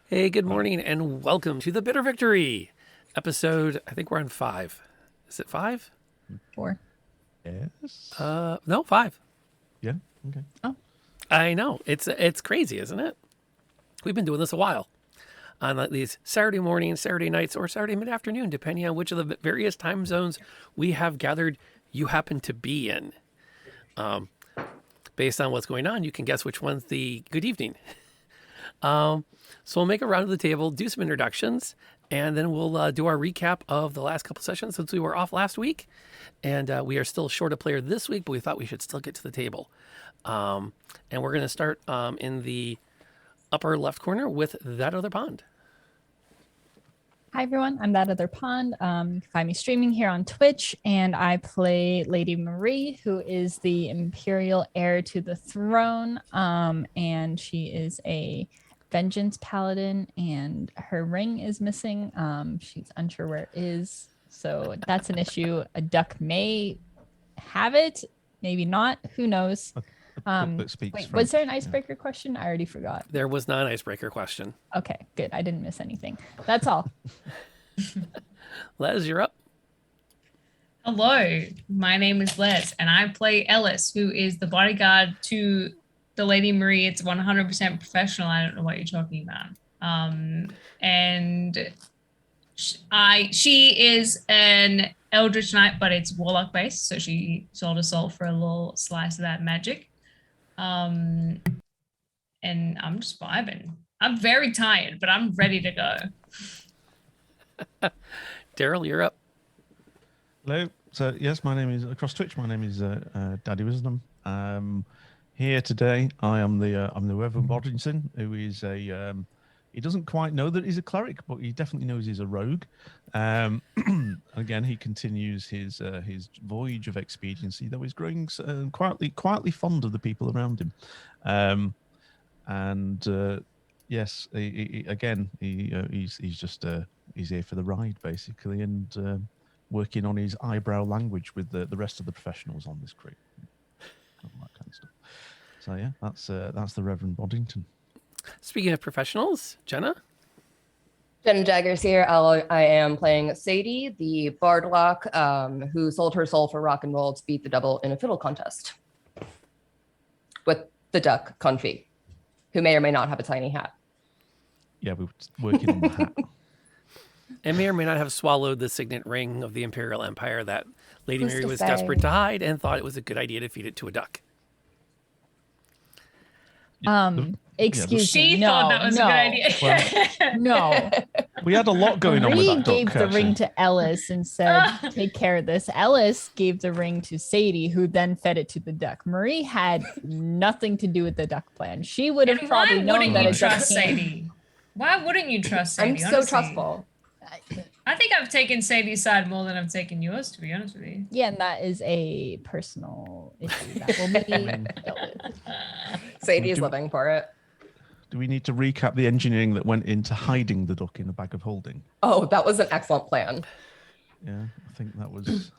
Hey, good morning, and welcome to the Bitter Victory episode. I think we're on 5. Is it 5? 4. Yes. No, 5. Yeah. Okay. Oh, I know it's crazy, isn't it? We've been doing this a while on these Saturday mornings, Saturday nights, or Saturday mid-afternoon, depending on which of the various time zones we have gathered you happen to be in. Based on what's going on, you can guess which one's the good evening. So we'll make a round of the table, do some introductions, and then we'll do our recap of the last couple sessions since we were off last week. And we are still short a player this week, but we thought we should still get to the table. And we're going to start in the upper left corner with That Other Pond. hi everyone. I'm That Other Pond. You can find me streaming here on Twitch, and I play Lady Marie, who is the Imperial heir to the throne. And she is a vengeance paladin, and her ring is missing. She's unsure where it is, so that's an issue. A duck may have it, maybe not. Who knows? That speaks Wait, French. was there an icebreaker question? I already forgot. There was not an icebreaker question. Okay, good. I didn't miss anything. That's all. Les, you're up. Hello, my name is Les, and I play Ellis, who is the bodyguard to the Lady Marie. It's 100% professional. I don't know what you're talking about. And she is an Eldritch Knight, but it's Warlock based, so she sold her soul for a little slice of that magic. And I'm just vibing. I'm very tired, but I'm ready to go. Daryl, you're up. Hello. So yes, my name is across Twitch. My name is Daddy Wisdom. Here today, I'm the Reverend Bodgington, who is a he doesn't quite know that he's a cleric, but he definitely knows he's a rogue. Again, he continues his voyage of expediency, though he's growing quietly fond of the people around him. Yes, he's here for the ride basically, and working on his eyebrow language with the rest of the professionals on this crew, all that kind of stuff. So yeah, that's the Reverend Boddington. Speaking of professionals, Jenna. Jenna Jaggers here. I am playing Sadie, the Bardlock, who sold her soul for rock and roll to beat the devil in a fiddle contest with the duck Confit, who may or may not have a tiny hat. Yeah, we were working on the hat. And may or may not have swallowed the signet ring of the Imperial Empire that Lady Who's Mary to was say? desperate to hide and thought it was a good idea to feed it to a duck. Excuse She me. thought that was a good idea. No. We had a lot going on with Marie that duck. gave the ring to Ellis and said, take care of this. Ellis gave the ring to Sadie, who then fed it to the duck. Marie had nothing to do with the duck plan. She would have And probably why known wouldn't that you a duck trust can't. Sadie? Why wouldn't you trust Sadie? I'm so honestly? trustful. I think I've taken Sadie's side more than I've taken yours, to be honest with you. Yeah, and that is a personal issue that will be dealt with. Sadie is do- living for it. Do we need to recap the engineering that went into hiding the duck in a bag of holding? Oh, that was an excellent plan. Yeah, I think that was.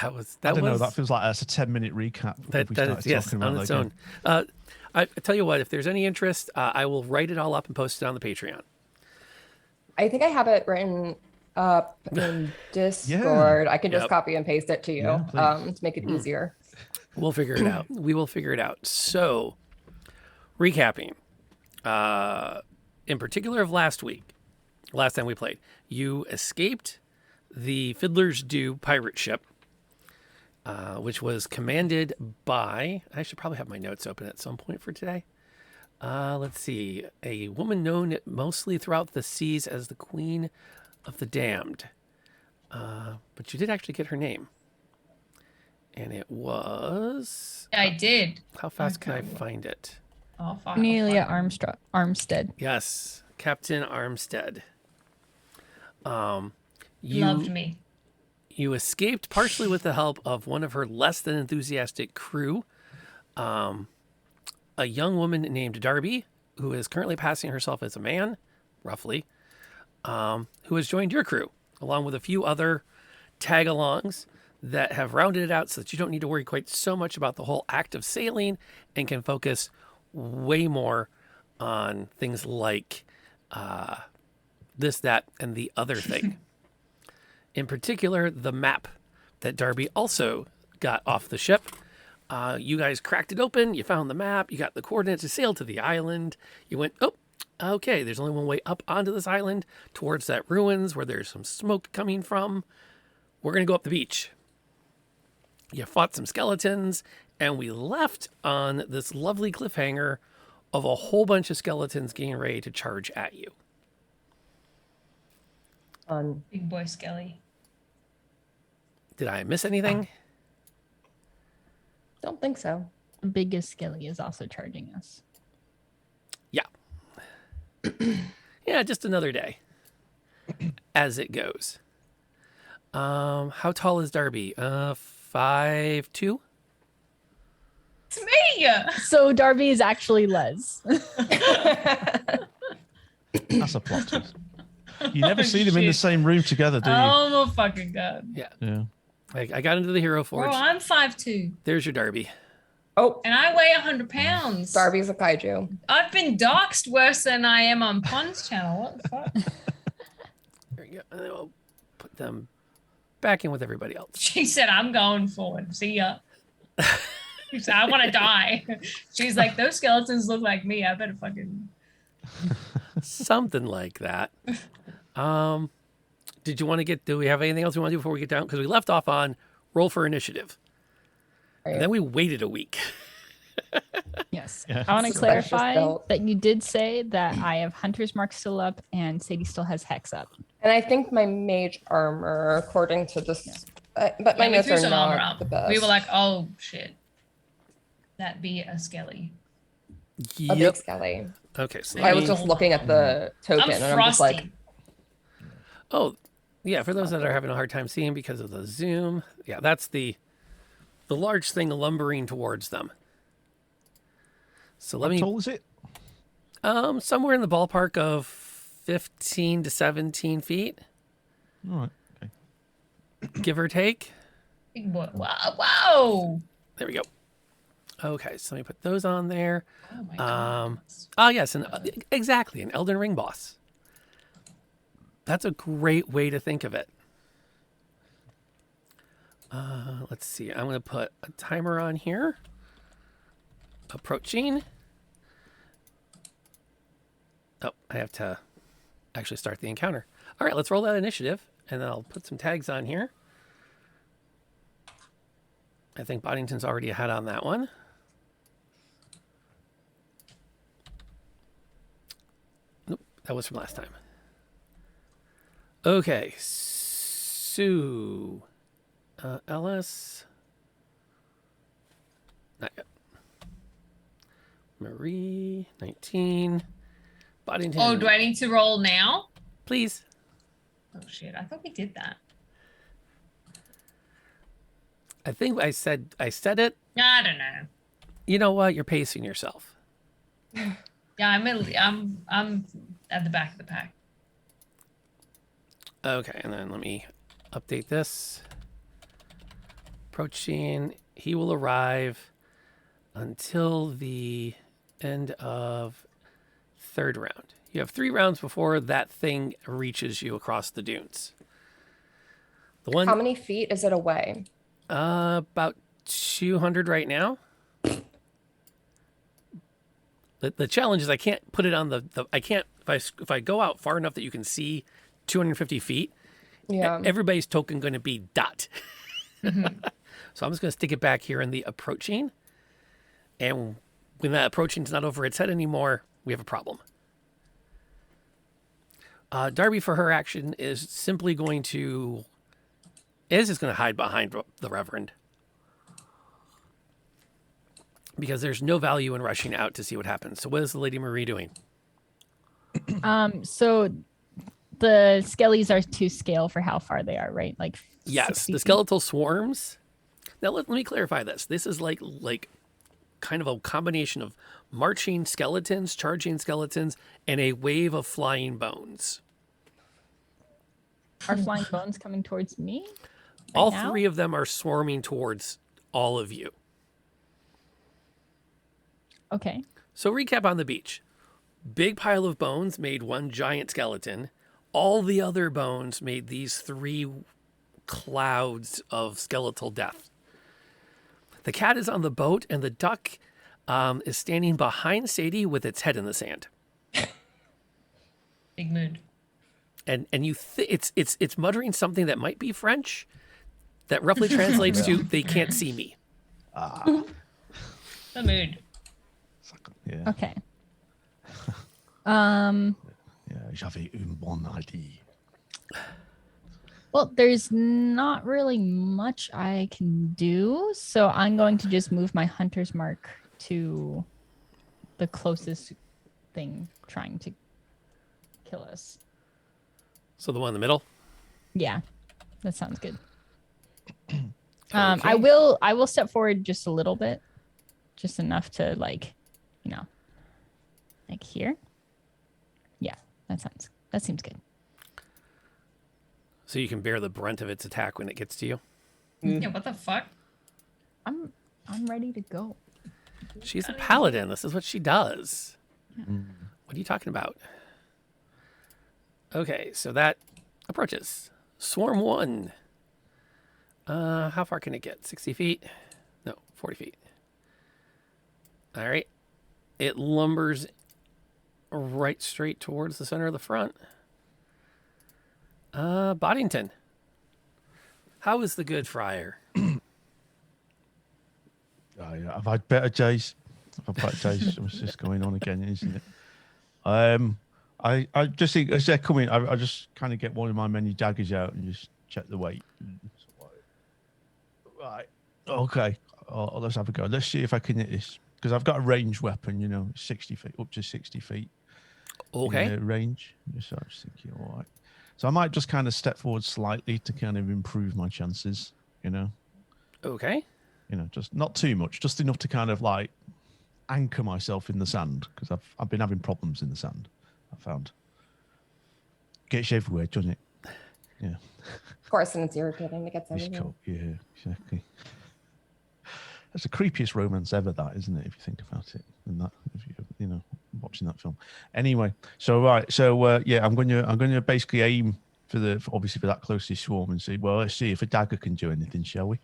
I I was don't know. That feels like that's a 10-minute recap. that, if we that started is, yes, talking on about its that own. again. I tell you what, if there's any interest, I will write it all up and post it on the Patreon. I think I have it written up in Discord. I can just Yep. copy and paste it to you Yeah, please. to make it easier. We'll figure it out. We will figure it out. So, recapping, in particular of last time we played, you escaped the Fiddler's Due pirate ship, which was commanded by, I should probably have my notes open at some point for today. Let's see, a woman known mostly throughout the seas as the Queen of the Damned. But you did actually get her name. And it was... I did. How fast can I find it? Oh, fuck. Cornelia Armstead. Yes, Captain Armstead. You Loved me. You escaped partially with the help of one of her less than enthusiastic crew, a young woman named Darby, who is currently passing herself as a man, roughly, who has joined your crew, along with a few other tag-alongs that have rounded it out so that you don't need to worry quite so much about the whole act of sailing and can focus way more on things like this, that, and the other thing. In particular, the map that Darby also got off the ship. You guys cracked it open. You found the map. You got the coordinates. You sailed to the island. You went, oh, okay, there's only one way up onto this island towards that ruins where there's some smoke coming from. We're going to go up the beach. You fought some skeletons, and we left on this lovely cliffhanger of a whole bunch of skeletons getting ready to charge at you. Big boy Skelly. Did I miss anything? Don't think so. The biggest Skelly is also charging us. Yeah. Yeah, just another day. As it goes. How tall is Darby? 5'2"? It's me! So Darby is actually Les. That's a plot twist. You never Oh, see them in the shit. same room together, do you? Oh my fucking god. Yeah. Yeah. I got into the Hero Forge. Bro, I'm 5'2", There's your Darby. Oh, and I weigh 100 pounds. Darby's a kaiju. I've been doxxed worse than I am on Pond's channel. What the fuck? There you go. And then I'll put them back in with everybody else. She said, I'm going forward. See ya. She said, I want to die. She's like, those skeletons look like me. I better fucking... Something like that. Did you want to do we have anything else we want to do before we get down? Because we left off on roll for initiative. Right. And then we waited a week. Yes. Yeah. I want to So that's just clarify belt. that you did say that I have Hunter's Mark still up and Sadie still has Hex up. And I think my mage armor, according to this, but my Yeah, we notes threw are some armor not up. the best. We were like, oh shit. That be a skelly. a big Yep. skelly. Okay. So I let was me- just looking at the token, I'm and I'm just frosty. like, Oh, yeah. For those that are having a hard time seeing because of the zoom, yeah, that's the large thing lumbering towards them. So let How me tall is it? somewhere in the ballpark of 15 to 17 feet, All right. Okay. give or take. Big boy. Wow. Wow. There we go. Okay, so let me put those on there. Oh my god. Oh yes, exactly, an Elden Ring boss. That's a great way to think of it. Let's see. I'm going to put a timer on here. Approaching. Oh, I have to actually start the encounter. All right, let's roll that initiative, and then I'll put some tags on here. I think Boddington's already ahead on that one. Nope, that was from last time. Okay, Sue. Ellis. Not yet. Marie, 19. Boddington. Oh, do I need to roll now? Please. Oh shit. I thought we did that. I think I said it. I don't know. You know what? You're pacing yourself. Yeah, I'm at the back of the pack. Okay, and then let me update this. Approaching. He will arrive until the end of third round. You have 3 rounds before that thing reaches you across the dunes. The one how many feet is it away? about 200 right now. The challenge is I can't put it on the I can't if I go out far enough that you can see 250 feet. Yeah. Everybody's token going to be dot. So I'm just going to stick it back here in the approaching. And when that approaching is not over its head anymore, we have a problem. Darby, for her action, is simply going to... is just going to hide behind the Reverend. Because there's no value in rushing out to see what happens. So what is the Lady Marie doing? So the skellies are to scale for how far they are, right? Like Yes, 60 the feet? skeletal swarms. Now let me clarify this. This is like kind of a combination of marching skeletons, charging skeletons, and a wave of flying bones. Are flying bones coming towards me? All now? 3 of them are swarming towards all of you. Okay. So recap on the beach. big pile of bones made one giant skeleton. All the other bones made these 3 clouds of skeletal death. The cat is on the boat, and the duck is standing behind Sadie with its head in the sand. Big mood. And it's muttering something that might be French, that roughly translates to "they can't see me." The mood. Yeah. Okay. Yeah, j'avais une bonne idée. Well, there's not really much I can do, so I'm going to just move my hunter's mark to the closest thing trying to kill us. So the one in the middle. Yeah, that sounds good. Okay. I will step forward just a little bit, just enough to like here. Yeah, that seems good. So you can bear the brunt of its attack when it gets to you. Yeah, what the fuck? I'm ready to go. She's a paladin. This is what she does. What are you talking about? Okay, so that approaches. Swarm 1. How far can it get? 60 feet? No, 40 feet. All right. It lumbers right straight towards the center of the front. Boddington. How is the good friar? Oh, yeah. I've had better days. It's just going on again, isn't it? I just think as they're coming, I just kind of get one of my many daggers out and just check the weight. Right. Okay. Let's have a go. Let's see if I can hit this. Because I've got a ranged weapon, 60 feet, up to 60 feet. Okay. Range. So I was thinking, all right. So I might just kind of step forward slightly to kind of improve my chances, Okay. Just not too much, just enough to kind of like anchor myself in the sand because I've been having problems in the sand. I found gets you everywhere, doesn't it? Yeah. Of course, and it's irritating. It gets It's everywhere. cool. Yeah, exactly. That's the creepiest romance ever, that, isn't it? If you think about it, and that, if you watching that film. Anyway, so yeah, I'm going to basically aim for that closest swarm and see. Well, let's see if a dagger can do anything, shall we?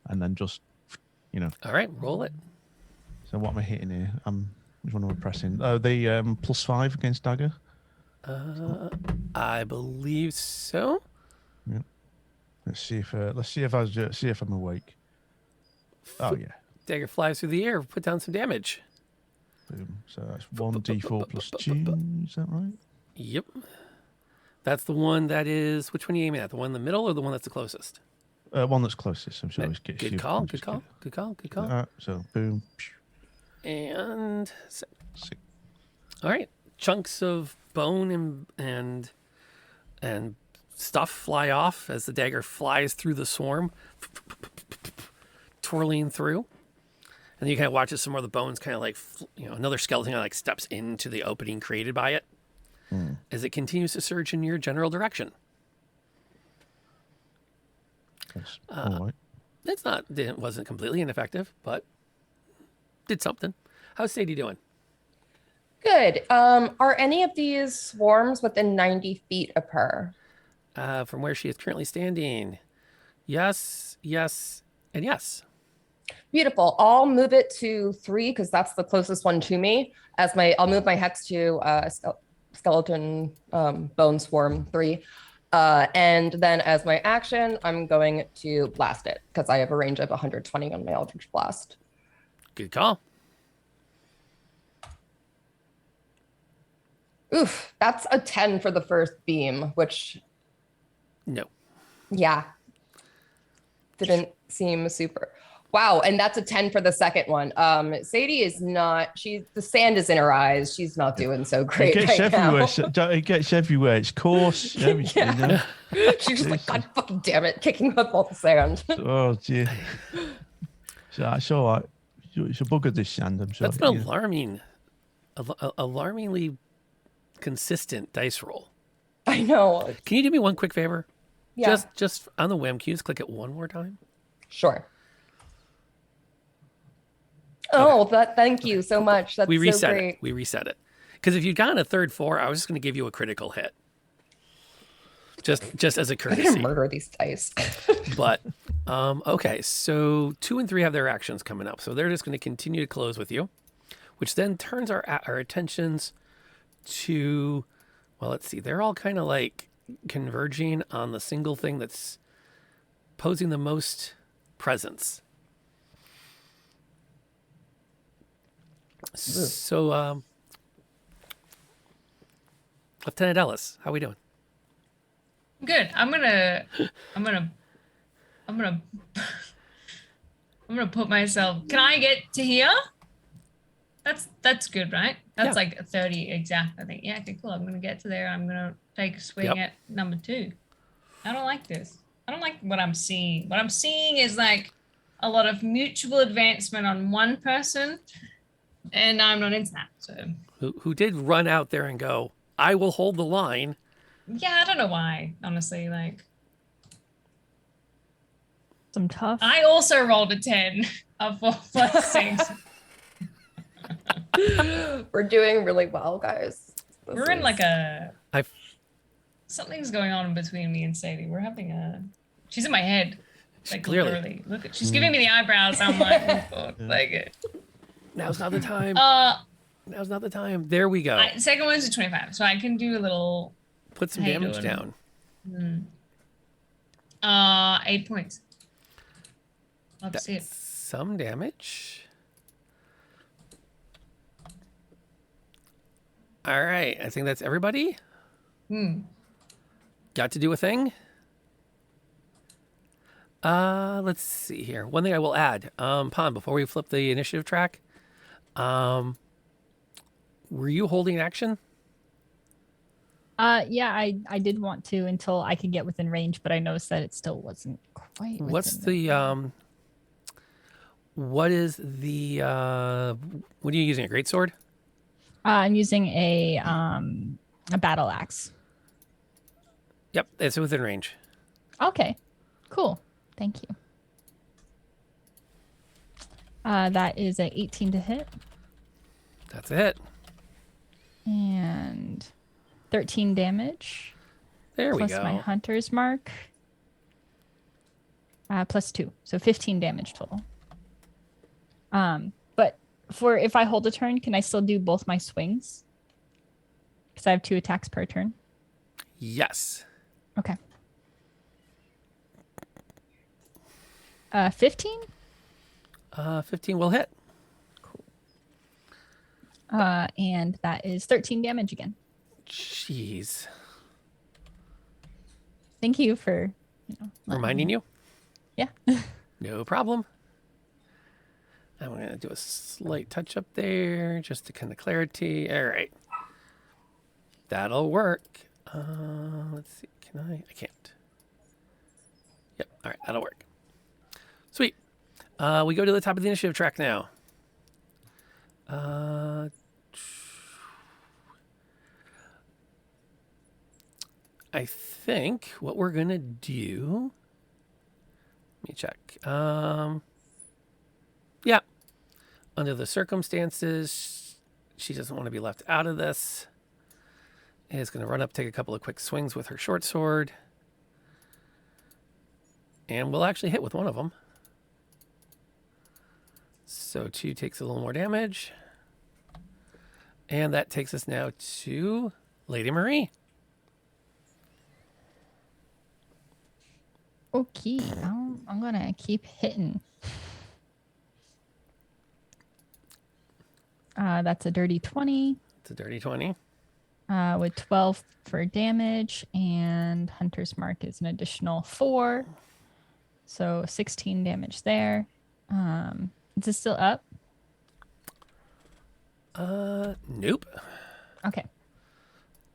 And then just, All right, roll it. So what am I hitting here? Which one am I pressing? Oh, the +5 against dagger. I believe so. Yeah. Let's see if I'm awake. Oh yeah. Dagger flies through the air. Put down some damage. Boom. So that's 1d4 plus 2. Is that right? Yep. That's the one that is. Which one are you aiming at? The one in the middle or the one that's the closest? One that's closest. I'm sure. Good call. Good call. Good call. Good call. So boom. And Six. all right, chunks of bone and stuff fly off as the dagger flies through the swarm, twirling through. And you kind of watch as some more of the bones kind of like, another skeleton kind of like steps into the opening created by it as it continues to surge in your general direction. That's all right. It wasn't completely ineffective, but did something. How's Sadie doing? Good. Are any of these swarms within 90 feet of her? From where she is currently standing. Yes, and yes. Beautiful. I'll move it to 3 because that's the closest one to me. I'll move my hex to skeleton bone swarm 3. And then as my action, I'm going to blast it because I have a range of 120 on my Eldritch Blast. Good call. Oof, that's a 10 for the first beam, which, No. yeah, didn't seem super. Wow, and that's a 10 for the second one. Sadie is not, the sand is in her eyes. She's not doing so great It gets right everywhere. now. It gets everywhere. It's coarse. Yeah. She's just like, God fucking damn it, kicking up all the sand. Oh, dear. So it's all right. It's a bugger, this sand, I'm sure. That's an alarmingly consistent dice roll. I know. Can you do me one quick favor? Yeah. Just on the whim, can you just click it one more time? Sure. Oh, thank you so much. That's We reset so great. it. We reset it. Because if you'd gotten a third 4, I was just going to give you a critical hit. Just as a I'm gonna courtesy. murder these dice. But, okay, so 2 and 3 have their actions coming up. So they're just going to continue to close with you, which then turns our attentions to, well, let's see. They're all kind of like converging on the single thing that's posing the most presence. So, Lieutenant Ellis, how we doing? Good. I'm gonna put myself. Can I get to here? That's good, right? That's Yeah. like a 30 exact, I think. Yeah, okay, cool. I'm gonna get to there. I'm gonna take a swing at number 2. I don't like this. I don't like what I'm seeing. What I'm seeing is like a lot of mutual advancement on one person, and I'm not into that. So Who did run out there and go, I will hold the line. yeah, I don't know why, honestly. Like, Some tough. I also rolled a 10, a 4 plus 6. We're doing really well, guys. We're in like a. I've- Something's going on between me and Sadie. We're having a. She's in my head. Like Clearly. literally. Look at. She's giving me the eyebrows. I'm like, oh, God, like. Now's not the time. Now's not the time. There we go. Second one's a 25, so I can do a little. Put some How you damage doing? down. 8 points. Let's see it. Some damage. All right. I think that's everybody. Got to do a thing. Let's see here. One thing I will add, Pon, before we flip the initiative track, were you holding action? Yeah, I did want to until I could get within range, but I noticed that it still wasn't quite. What's within what is the what are you using, a greatsword? I'm using a battle axe. Yep, it's within range. Okay, cool. Thank you. That is a 18 to hit That's a hit. and 13 damage. There we Plus go. my hunter's mark. Plus 2, so 15 damage total. But for if I hold a turn, can I still do both my swings? Because I have 2 attacks per turn. Yes. Okay. 15. 15 will hit. And that is 13 damage again. Jeez. Thank you for Reminding you? Yeah. No problem. I'm going to do a slight touch up there just to kind of clarity. All right. That'll work. Let's see. Can I? I can't. Yep. All right. That'll work. Sweet. We go to the top of the initiative track now. I think what we're going to do. Let me check. Yeah. Under the circumstances, she doesn't want to be left out of this. Is going to run up, take a couple of quick swings with her short sword. And we'll actually hit with one of them. So 2 takes a little more damage. And that takes us now to Lady Marie. Okay, I'm gonna keep hitting. That's a dirty 20 It's a dirty 20. with 12 for damage, and Hunter's Mark is an additional 4. So 16 damage there. Is it still up? Nope. Okay,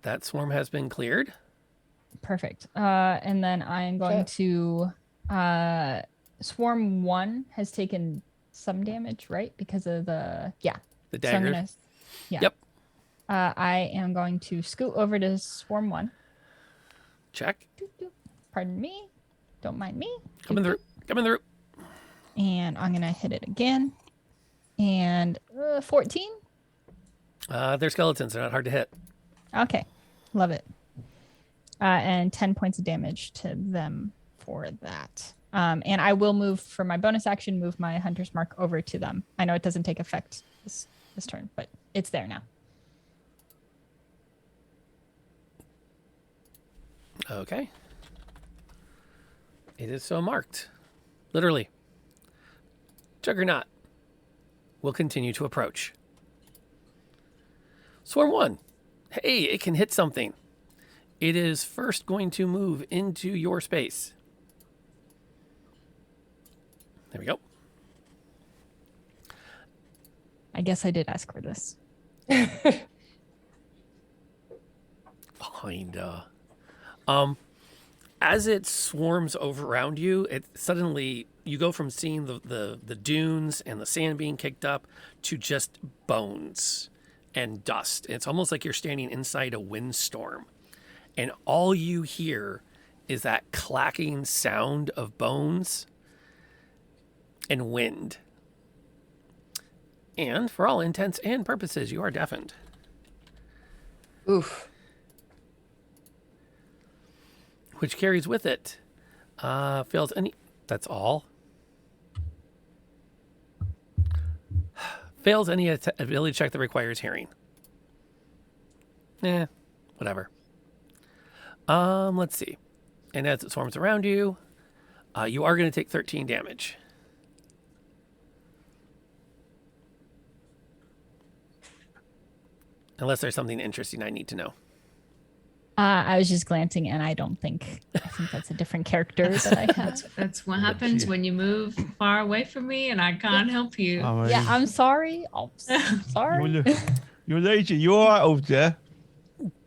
That swarm has been cleared. perfect. And then I am going to Swarm 1 has taken some damage, right? Because of the The So I'm dagger. gonna, yeah. Yep. I am going to scoot over to Swarm 1. Check. Pardon me. Don't mind me. Coming through. Coming through. And I'm going to hit it again. And 14. They're skeletons. They're not hard to hit. Okay, love it. And 10 points of damage to them for that. And I will move for my bonus action, move my hunter's mark over to them. I know it doesn't take effect this turn, but it's there now. Okay. It is so marked. Literally. Juggernaut will continue to approach. Swarm 1. Hey, it can hit something. It is first going to move into your space. There we go. I guess I did ask for this. Kinda. As it swarms over around you, it suddenly you go from seeing the dunes and the sand being kicked up to just bones and dust. It's almost like you're standing inside a windstorm. And all you hear is that clacking sound of bones and wind. And for all intents and purposes, you are deafened. Oof. Which carries with it. Fails any... That's all. Fails any ability check that requires hearing. Whatever. Let's see. And as it swarms around you, you are going to take 13 damage. Unless there's something interesting I need to know. I was just glancing, and I think that's a different character that I have. That's what happens when you move far away from me and I can't help you. Yeah, I'm sorry. I'm sorry. You're lady. You all right over there?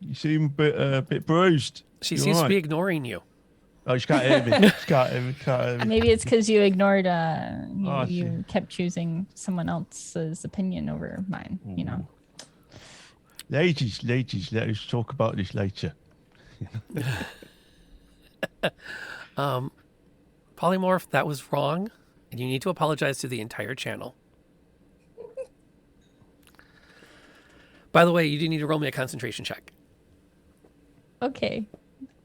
You seem a bit bruised. She seems to be ignoring you. Oh, she can't hear me. She can't hear me. Maybe it's because you ignored. You kept choosing someone else's opinion over mine. You know. Ladies, let us talk about this later. Polymorph, that was wrong, and you need to apologize to the entire channel. By the way, you do need to roll me a concentration check. Okay.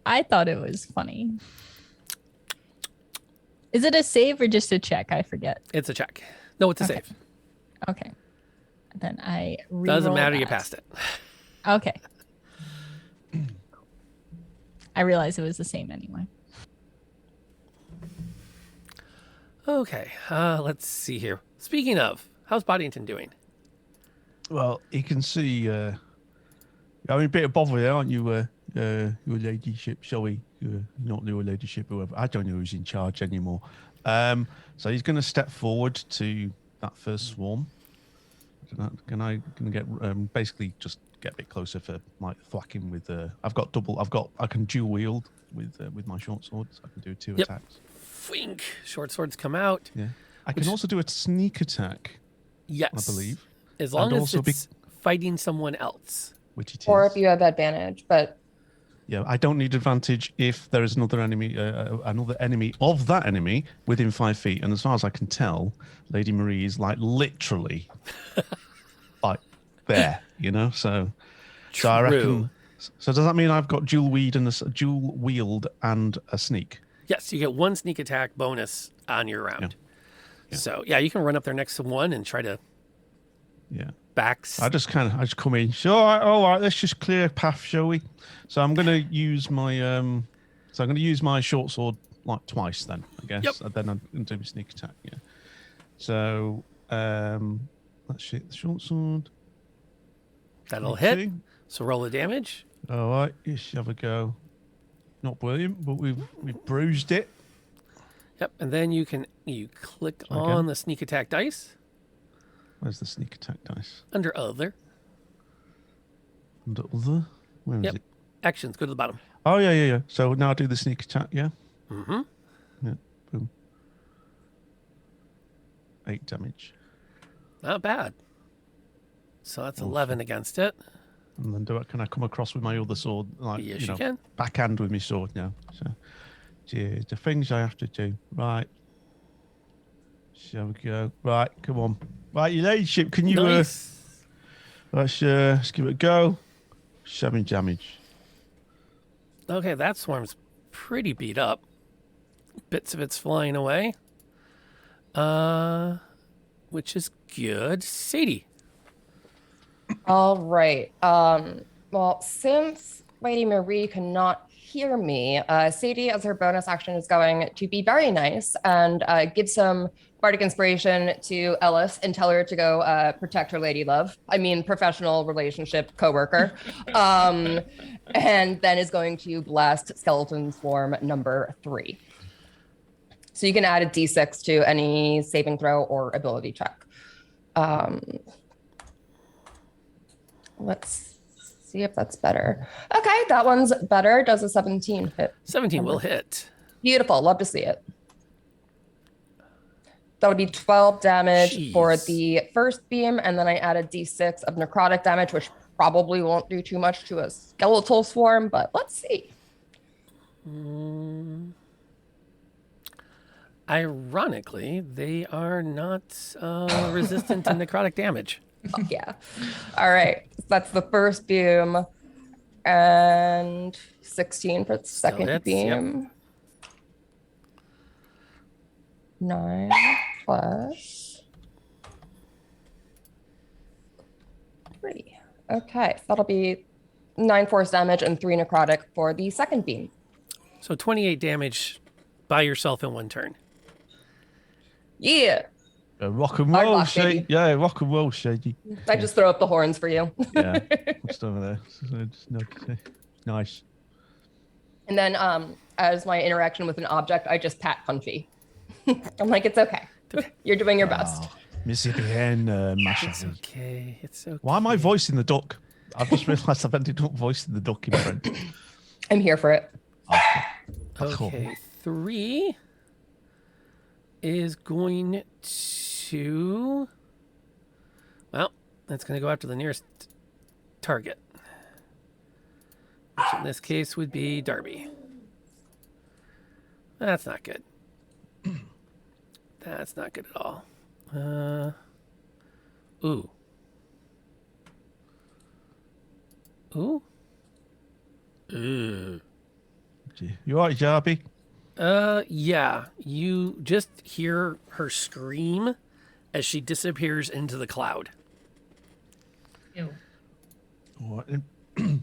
I thought it was funny. Is it a save or just a check? I forget. It's a check. No, it's a save. Okay. Then I doesn't matter. that. You passed it. Okay. I realized it was the same anyway. Okay. Let's see here. Speaking of, how's Boddington doing? Well, you can see. You're having a bit of bother there, aren't you? Your ladyship, sorry, not your ladyship, whoever. I don't know who's in charge anymore. So he's going to step forward to that first swarm. Can I get basically just get a bit closer for like thwacking with I can dual wield with my short sword, so I can do 2 attacks. Fwink. Short swords come out. Yeah. I can also do a sneak attack. Yes. I believe. As long as it's fighting someone else. Which it is. Or if you have advantage, but yeah, I don't need advantage if there is another enemy of that enemy within 5 feet. And as far as I can tell, Lady Marie is like literally like there, you know. So I reckon. So does that mean I've got dual wield and a sneak? Yes, you get 1 sneak attack bonus on your round. Yeah. So yeah, you can run up there next to one and try to. Yeah. Backs. I just come in. So all right, let's just clear a path, shall we? So I'm going to use my short sword like twice then, I guess. Yep. And then I'm going to do a sneak attack. Yeah. So let's hit the short sword. That'll hit. So roll the damage. All right, let's have a go. Not brilliant, but we've bruised it. Yep, and then you click on the sneak attack dice. Where's the sneak attack dice? Under other. Under other? Where is it? Actions, go to the bottom. Oh, yeah. So now I do the sneak attack, yeah? Mm-hmm. Yeah, boom. 8 damage. Not bad. So that's 11 against it. And then can I come across with my other sword? Like, yes, you can. Backhand with my sword now. So, geez, the things I have to do. Right. Shall we go? Right, come on. Right, your ladyship, can you... Nice. Let's give it a go. 7 damage. Okay, that swarm's pretty beat up. Bits of it's flying away. Which is good. Sadie. All right. Well, since Lady Marie cannot hear me, Sadie, as her bonus action, is going to be very nice and give some bardic inspiration to Ellis and tell her to go protect her lady love. I mean, professional relationship coworker. And then is going to blast Skeleton Swarm number 3. So you can add a d6 to any saving throw or ability check. Let's see if that's better. Okay, that one's better. Does a 17 hit? 17 will hit. Beautiful. Love to see it. That'll be 12 damage for the first beam, and then I add a d6 of necrotic damage, which probably won't do too much to a skeletal swarm, but let's see. Ironically, they are not resistant to necrotic damage. Oh, yeah. All right. That's the first beam, and 16 for the second hits, beam. Yep. 9 plus 3. Okay, so that'll be 9 force damage and 3 necrotic for the second beam. So 28 damage by yourself in one turn. Yeah. Rock and Hard roll, luck, Shady. baby. Yeah, rock and roll, Shady. I just throw up the horns for you. Yeah, just over there. Nice. And then as my interaction with an object, I just pat Punchy. I'm like, it's okay. You're doing your best. Missy again, Masha. It's okay. It's okay. Why am I voicing the duck? I've just realised I've ended up voicing the duck in front. I'm here for it. Okay, 3 is going to... Well, that's going to go after the nearest target. Which in this case would be Darby. That's not good. That's not good at all. Ooh. Ooh. Ooh. You all right, Darby? Yeah. You just hear her scream as she disappears into the cloud. Ew. All right, then.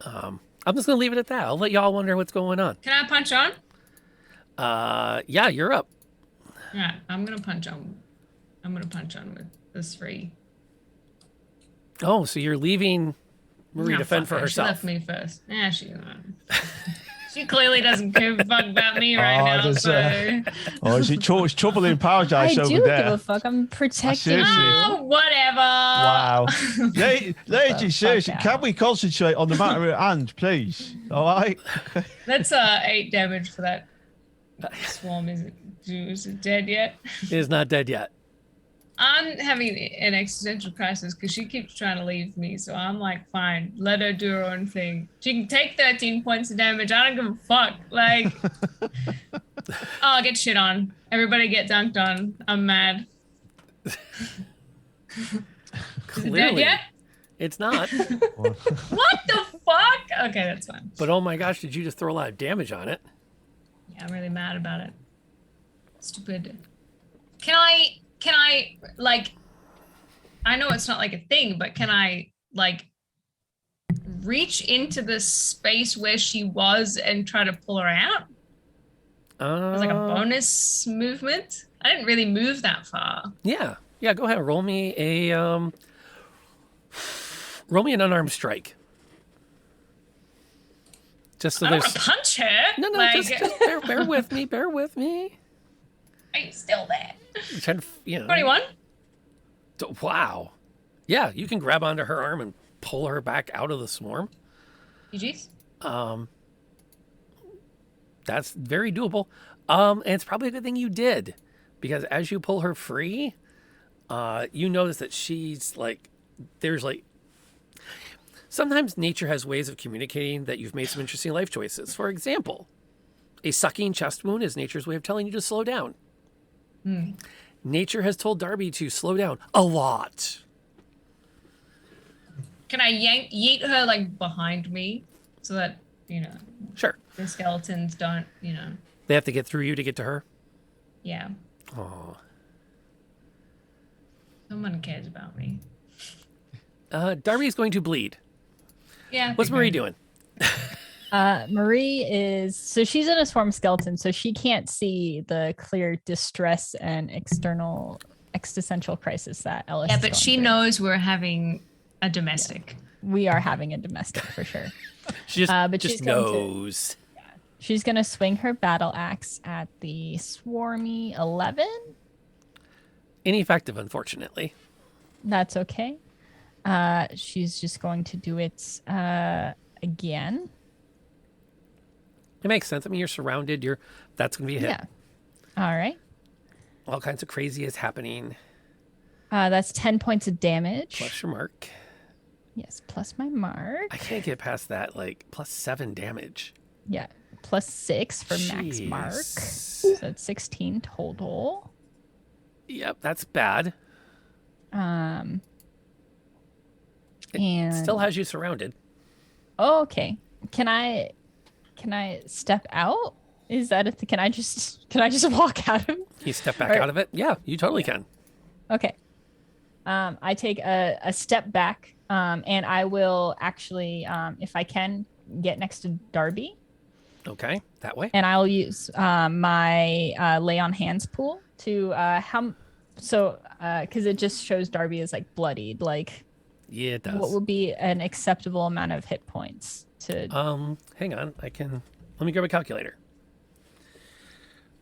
I'm just gonna leave it at that. I'll let y'all wonder what's going on. Can I punch on? Yeah, you're up. Yeah, I'm gonna punch on. I'm gonna punch on with this 3. Oh, so you're leaving Marie to fend for herself. She left me first. Yeah, she clearly doesn't give a fuck about me right now. So. Is it it's trouble in paradise I over do there? give a fuck. I'm protecting you. Oh, whatever. Wow. Lady, seriously, out. can we concentrate on the matter at hand, please? All right? That's 8 damage for that swarm. Is it dead yet? It is not dead yet. I'm having an existential crisis because she keeps trying to leave me. So I'm like, fine, let her do her own thing. She can take 13 points of damage. I don't give a fuck. Like, I'll get shit on. Everybody get dunked on. I'm mad. Is it dead yet? It's not. What the fuck? Okay, that's fine. But oh my gosh, did you just throw a lot of damage on it? Yeah, I'm really mad about it. Stupid. Can I, like, I know it's not like a thing, but can I, like, reach into the space where she was and try to pull her out? As like a bonus movement? I didn't really move that far. Yeah. Yeah, go ahead. Roll me an unarmed strike. Just so I don't there's... want to punch her. No, like... just bear with me. Bear with me. Are you still there? I'm trying to, 21? Wow. Yeah, you can grab onto her arm and pull her back out of the swarm. GG's. That's very doable. And it's probably a good thing you did, because as you pull her free, you notice that she's like, there's like, sometimes nature has ways of communicating that you've made some interesting life choices. For example, a sucking chest wound is nature's way of telling you to slow down. Nature has told Darby to slow down a lot. Can I yeet her like behind me so that, Sure. the skeletons don't, They have to get through you to get to her. yeah. Oh. Someone cares about me. Darby is going to bleed. Yeah. What's Marie doing? Marie is so she's in a swarm skeleton, so she can't see the clear distress and existential crisis that Ellis. Yeah, is but going she through. knows we're having a domestic. We are having a domestic for sure. She just, But just she's going to- knows. She's gonna swing her battle axe at the swarmy 11. Ineffective, unfortunately. That's okay. She's just going to do it again. It makes sense. I mean, you're surrounded. That's going to be a hit. Yeah. All right. All kinds of crazy is happening. That's 10 points of damage. Plus your mark. Yes, plus my mark. I can't get past that. Like plus 7 damage. Yeah, plus 6 for max Jeez. mark. So that's 16 total. Yep, that's bad. And Still has you surrounded. oh, okay. Can I step out? Is that a can I just walk out of him? You step back Or- out of it. Yeah, you totally can. Okay. I take a step back, and I will actually, if I can, get next to Darby, Okay, that way. and I'll use my lay on hands pool to because it just shows Darby is like bloodied. Like, Yeah, it what does. would be an acceptable amount of hit points to? Hang on. Let me grab a calculator.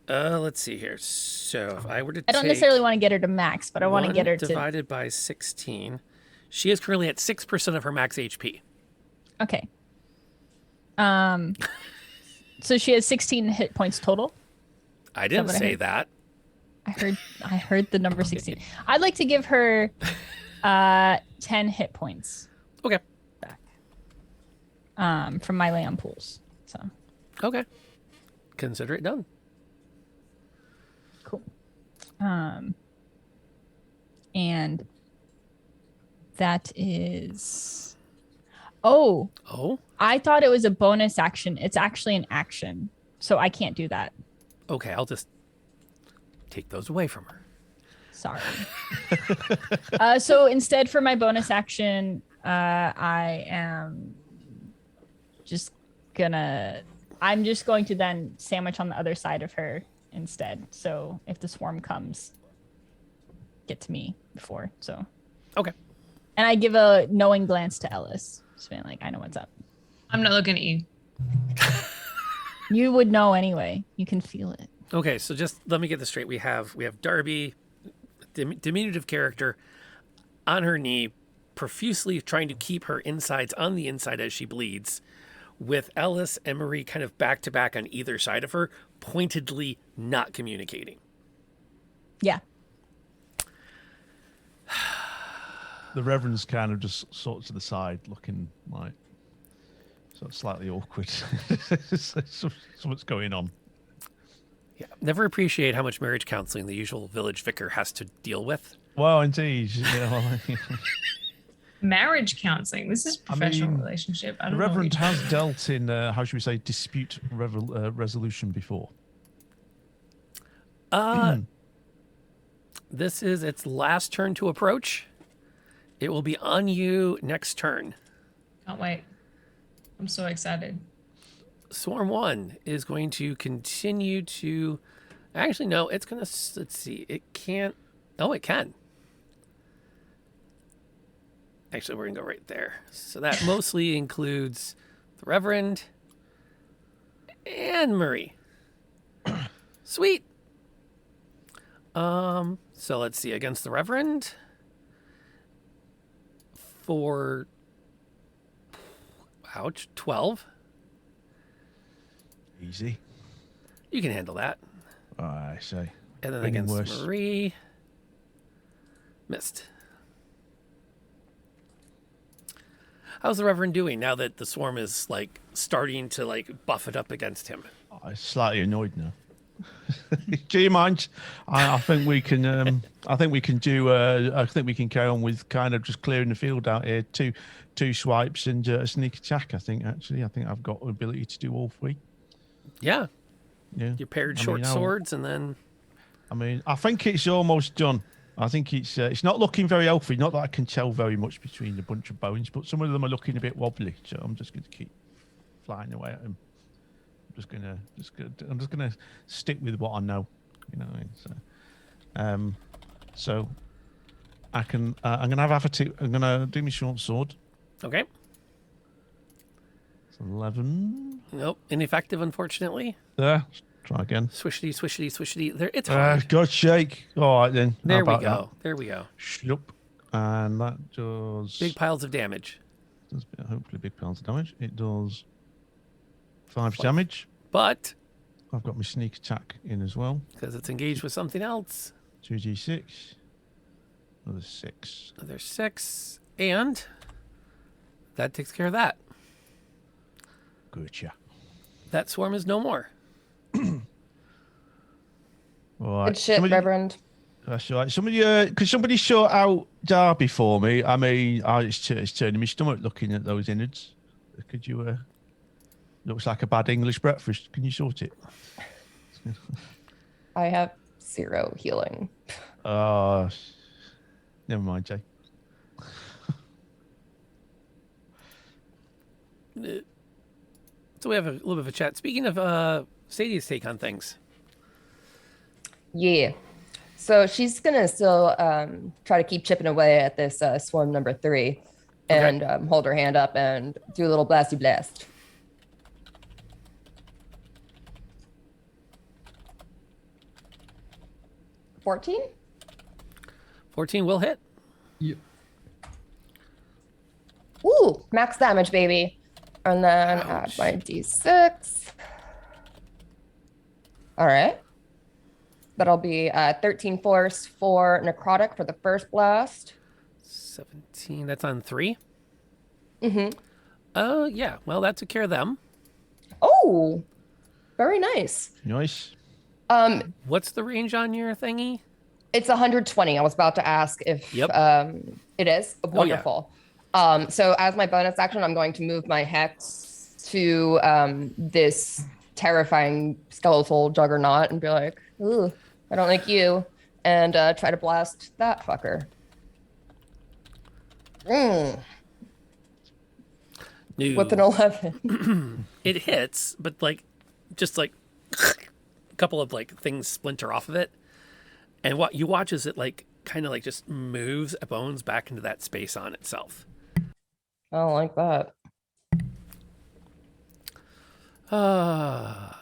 Let's see here. So if I were to I don't necessarily want to get her to max, but I want to get her to. divided by 16. She is currently at 6% of her max HP. Okay. So she has 16 hit points total. I didn't what I say heard? that. I heard the number 16. I'd like to give her 10 hit points Okay. back from my lay on pools. So Okay. Consider it done. cool. And that is oh, Oh, I thought it was a bonus action. It's actually an action. So I can't do that. okay. I'll just take those away from her. Sorry. So instead, for my bonus action, I am just I'm just going to then sandwich on the other side of her instead. So if the swarm comes, get to me before. So, Okay. and I give a knowing glance to Ellis, just being like, I know what's up. I'm not looking at you. You would know anyway. You can feel it. Okay, so just let me get this straight. We have Darby, diminutive character, on her knee, profusely trying to keep her insides on the inside as she bleeds, with Ellis and Marie kind of back to back on either side of her, pointedly not communicating. Yeah. The Reverend's kind of just sort of to the side, looking like sort of slightly awkward. Something's going on. Yeah, never appreciate how much marriage counseling the usual village vicar has to deal with. Well, indeed. Yeah, Marriage counseling. This is professional mean, relationship. I the don't know. what Reverend you're has dealt in, how should we say, dispute resolution before. This is its last turn to approach. It will be on you next turn. Can't wait. I'm so excited. Swarm 1 is going to continue to... Actually, no, it's going to... Let's see. It can't... Oh, it can. Actually, we're going to go right there. So that mostly includes the Reverend and Marie. Sweet. So let's see. Against the Reverend... For... Ouch. 12. Easy. You can handle that. I say. And then Getting against worse. Marie, missed. How's the Reverend doing now that the swarm is like starting to like buff it up against him? I'm slightly annoyed now. Do you mind? I think we can. I think we can do. I think we can carry on with kind of just clearing the field out here. Two swipes and a sneak attack. I think I've got the ability to do all three. Yeah. Yeah. You paired short swords and then. I mean, I think it's almost done. I think it's not looking very healthy. Not that I can tell very much between a bunch of bones, but some of them are looking a bit wobbly. So I'm just going to keep flying away at them. I'm just gonna stick with what I know. You know what I mean? So I can. I'm gonna have two. I'm gonna do my short sword. Okay. It's 11. Nope. Ineffective, unfortunately. There. Try again. Swishity, swishity, swishity. There, it's hard. God shake. All right then. There we go. There we go. Shlup. And that does big piles of damage. Does hopefully big piles of damage. It does 5 damage. But I've got my sneak attack in as well. Because it's engaged with something else. 2d6. Another 6. Another 6. And that takes care of that. Gotcha. That swarm is no more. All right. Good shit, Reverend. That's all right. Could somebody sort out Darby for me? I mean, it's turning my stomach looking at those innards. Could you? Looks like a bad English breakfast. Can you sort it? I have 0 healing. Never mind, Jay. So we have a little bit of a chat. Speaking of Sadie's take on things. Yeah. So she's gonna still try to keep chipping away at this swarm number 3 and hold her hand up and do a little blasty blast. 14? 14 will hit. Yep. Ooh, max damage, baby. And then add my d6. All right. That'll be 13 force for necrotic for the first blast. 17. That's on 3? Mm-hmm. Oh, yeah. Well, that took care of them. Oh, very nice. Nice. What's the range on your thingy? It's 120. I was about to ask if it is. Wonderful. Oh, yeah. So as my bonus action, I'm going to move my hex to this terrifying skeletal juggernaut and be like, ooh, I don't like you. And try to blast that fucker. No. With an 11. It hits, but just a couple of things splinter off of it. And what you watch is it kind of just moves bones back into that space on itself. I don't like that. Oh,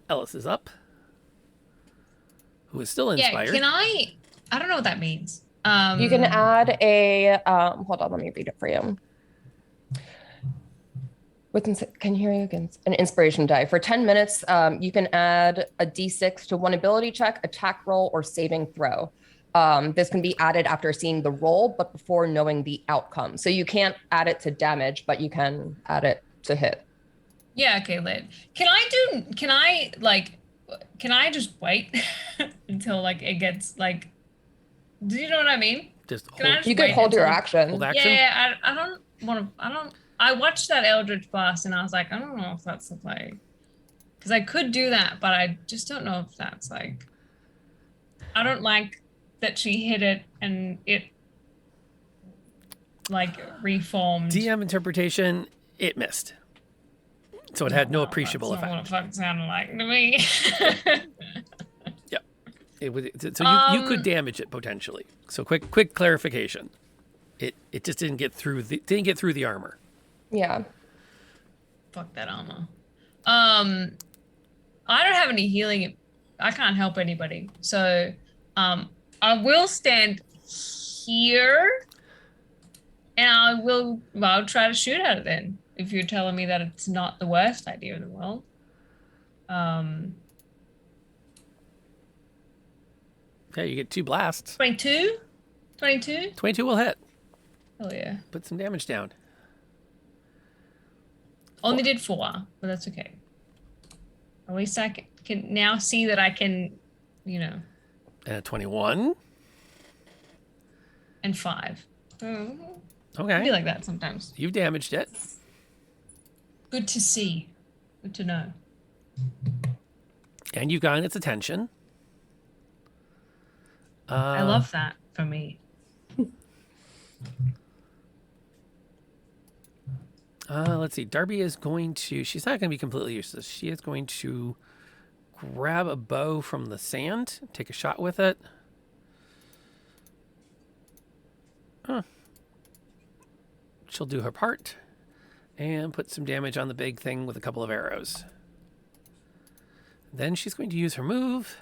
Ellis is up. Who is still inspired. Yeah, I don't know what that means. You can add a, hold on, let me read it for you. Can you hear you again? An inspiration die. For 10 minutes, you can add a d6 to one ability check, attack roll, or saving throw. This can be added after seeing the roll, but before knowing the outcome. So you can't add it to damage, but you can add it to hit. Yeah, okay, lit. Can I just wait until it gets do you know what I mean? Just you could hold your action. Hold action? Yeah, I don't want to, I watched that Eldritch Blast and I was like, I don't know if that's the play. Because I could do that, but I just don't know if that's I don't like that she hit it and it reformed. DM interpretation, it missed. So it had no appreciable that's effect. Not what it sounded like to me. Yep. It would, so you could damage it potentially. So quick clarification. It just didn't get through the armor. Yeah. Fuck that armor. I don't have any healing. I can't help anybody. So I will stand here and I'll try to shoot at it then. If you're telling me that it's not the worst idea in the world. Okay, you get 2 blasts. 22? 22? 22 will hit. Oh yeah. Put some damage down. Only did 4, but that's okay. At least I can now see that I can, And a 21. and 5. I Okay. feel like that sometimes. You've damaged it. Good to see. Good to know. And you've gotten its attention. I love that for me. Let's see. Darby is going to... She's not going to be completely useless. She is going to grab a bow from the sand, take a shot with it. She'll do her part and put some damage on the big thing with a couple of arrows. Then she's going to use her move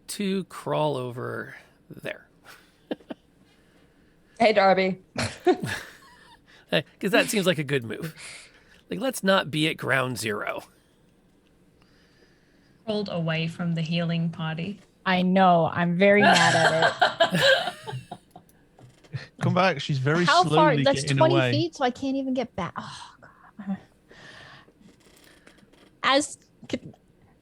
to crawl over there. Hey, Darby. Because that seems like a good move. Like, let's not be at ground zero. Crawled away from the healing party. I know. I'm very mad at it. Come back. She's very How slowly far? That's getting 20 away. feet, so I can't even get back. Oh, God.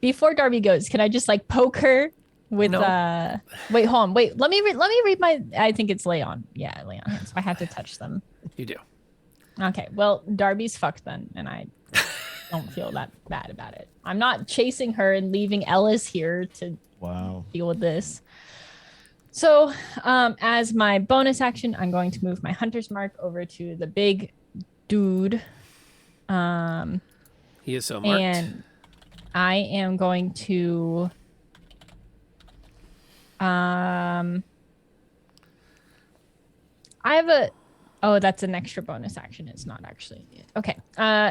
Before Darby goes, can I just like poke her with No. Wait, hold on. Wait, let me read my. I think it's lay on. Yeah, lay on hands. So I have to touch them. You do. Okay. Well, Darby's fucked then, and I don't feel that bad about it. I'm not chasing her and leaving Ellis here to Wow. deal with this. So, as my bonus action, I'm going to move my hunter's mark over to the big dude. He is so marked. And I am going to I have a that's an extra bonus action. It's not actually okay.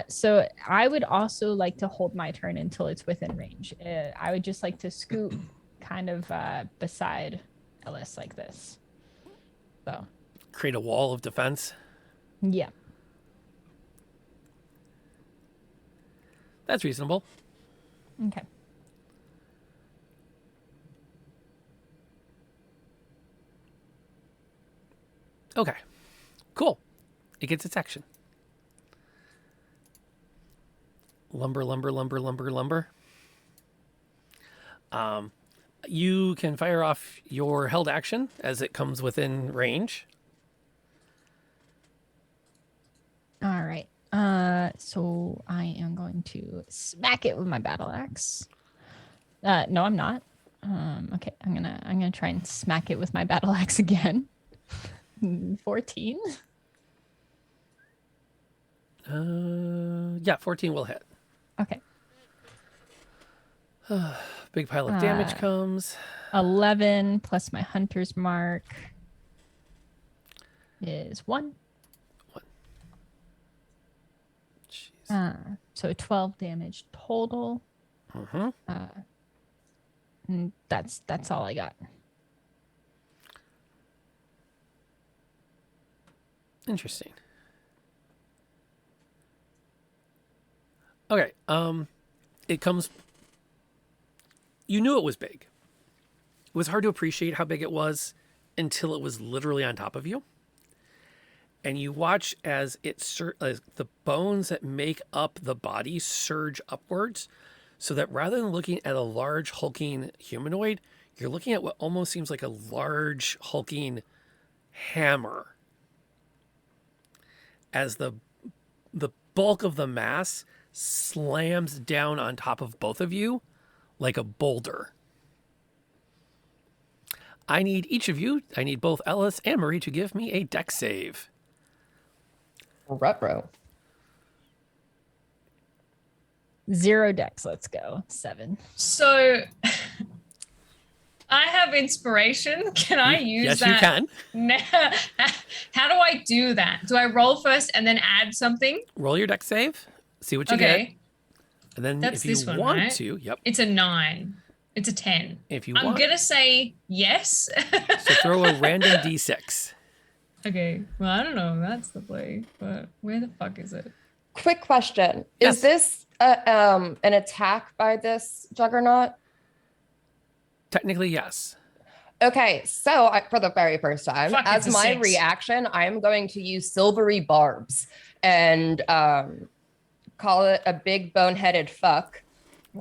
So I would also like to hold my turn until it's within range. I would just like to scoot kind of beside Ellis like this. So Create a wall of defense. yeah. That's reasonable. Okay. Okay. Cool. It gets its action. Lumber, lumber, lumber, lumber, lumber. You can fire off your held action as it comes within range. All right. So I am going to smack it with my battle axe. No, I'm not. Okay, I'm gonna try and smack it with my battle axe again. 14. Yeah, 14 will hit. Okay. Big pile of damage comes. 11 plus my hunter's mark is 1. Jeez. So 12 damage total. Mm-hmm. And that's all I got. Interesting. Okay. It comes. You knew it was big. It was hard to appreciate how big it was until it was literally on top of you. And you watch as the bones that make up the body surge upwards, so that rather than looking at a large hulking humanoid, you're looking at what almost seems like a large hulking hammer. As the bulk of the mass slams down on top of both of you like a boulder. I need both Ellis and Marie to give me a dex save. Retro. 0 dex. Let's go. 7. So I have inspiration. Can I use yes, that? you can. How do I do that? Do I roll first and then add something? Roll your dex save. See what you Okay. get. And then That's if you this one, want right? to, yep. It's a 9. It's a 10. If you I'm want, going to say yes. so throw a random d6. Okay. Well, I don't know if that's the play, but where the fuck is it? Quick question. Yes. Is this an attack by this juggernaut? Technically, yes. Okay, so for the very first time, Fuck, as it's a my 6. reaction, I'm going to use silvery barbs and call it a big boneheaded fuck,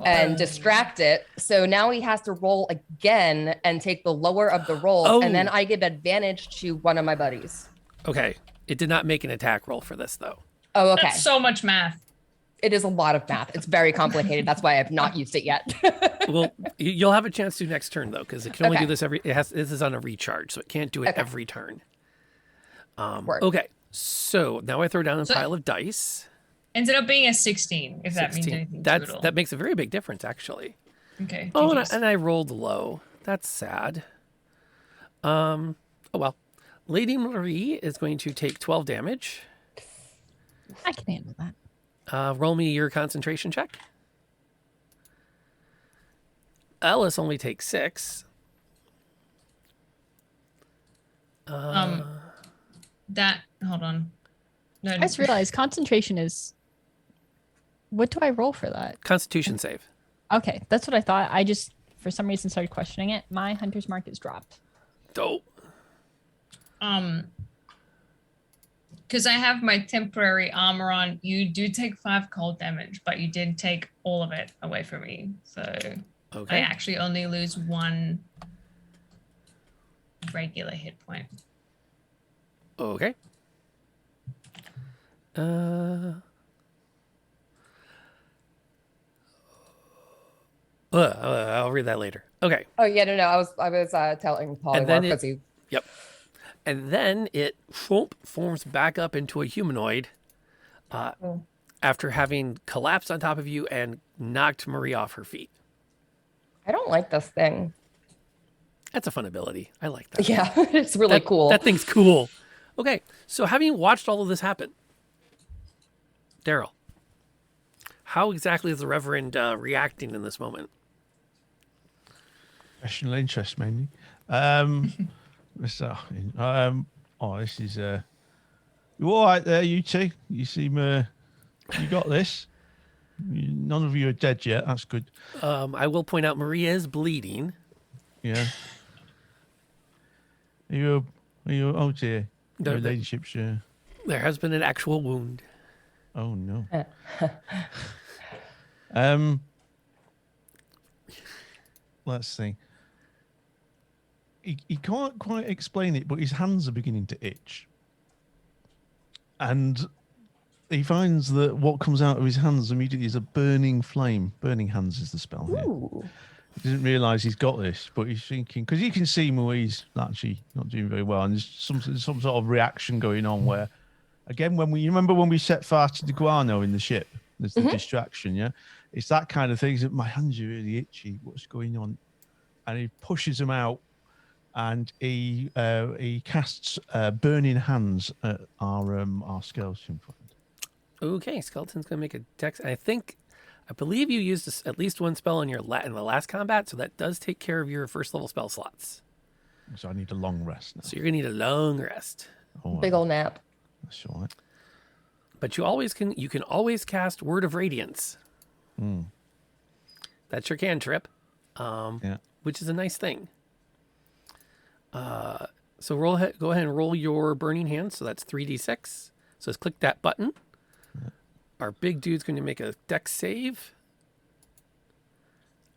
and distract it. So now he has to roll again and take the lower of the rolls, and then I give advantage to one of my buddies. Okay. It did not make an attack roll for this, though. Oh, okay. That's so much math. It is a lot of math. It's very complicated. That's why I've not used it yet. Well, you'll have a chance to next turn, though, because it can only Okay. do this this is on a recharge, so it can't do it Okay. every turn. Work. Okay. So now I throw down a So- pile of dice. Ended up being a 16, if that means 16. anything to you at all. That makes a very big difference, actually. Okay. Oh, GGs. and I rolled low. That's sad. Oh well. Lady Marie is going to take 12 damage. I can handle that. Roll me your concentration check. Ellis only takes 6. That, hold on. No, I just realized concentration is. What do I roll for that? Constitution save. Okay, that's what I thought. I just, for some reason, started questioning it. My hunter's mark is dropped. Dope. because I have my temporary armor on, you do take 5 cold damage, but you did take all of it away from me. So Okay. I actually only lose 1 regular hit point. Okay. I'll read that later. Okay. Oh yeah, no. I was telling Polymorph then because he. Yep. And then it forms back up into a humanoid after having collapsed on top of you and knocked Marie off her feet. I don't like this thing. That's a fun ability. I like that. Yeah, it's really cool. That thing's cool. Okay, so having watched all of this happen, Daryl, how exactly is the Reverend reacting in this moment? Professional interest mainly. This is you all right there, you two? You seem you got this. None of you are dead yet. That's good. I will point out Maria is bleeding. Yeah. Are you? Oh dear. No, Your that- ladyship's. There has been an actual wound. Oh no. Let's see. He can't quite explain it, but his hands are beginning to itch. And he finds that what comes out of his hands immediately is a burning flame. Burning hands is the spell here. Ooh. He doesn't realise he's got this, but he's thinking, because you can see Marie's actually not doing very well, and there's some sort of reaction going on where, again, you remember when we set fire to the guano in the ship, there's the distraction, yeah? It's that kind of thing. That my hands are really itchy. What's going on? And he pushes him out, and he casts burning hands at our skeleton friend. Okay, Skeleton's going to make a dex. I believe you used at least one spell in in the last combat, so that does take care of your first level spell slots. So I need a long rest now. So you're going to need a long rest. Oh, Big old nap. that's all right. But you can always cast Word of Radiance. That's your cantrip, Yeah. which is a nice thing. So go ahead and roll your burning hands. So that's 3d6. So let's click that button. Our big dude's going to make a dex save.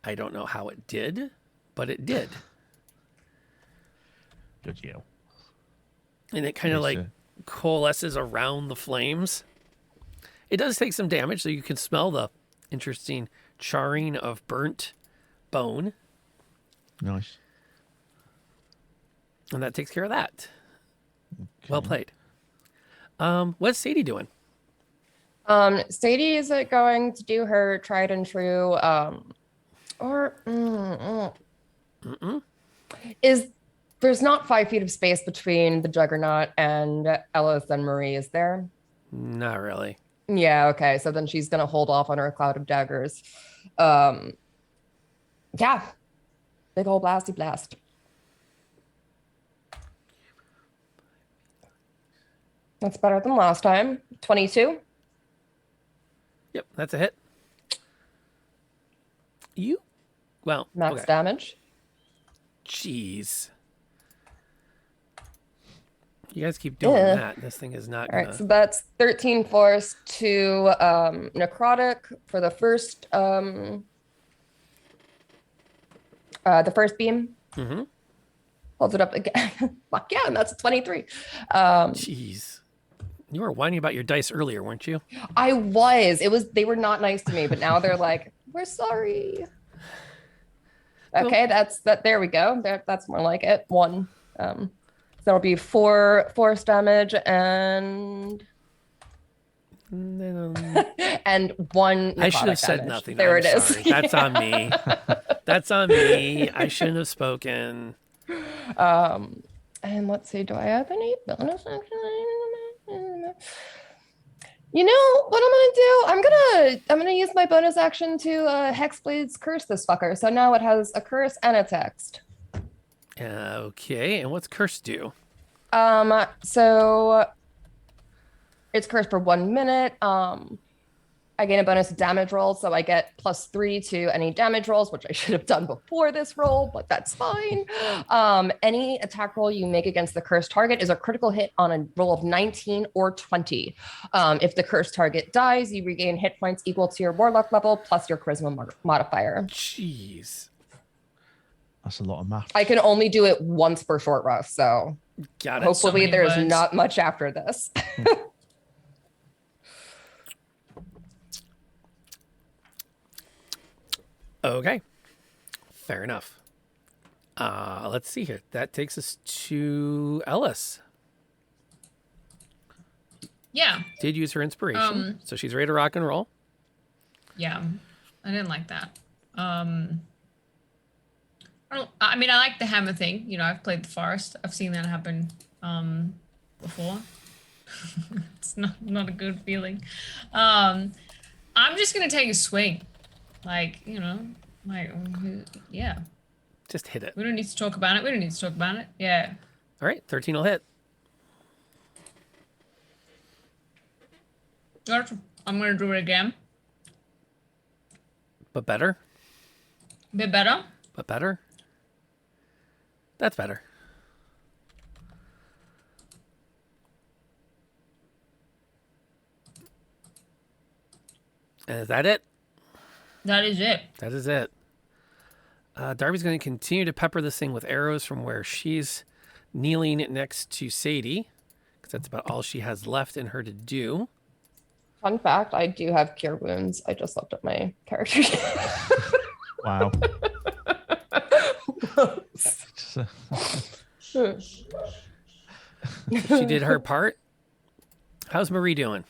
I don't know how it did, but it did. Good deal. And it kind of Nice, like coalesces around the flames. It does take some damage, so you can smell the interesting charring of burnt bone. Nice. And that takes care of that. Okay. Well played. What's Sadie doing? Sadie is going to do her tried and true, is there's not 5 feet of space between the Juggernaut and Ellis and Marie, is there? Not really. Yeah, okay. So then she's gonna hold off on her cloud of daggers. Yeah. Big old blasty blast. That's better than last time. 22. Yep, that's a hit. Max okay. damage. Jeez. You guys keep doing Yeah. that. This thing is not All gonna. right, so that's 13 force to necrotic for the first beam. Mm-hmm. Holds it up again. Fuck yeah, and that's a 23. Jeez. You were whining about your dice earlier, weren't you? I was. They were not nice to me, but now they're like, we're sorry. Okay, that's that. There we go. That's more like it. 1. So that'll be 4 force damage and 1 necrotic I should have said damage. nothing. There I'm it is. sorry. That's on me. That's on me. I shouldn't have spoken. And let's see, do I have any bonus action? You know what I'm gonna do? I'm gonna use my bonus action to Hexblade's curse this fucker. So now it has a curse and a text. Okay, and what's curse do? So it's cursed for 1 minute. I gain a bonus damage roll, so I get +3 to any damage rolls, which I should have done before this roll, but that's fine. Any attack roll you make against the cursed target is a critical hit on a roll of 19 or 20. If the cursed target dies, you regain hit points equal to your warlock level plus your charisma modifier. Jeez. That's a lot of math. I can only do it once per short rest, so Got it. hopefully many there's words. not much after this. Okay. Fair enough. Let's see here. That takes us to Ellis. Yeah. Did use her inspiration, so she's ready to rock and roll. Yeah. I didn't like that. I mean, I like the hammer thing. You know, I've played the forest. I've seen that happen before. It's not a good feeling. I'm just gonna take a swing. Like, you know, like, yeah. Just hit it. We don't need to talk about it. Yeah. All right, 13 will hit. I'm gonna do it again. But better. A bit better. But better. That's better. And is that it? That is it. That is it. Darby's going to continue to pepper this thing with arrows from where she's kneeling next to Sadie, because that's about all she has left in her to do. Fun fact, I do have cure wounds. I just looked at my character sheet. Wow. She did her part. How's Marie doing?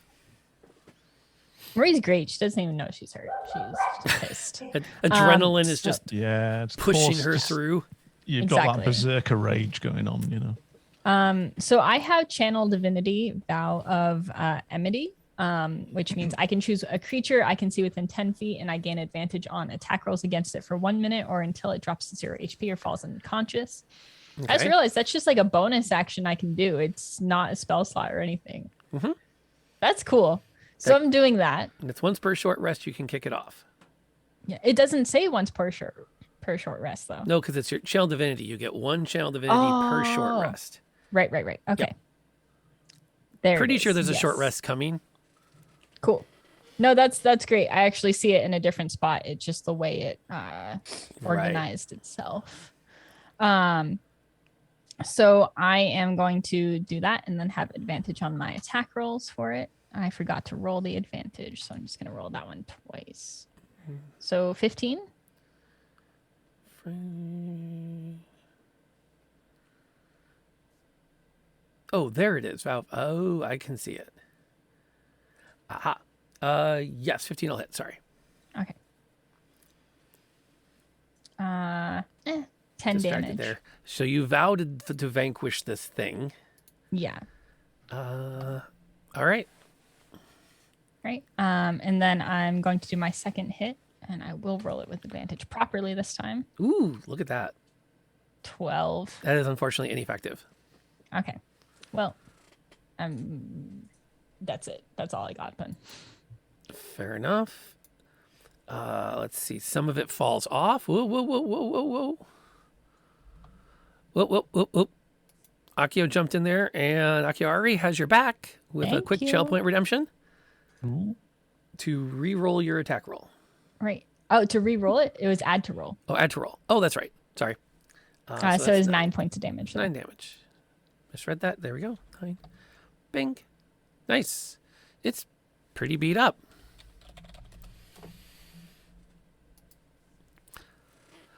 Marie's great. She doesn't even know she's hurt. She's just pissed. Adrenaline is just Yeah, it's pushing course, her just- through. You've got that Exactly. berserker rage going on, you know. So I have Channel Divinity, Vow of Amity, which means I can choose a creature I can see within 10 feet, and I gain advantage on attack rolls against it for 1 minute or until it drops to 0 HP or falls unconscious. I just Okay. realized that's just like a bonus action I can do. It's not a spell slot or anything. Mhm. That's cool. So I'm doing that. And it's once per short rest you can kick it off. Yeah, it doesn't say once per short rest though. No, because it's your channel divinity. You get 1 channel divinity per short Oh. rest. Right. Okay. There. Pretty it sure is. there's a short Yes. rest coming. Cool. No, that's great. I actually see it in a different spot. It's just the way it organized itself. So I am going to do that and then have advantage on my attack rolls for it. I forgot to roll the advantage, so I'm just going to roll that one twice. So 15. Oh, there it is. Valve. Oh, I can see it. Aha. Yes, 15 will hit. Sorry. Okay. 10 Distracted damage. there. So you vowed to vanquish this thing. Yeah. All right. Right. And then I'm going to do my second hit, and I will roll it with advantage properly this time. Ooh, look at that. 12. That is unfortunately ineffective. Okay. Well, that's it. That's all I got then. Fair enough. Let's see. Some of it falls off. Whoa, whoa, whoa, whoa, whoa, whoa. Whoa, whoa, whoa, whoa. Akio jumped in there, and Akiari has your back with a Thank quick you. channel point redemption Ooh. to re-roll your attack roll. Right. Oh, to re-roll it, it was add to roll. Oh, add to roll. Oh, that's right. Sorry. So that's it's 9 points of damage. 9 damage. Misread that. There we go. 9. Bing. Nice. It's pretty beat up.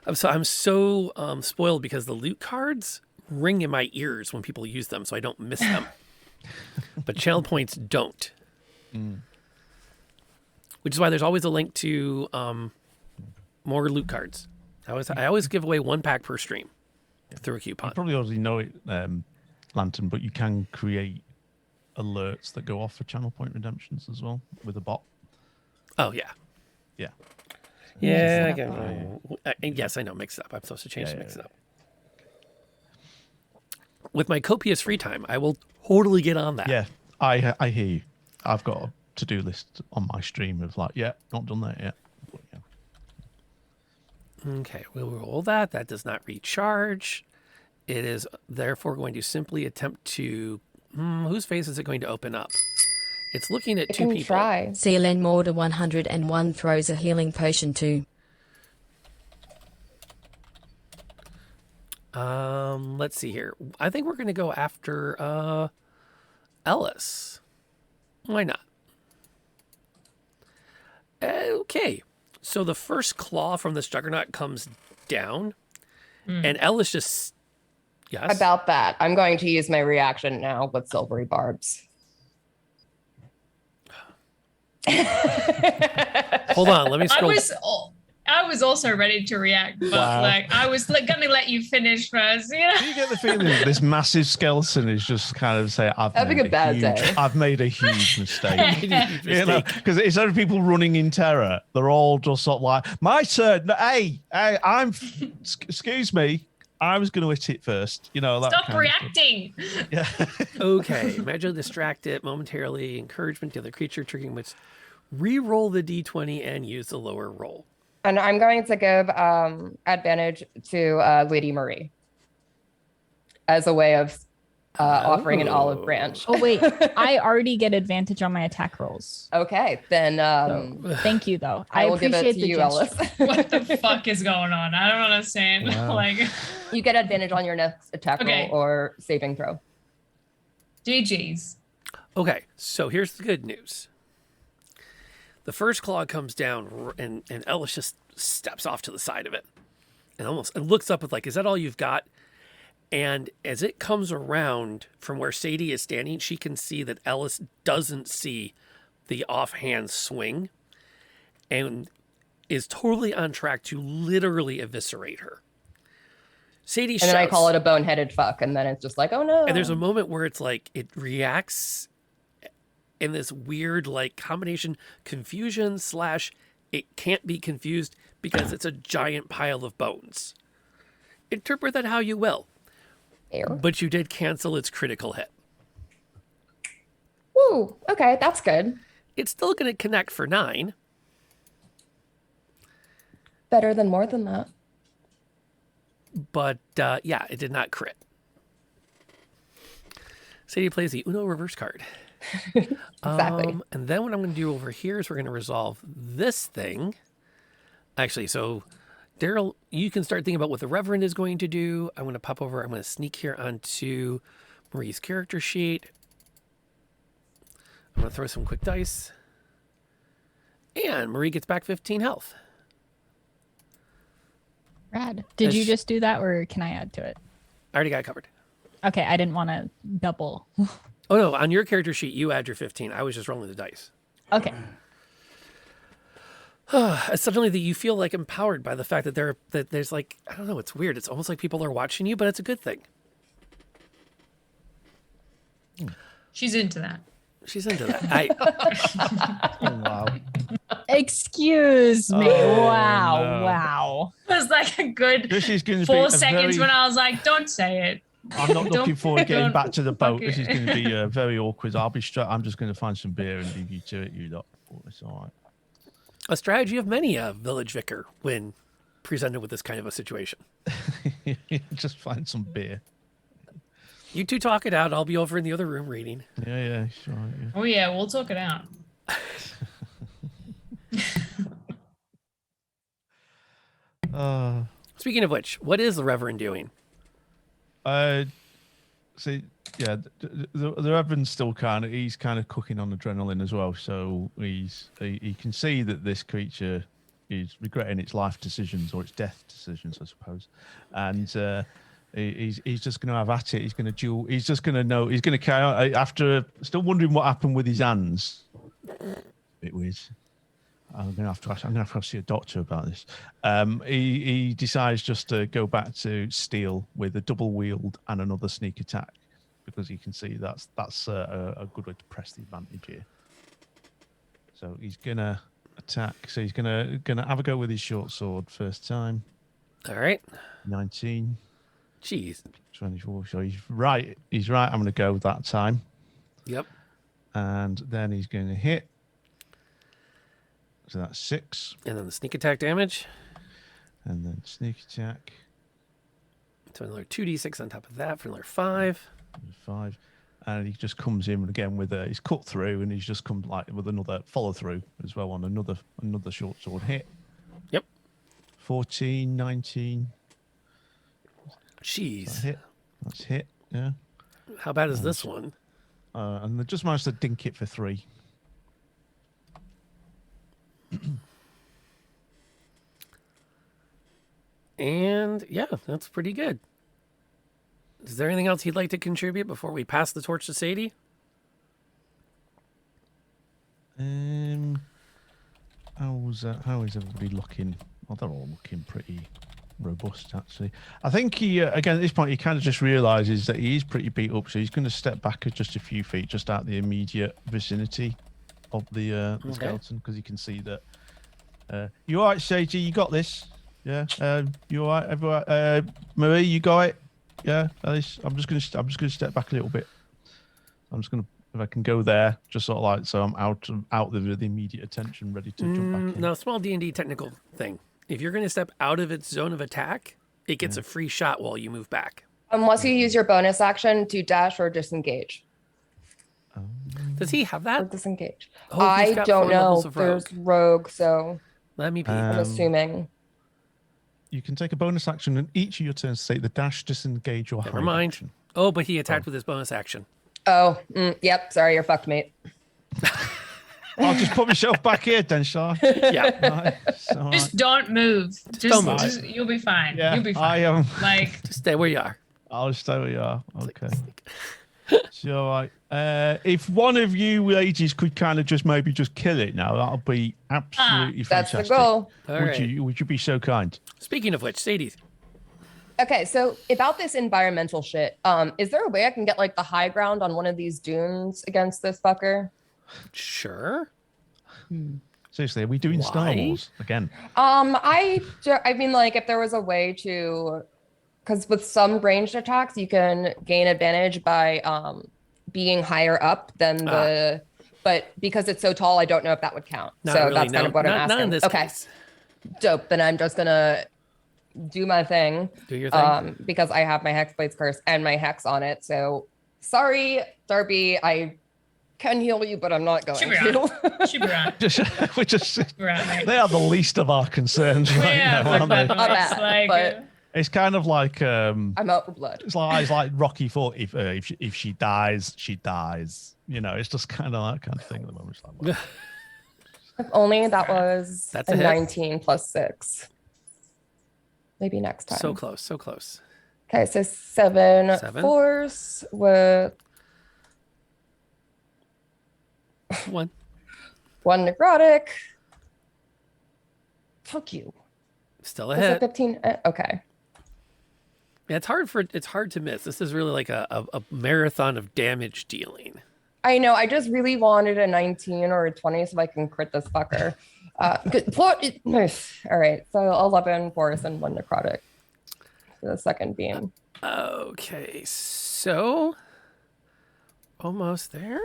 I'm so spoiled because the loot cards ring in my ears when people use them, so I don't miss them. But channel points don't. Which is why there's always a link to more loot cards. I always give away 1 pack per stream through a coupon. You probably already know it, Lantern, but you can create alerts that go off for channel point redemptions as well with a bot. Oh, yeah. Yeah. Yeah, yes, I know. Mix it up. I'm supposed to change to mix it up. With my copious free time, I will totally get on that. Yeah, I hear you. I've got a to-do list on my stream of like, yeah, not done that yet. But, yeah. Okay, we'll roll that. That does not recharge. It is therefore going to simply attempt to... whose face is it going to open up? It's looking at It two can people. try. CLN Mortar 101 throws a healing potion to. Let's see here. I think we're going to go after Ellis. Why not? Okay. So the first claw from this juggernaut comes down, and Ellis just... Yes? About that, I'm going to use my reaction now with silvery barbs. Hold on, let me scroll. I was also ready to react, but Wow. like I was gonna let you finish first. You know? Do you get the feeling that this massive skeleton is just kind of saying, Having a bad day. I've made a huge mistake. You know, Mistake. because instead of people running in terror, they're all just sort of like, my turn. No, hey, excuse me. I was going to hit it first. You know, that Stop kind of stuff. reacting. Yeah. Okay, magically distract it momentarily. Encouragement to the creature, triggering which re-roll the d20 and use the lower roll. And I'm going to give advantage to Lady Marie as a way of offering an olive branch. Oh wait, I already get advantage on my attack rolls. Okay, then Thank you though. I will give it appreciate to the you, gesture. Ellis. What the fuck is going on? I don't understand. Wow. Like, You get advantage on your next attack Okay. roll or saving throw. GG's. Okay, so here's the good news. The first claw comes down, and Ellis just steps off to the side of it, and looks up with like, "Is that all you've got?" And as it comes around from where Sadie is standing, she can see that Ellis doesn't see the offhand swing, and is totally on track to literally eviscerate her. Sadie And shouts, then I call it a boneheaded fuck, and then it's just like, oh no. and there's a moment where it's like it reacts in this weird like combination confusion / it can't be confused because it's a giant pile of bones. Interpret that how you will, Air. but you did cancel its critical hit. Woo. Okay, that's good. It's still going to connect for 9, Better than more than that. but yeah, it did not crit. Sadie plays the Uno reverse card. Exactly. And then what I'm going to do over here is we're going to resolve this thing. Actually, so Daryl, you can start thinking about what the Reverend is going to do. I'm going to pop over. I'm going to sneak here onto Marie's character sheet. I'm going to throw some quick dice. And Marie gets back 15 health. Rad. Did you Ish. just do that, or can I add to it? I already got it covered. Okay, I didn't want to double. Oh, no. On your character sheet, you add your 15. I was just rolling the dice. Okay. Suddenly that you feel like empowered by the fact that there's like, I don't know, it's weird. It's almost like people are watching you, but it's a good thing. She's into that. She's into that. Oh, wow. Excuse me. Oh, wow. no. Wow. It was like a good This is going to be 4 a seconds very... when I was like, don't say it. I'm not looking forward to getting don't back to the boat. fuck This is it. going to be very awkward. I'm just going to find some beer and leave you to it. You lot. Oh, it's all right. A strategy of many a village vicar when presented with this kind of a situation. Just find some beer. You two talk it out. I'll be over in the other room reading. Yeah, sure. Yeah. Oh yeah, we'll talk it out. Speaking of which, what is the Reverend doing? See, yeah, the Reverend's still he's kind of cooking on adrenaline as well. So he can see that this creature is regretting its life decisions or its death decisions, I suppose, and he's just going to have at it. He's going to duel. He's just going to know. He's going to carry on after still wondering what happened with his hands. Bit weird. I'm gonna have to see a doctor about this. He decides just to go back to steal with a double wield and another sneak attack because he can see that's a good way to press the advantage here. So he's gonna attack. So he's gonna have a go with his short sword first time. All right. 19. Jeez. 24. So he's right. I'm gonna go that time. Yep. And then he's going to hit. So that's 6. And then the sneak attack damage. And then sneak attack. So another 2d6 on top of that for another 5. 5. And he just comes in again with he's cut through and he's just come like with another follow through as well on another short sword hit. Yep. 14, 19. Jeez. That's hit. Yeah. How bad is this one? And they just managed to dink it for 3. And yeah, that's pretty good. Is there anything else he'd like to contribute before we pass the torch to Sadie? How is everybody looking? Well, they're all looking pretty robust, actually. I think he, again, at this point, he kind of just realizes that he is pretty beat up, so he's going to step back just a few feet, just out the immediate vicinity of the skeleton, because he can see that. You all right, Seiji? You got this? Yeah. You all right? Everyone? Marie, you got it? Yeah. Alice, I'm just gonna step back a little bit. I'm just gonna, if I can go there, just sort of like so I'm out of the immediate attention, ready to jump back in. Now, small D&D technical thing. If you're going to step out of its zone of attack, it gets a free shot while you move back. Unless you use your bonus action to dash or disengage. Does he have Or that? disengage. Oh, he's I got don't 4 know. levels of There's rogue. rogue, so Let me peek. I'm assuming. You can take a bonus action in each of your turns to take the dash, disengage, or Never hide mind. action. Oh, but he attacked with his bonus action. Oh, yep. Sorry, you're fucked, mate. I'll just put myself back here, then, shall I? Yeah. Right, it's all Just right. don't move. don't move. Just you'll be fine. Yeah, You'll be I fine. am. Like Just stay where you are. I'll stay where you are. Okay. So, all right. If one of you ladies could kind of just maybe just kill it now, that'll be absolutely That's fantastic. the goal. All Would right. you be so kind? Speaking of which, Sadie. Okay, so about this environmental shit, is there a way I can get like the high ground on one of these dunes against this fucker? Sure. Seriously, are we doing Star Why? Wars again? I mean, like, if there was a way to, because with some ranged attacks, you can gain advantage by being higher up than the, but because it's so tall, I don't know if that would count. Not So really, that's kind no. of what I'm Not asking. in this Okay, case. dope. Then I'm just gonna do my thing. Do your thing. Because I have my Hexblade's Curse and my Hex on it. So sorry, Darby, I can heal you, but I'm not going should be to. right. Should be right. We're just Right, mate. they are the least of our concerns right Yeah, now, like aren't that. they? Not It's bad, like, but- It's kind of like I'm out for blood. it's like Rocky Fort. If she dies, she dies. You know, it's just kind of that kind of thing at the moment. It's like, well, If only that was That's a a hit. 19 plus 6. Maybe next time. So close, so close. Okay, so 7 7. force with 1. 1 necrotic. Fuck you. Still a Was it hit. 15? Okay. Yeah, it's hard to miss. This is really like a marathon of damage dealing. I know. I just really wanted a 19 or a 20 so I can crit this fucker. All right. So 11 force and 1 necrotic. So the second being. Okay, so almost there.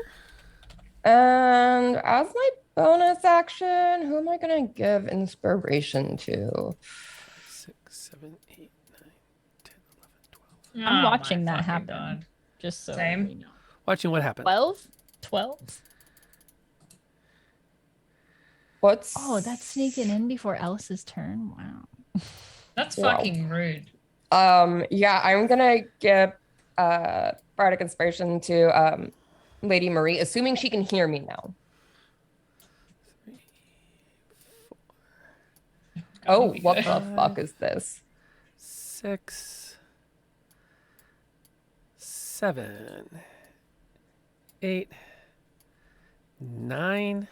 And as my bonus action, who am I going to give inspiration to? 6, 7, 8, 9, 10, 11, 12. I'm Oh, watching my that fucking happen. Just so Same. we know. Watching what happens. 12? 12? What's Oh, that's sneaking in before Alice's turn. Wow. That's Wow. fucking rude. Yeah, I'm gonna give bardic inspiration to Lady Marie, assuming she can hear me now. Oh, be what good. the fuck is this? 6, 7, 8, 9,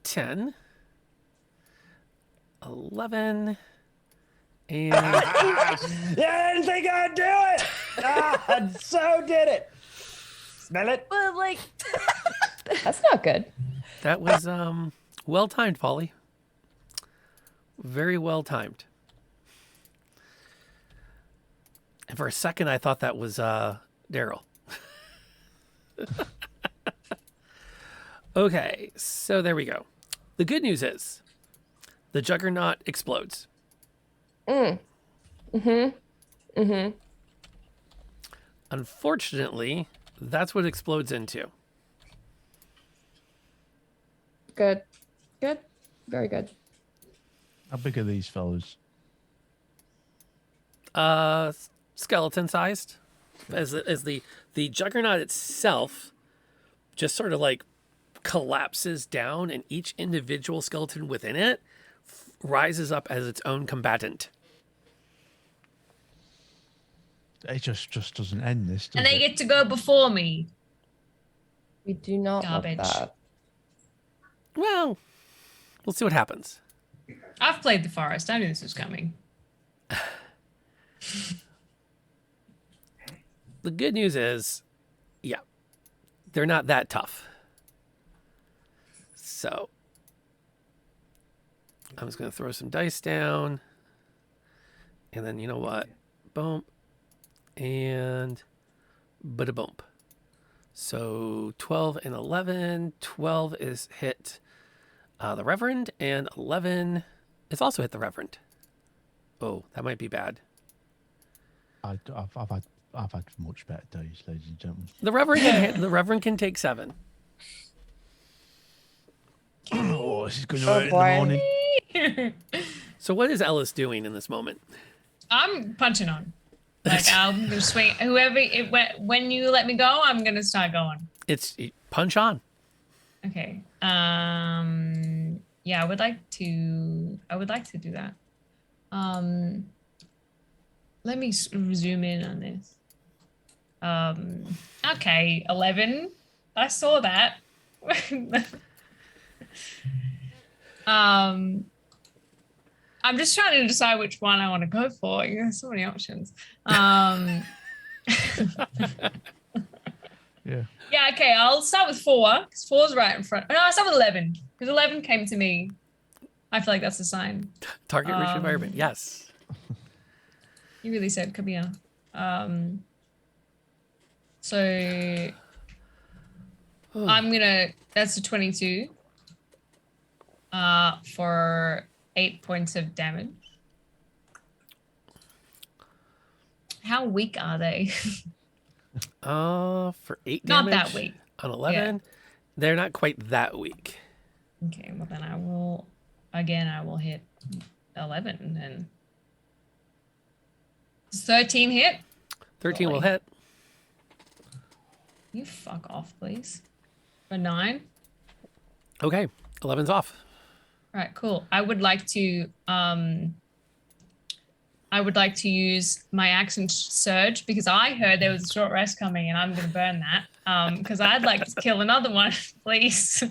10, 11, and Yeah, I didn't think I'd do it. I so did it. Smell it? But like, That's not good. that was well timed, Polly. Very well timed. And for a second, I thought that was Daryl. Okay, so there we go. The good news is the juggernaut explodes. Unfortunately, that's what it explodes into. Good. Good. Very good. How big are these fellas? Skeleton sized. As the juggernaut itself just sort of like collapses down, and each individual skeleton within it rises up as its own combatant. It just doesn't end this, does And they it? get to go before me. We do not Garbage. want that. Well, we'll see what happens. I've played the forest. I knew this was coming. The good news is, yeah, they're not that tough. So I'm just going to throw some dice down. And then, you know what? Boom. And bada-boom. So 12 and 11. 12 is hit the Reverend, and 11 is also hit the Reverend. Oh, that might be bad. I've had much better days, ladies and gentlemen. The Reverend can take 7. Oh, this is going to Oh, hurt in the boy. morning. So what is Ellis doing in this moment? I'm punching on. Like I'm gonna swing. When you let me go, I'm gonna start going. It's punch on. Okay. Yeah, I would like to do that. Let me zoom in on this. Okay, 11. I saw that. I'm just trying to decide which one I want to go for. There's so many options. Yeah. Yeah, okay, I'll start with 4, because 4's right in front. No, I'll start with 11, because 11 came to me. I feel like that's a sign. Target rich environment. Yes. You really said, come here. So I'm gonna, that's a 22 for 8 points of damage. How weak are they? For 8 Not damage. that weak. On 11, they're not quite that weak. Okay, well then I will hit 11 then. Does 13 hit? 13 will Boy. hit. You fuck off, please. For 9? Okay, 11's off. All right, cool. I would like to use my action surge because I heard there was a short rest coming and I'm gonna burn that. Because I'd like to kill another one, please.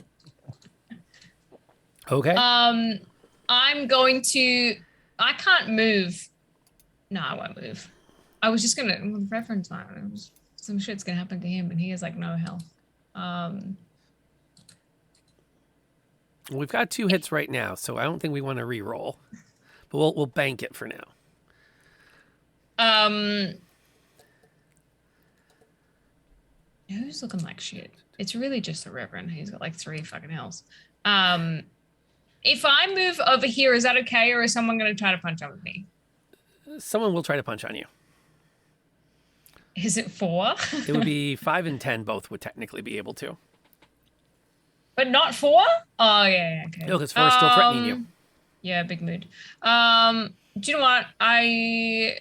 Okay. I'm going to. I can't move. No, I won't move. I was just gonna reference time. Some shit's gonna happen to him, and he has like no health. We've got 2 hits right now, so I don't think we want to re-roll. But we'll bank it for now. Who's looking like shit? It's really just the Reverend. He's got like 3 fucking health. If I move over here, is that okay, or is someone gonna try to punch on with me? Someone will try to punch on you. Is it 4? It would be 5 and 10 both would technically be able to. But not 4? Oh yeah, okay. No, because 4 is still threatening you. Yeah, big mood. Do you know what? I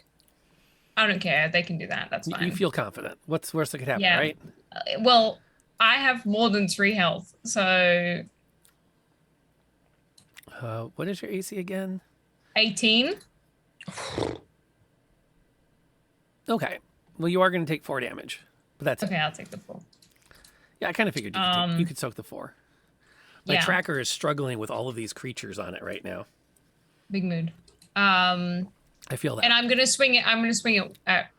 don't care. They can do that. That's fine. You feel confident. What's worst that could happen, Yeah. right? Well, I have more than 3 health, so What is your AC again? 18. Okay. Well, you are going to take 4 damage, but that's Okay, it. I'll take the 4. Yeah, I kind of figured you could soak the 4. My Yeah. tracker is struggling with all of these creatures on it right now. Big mood. I feel that. And I'm gonna swing it. I'm gonna swing it at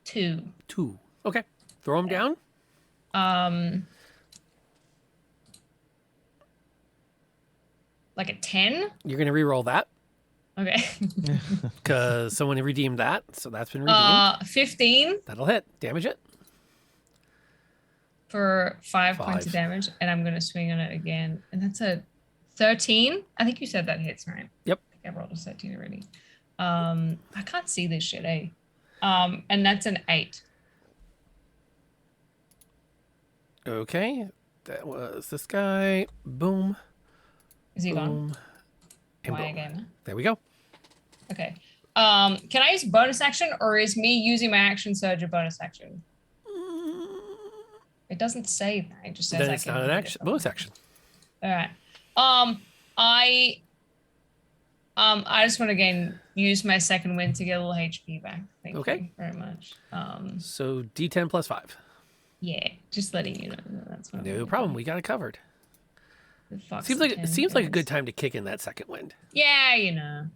2. 2. Okay. Throw him down. Like a 10. You're going to re-roll that Okay. because someone redeemed that, so that's been redeemed. 15 That'll hit. Damage it. for 5 points 5. of damage, and I'm gonna swing on it again, and that's a 13. I think you said that hits, right? Yep. I think I rolled a 13 already. I can't see this shit, eh? And that's an 8. Okay. That was this guy. Boom. Is he gone? Boom. And Why boom. again? There we go. Okay. Can I use bonus action, or is me using my action surge a bonus action? It doesn't say that. It just says Then I it's can not an do action. it. Bonus action. All right. I just want to again use my second wind to get a little HP back. Thank Okay. you very much. So D10 plus 5. Yeah, just letting you know that's what I'm No gonna problem. do. We got it covered. The fuck's Seems the like 10 it seems like a guys? good time to kick in that second wind. Yeah, you know.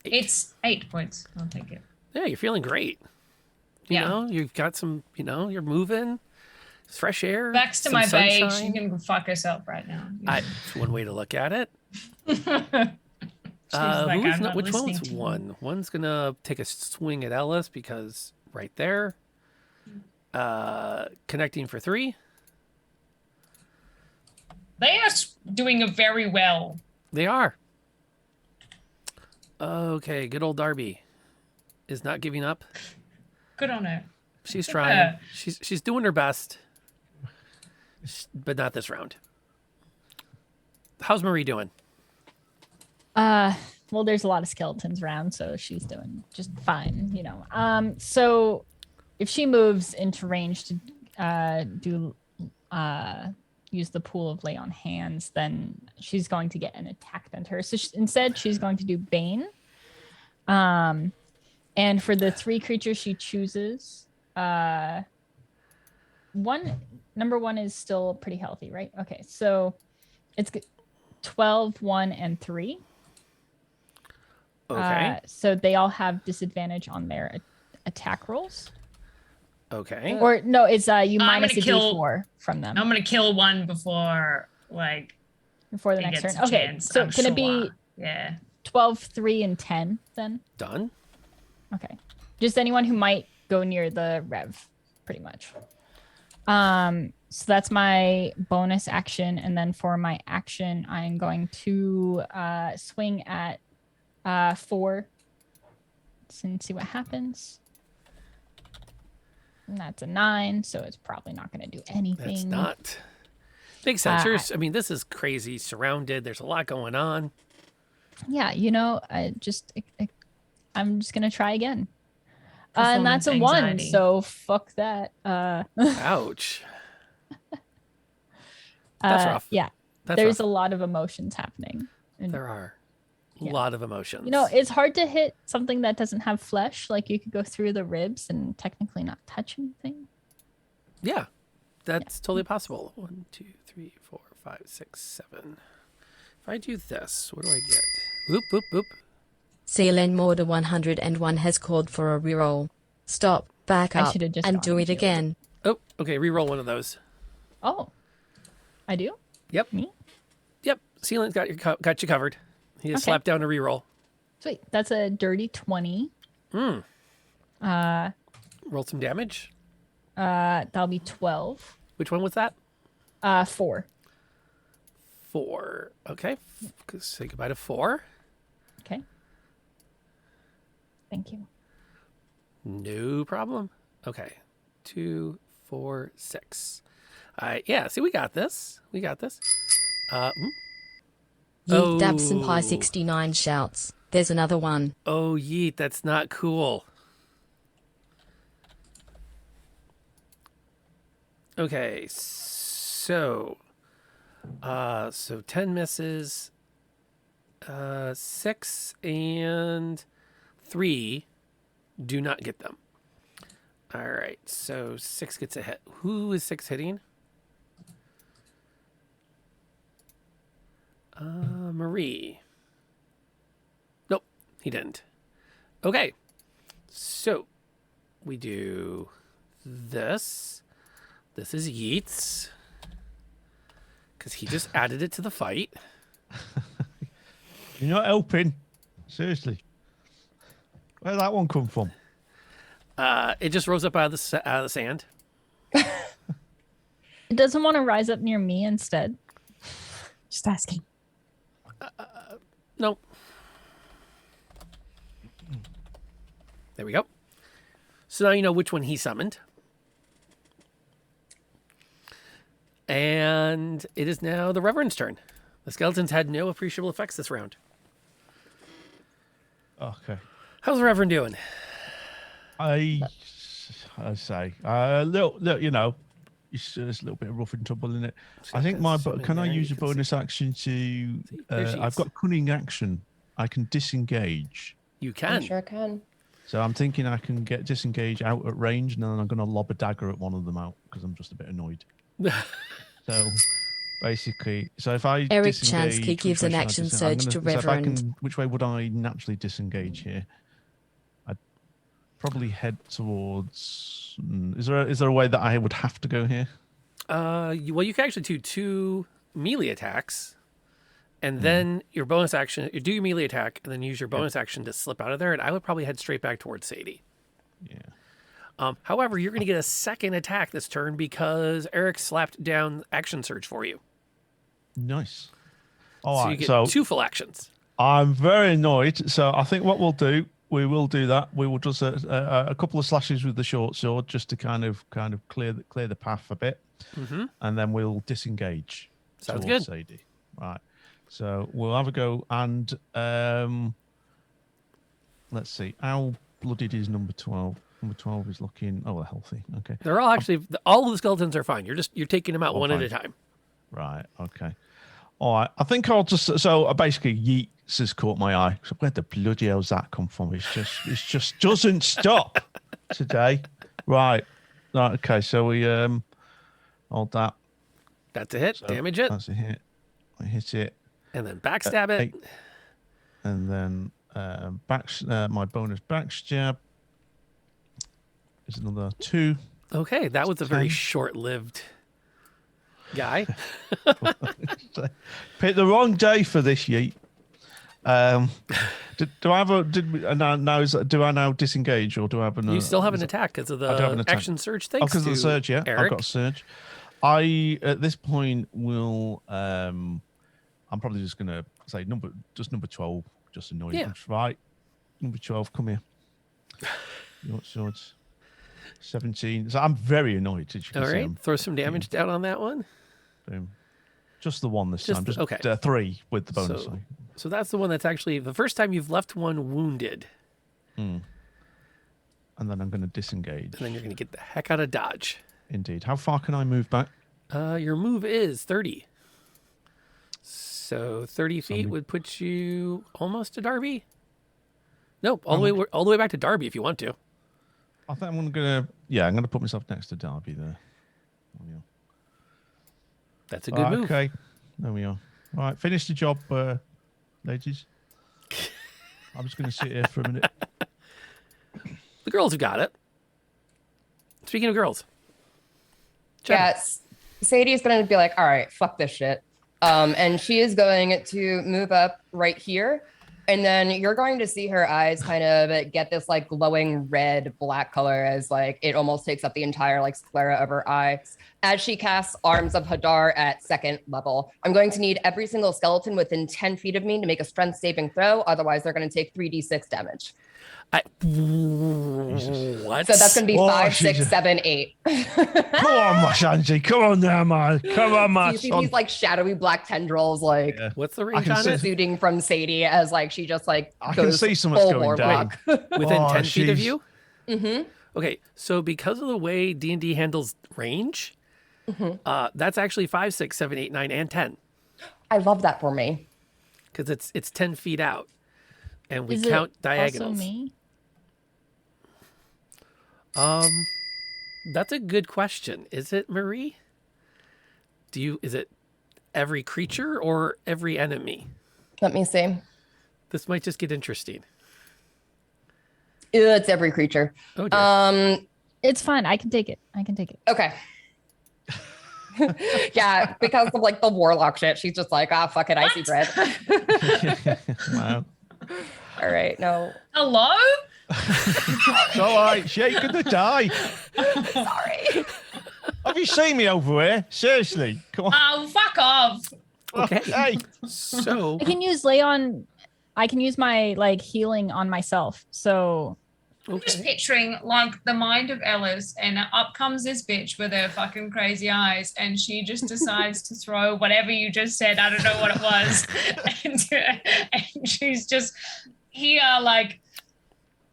It's 8 points. I'll take it. Yeah, you're feeling great. You Yeah. know, you've got some, you're moving. It's fresh air. Backs to some my beige. sunshine. You can go fuck herself right now. It's one way to look at it. She's like, Who's "I'm not which listening one's to you." one? One's gonna take a swing at Ellis because right there. Connecting for 3. They are doing very well. They are. Okay, good old Darby is not giving up. Good on her. She's Good for trying. her. She's doing her best, but not this round. How's Marie doing? Well, there's a lot of skeletons around, so she's doing just fine, you know. So if she moves into range to use the pool of lay on hands, then she's going to get an attack done to her. So instead, she's going to do Bane. And for the 3 creatures she chooses, number 1 is still pretty healthy, right? Okay, so it's 12, 1, and 3. Okay. So they all have disadvantage on their attack rolls. Okay. Or no, it's you I'm minus gonna a kill- D4 from them I'm gonna kill one before before the he next gets turn. a Okay, chance, so I'm can it be sure. Yeah. 12, 3, and 10 then? Done. Okay. Just anyone who might go near the rev, pretty much. So that's my bonus action, and then for my action, I'm going to swing at 4 and see what happens. And that's a 9, so it's probably not going to do anything. That's not. Makes sense. Uh, I mean, this is crazy. Surrounded. There's a lot going on. Yeah, you know, I'm just gonna try again. And that's a Performance 1, anxiety. so fuck that. Ouch. That's rough. Yeah, That's there's rough. a lot of emotions happening. And, There are a Yeah. lot of emotions. you know, it's hard to hit something that doesn't have flesh. Like you could go through the ribs and technically not touch anything. Yeah, that's totally possible. 1, 2, 3, 4, 5, 6, 7. If I do this, what do I get? Boop, boop, boop. CLN Morder 101 has called for a reroll. Stop, back I up, should've just and gone do it shield. again. Oh, okay. Reroll one of those. Oh, I do? Yep. Me? Yep. Sealand's got you covered. He just Okay. slapped down a reroll. Sweet. That's a dirty 20. Rolled some damage. That'll be 12. Which one was that? 4. 4. Okay. Say goodbye to 4. Okay. Thank you. No problem. Okay. 2, 4, 6. Yeah, see, we got this. We got this. Yeet Dabs and Oh. Pie 69 shouts. There's another one. Oh, yeet, that's not cool. Okay, so 10 misses, 6 and 3 do not get them. All right, so 6 gets a hit. Who is 6 hitting? Marie. Nope, he didn't. Okay, so we do this. This is Yeats, because he just added it to the fight. You're not helping. Seriously. Where'd that one come from? It just rose up out of the sand. It doesn't want to rise up near me instead. Just asking. Nope. There we go. So now you know which one he summoned. And it is now the Reverend's turn. The skeletons had no appreciable effects this round. Okay. How's the Reverend doing? I say, look, you know, it's a little bit of rough and tumble in it. I think can I use a bonus action to? I've got cunning action. I can disengage. You can. You sure can. So I'm thinking I can get disengage out at range, and then I'm going to lob a dagger at one of them out because I'm just a bit annoyed. So basically, if I Eric disengage, Chansky gives which way an should I action disengage? surge to So if I Reverend. can, which way would I naturally disengage here? I'd probably head towards. Is there a way that I would have to go here? Well, you can actually do 2 melee attacks, and then your bonus action. You do your melee attack, and then use your bonus action to slip out of there. And I would probably head straight back towards Sadie. Yeah. However, you're going to get a second attack this turn because Eric slapped down action surge for you. Nice. So All you right. get So 2 full actions. I'm very annoyed. So I think what we'll do, we will do that. We will just a couple of slashes with the short sword just to kind of clear the path a bit, and then we'll disengage. Sounds towards good. Sadie. Right. So we'll have a go, and let's see. How bloodied is number 12? Number 12 is looking healthy. Okay. They're all actually all of the skeletons are fine. You're taking them out one at a time. Right. Okay. All right. I think I'll just basically Yeats has caught my eye. So where the bloody hell's that come from? It just doesn't stop today. Right. Okay. So we hold that. That's a hit. So Damage it, That's a hit. I hit it. and then backstab it. 8. And then my bonus backstab is another 2. Okay, that was a very 10. short-lived guy. Picked the wrong day for this Yeet. Do I have a? Do I now disengage or do I have an? You still have an attack because of I do have an the attack. action surge. Oh, Thanks because to of the surge. Yeah, Eric. I've got a surge. I at this point will. I'm probably just gonna say number 12. Just annoying. Yeah. Right. Number 12, come here. You want swords? 17. So I'm very annoyed. As you can All see. right, throw some damage down on that one. Boom. Just the one this Just time. Just okay. 3 with the bonus. So that's the one that's actually the first time you've left one wounded. And then I'm going to disengage. And then you're going to get the heck out of dodge. Indeed. How far can I move back? Your move is 30. So 30 feet would put you almost to Darby. Nope, all the way back to Darby if you want to. I think I'm going to put myself next to Darby there. There we are. That's a good move. Okay, there we are. All right, finish the job, ladies. I'm just going to sit here for a minute. The girls have got it. Speaking of girls. Jenna. Yes. Sadie's going to be like, all right, fuck this shit. And she is going to move up right here And then you're going to see her eyes kind of get this like glowing red black color as like it almost takes up the entire like sclera of her eyes as she casts Arms of Hadar at 2nd level. I'm going to need every single skeleton within 10 feet of me to make a strength saving throw. Otherwise, they're going to take 3d6 damage. What? So that's going to be Oh, 5, she's 6, 7, 8. Come on, my Shanji. Come on now, man. Come on, my You see son. these like shadowy black tendrils like Yeah. What's the I range can on see- it? exuding from Sadie as like she just like I can goes see so much full going warlock. Within Oh, 10 feet of she's- you? Mm-hmm. Okay, so because of the way D&D handles range, that's actually 5, 6, 7, 8, 9, and 10. I love that for me. Because it's 10 feet out. And we Is count it diagonals. Also me? That's a good question. Is it, Marie? Is it every creature or every enemy? Let me see. This might just get interesting. It's every creature. Oh dear. It's fine. I can take it. Okay. Yeah, because of like the warlock shit, she's just like, ah, fuck it, icy bread. Wow. All right, no. Hello? It's all right. She ain't gonna die. Sorry. Have you seen me over here? Seriously. Come on. Oh, fuck off. Okay. Hey. So I can use I can use my like healing on myself. So I'm just okay. picturing like the mind of Ellis, and up comes this bitch with her fucking crazy eyes, and she just decides to throw whatever you just said. I don't know what it was, and she's just here, like